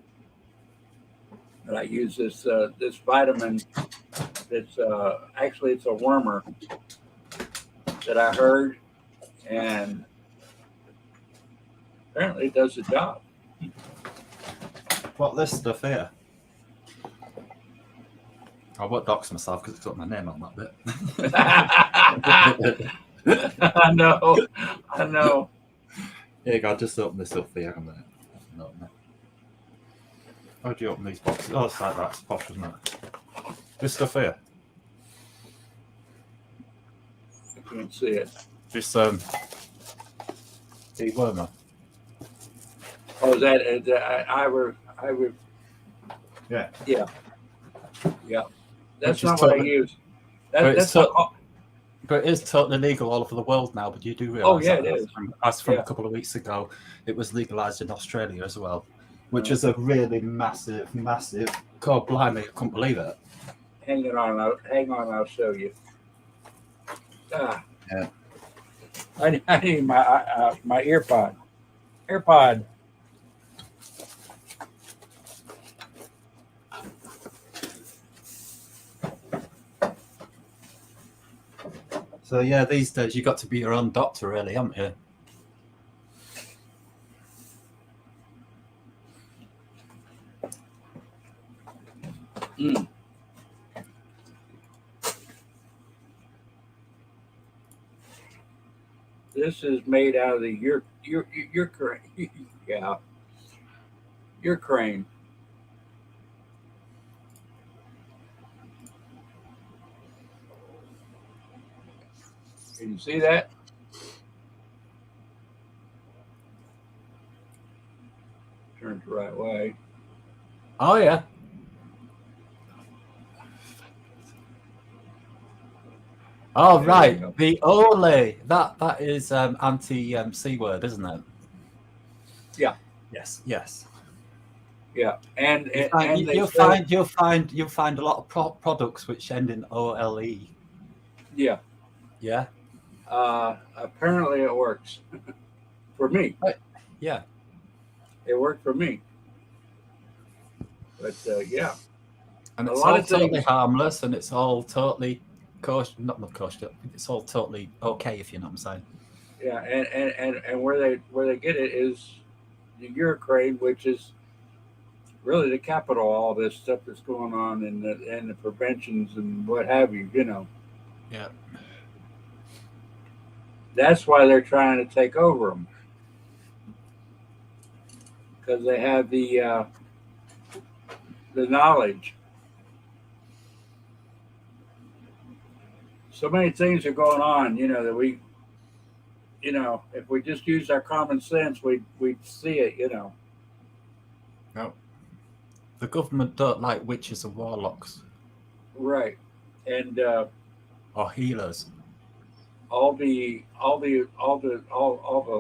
And I use this vitamin. That's actually it's a wormer that I heard, and apparently it does the job. What this stuff here? I won't dox myself because it's got my name on that bit. I know. Here you go, I'll just open this up for you. How do you open these boxes? Oh, it's like that. It's posh, isn't it? This stuff here. I can't see it. This dewormer. Oh, is that Ivor? Yeah. Yeah. That's Which is not what I totally- use. But That's it is totally legal all over the world now. But you do realise it is. As from a couple of weeks ago, it was legalised in Australia as well, which is a really massive. God blimey, I couldn't believe it. Hang on, I'll show you. Yeah. I need my AirPod. So yeah, these days you got to be your own doctor, really, haven't you? This is made out of the Ukraine. Yeah. Ukraine. Can you see that? Turn it the right way. Oh yeah. Oh right, the ole that is anti C word, isn't it? Yeah. Yes. Yeah, and you'll find a lot of products which end in OLE. Yeah. Yeah. Apparently it works for me. Yeah. It worked for me. But yeah. And it's all totally harmless, and it's all totally kosher. Not kosher. It's all totally okay, if you know what I'm saying. Yeah, and where they get it is the Ukraine, which is really the capital of all this stuff that's going on, and the preventions and what have you. Yeah. That's why they're trying to take over them. because they have the knowledge. So many things are going on, that we, if we just use our common sense, we'd see it, No. The government don't like witches and warlocks Right. And or healers. all the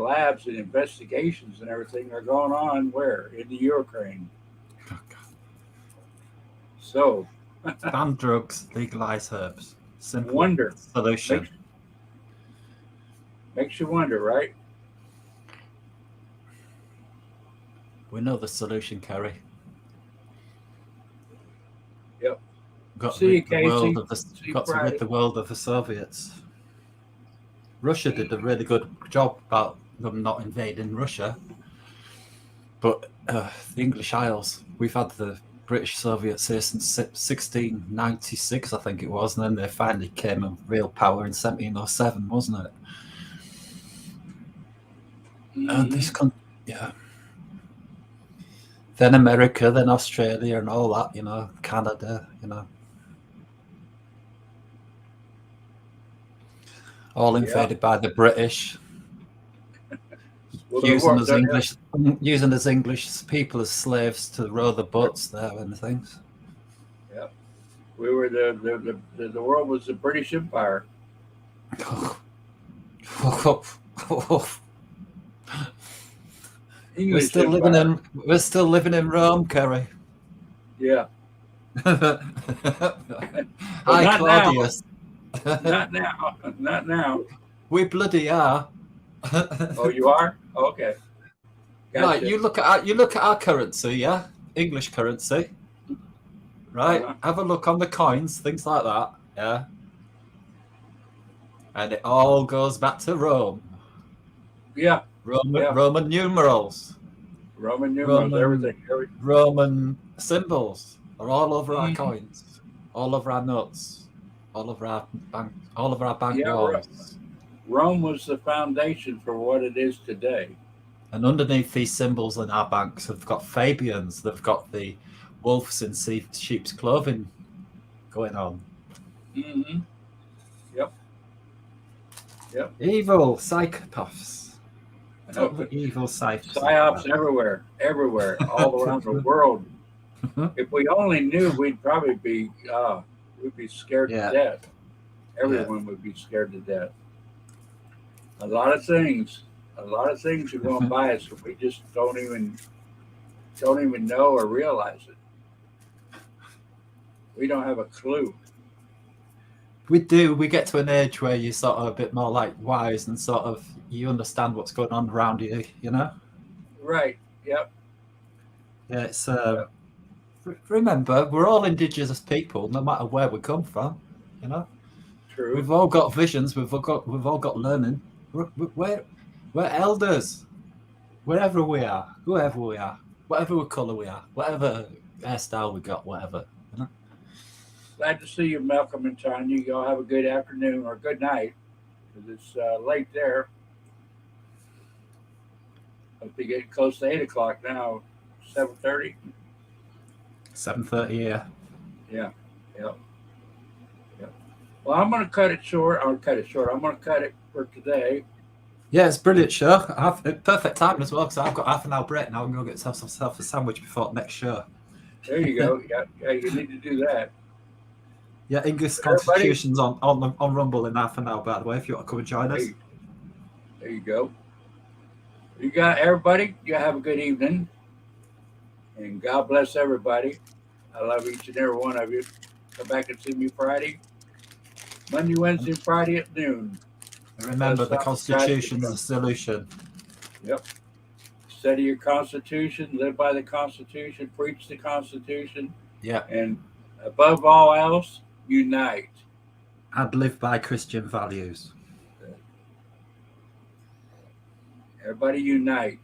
labs and investigations and everything are going on where? In the Ukraine. So Ban drugs, legalize herbs. Simple wonder. solution. Makes you wonder, right? We know the solution, Kerry. Yep. Got to See you, rid the Casey. world of the, See you got to Friday. rid the world of the Soviets. Russia did a really good job about them not invading Russia, but the English Isles, we've had the British Soviets here since 1696, I think it was, and then they finally came of real power in 1707, wasn't it? And this yeah. Then America, then Australia, and all that, Canada, all invaded by the British, Well, using as English people as slaves to row the boats there and things. Yeah, we were the world was the British Empire. We're still living in Rome, Kerry. Yeah. Hi, not Claudius. Not now. Not now. We bloody are. Oh, you are? Okay. Gotcha. Right, you look at our currency, yeah, English currency. Right, have a look on the coins, things like that, yeah. And it all goes back to Rome. Yeah. Roman numerals. Roman numerals, everything. Roman symbols are all over our coins, all over our notes, all over our bank rolls. Rome was the foundation for what it is today. And underneath these symbols in our banks have got Fabians. They've got the wolves in sheep's clothing going on. Mm-hmm. Yep. Evil psychopaths. Totally evil psychopaths. Psyops everywhere, all around the world. If we only knew, we'd probably be scared to death. Everyone would be scared to death. A lot of things are going by us if we just don't even know or realize it. We don't have a clue. We do. We get to an age where you're sort of a bit more like wise and sort of you understand what's going on around you, Right. Yep. Yeah, it's remember, we're all indigenous people, no matter where we come from, True. We've all got visions, we've all got learning. We're elders. Wherever we are, whoever we are, whatever colour we are, whatever hairstyle we got, whatever. Glad to see you, Malcolm and Tanya. You all have a good afternoon or good night, because it's late there. I'll be getting close to 8 o'clock now. 7:30. 7:30, yeah. Yeah. Well, I'm going to cut it short. I'm going to cut it for today. Yeah, it's a brilliant show. Perfect timing as well, because I've got half an hour break now. I'm going to get myself a sandwich before next show. There you go. Yeah, you need to do that. Yeah, English Constitution's on Rumble in half an hour, by the way, if you want to come and join us. There you go. You got everybody. You have a good evening. And God bless everybody. I love each and every one of you. Come back and see me Friday. Monday, Wednesday, Friday at noon. And remember, the Constitution's the solution. Yep. Study your Constitution, live by the Constitution, preach the Constitution. Yeah. And above all else, unite. And live by Christian values. Everybody unite.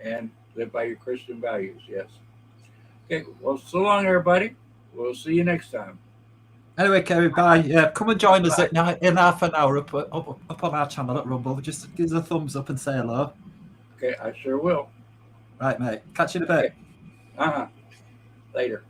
And live by your Christian values, yes. Okay, well, so long, everybody. We'll see you next time. Anyway, Kerry, bye. Yeah, come and join us in half an hour up on our channel at Rumble. Just give us a thumbs up and say hello. Okay, I sure will. Right, mate. Catch you in a bit. Uh-huh. Later.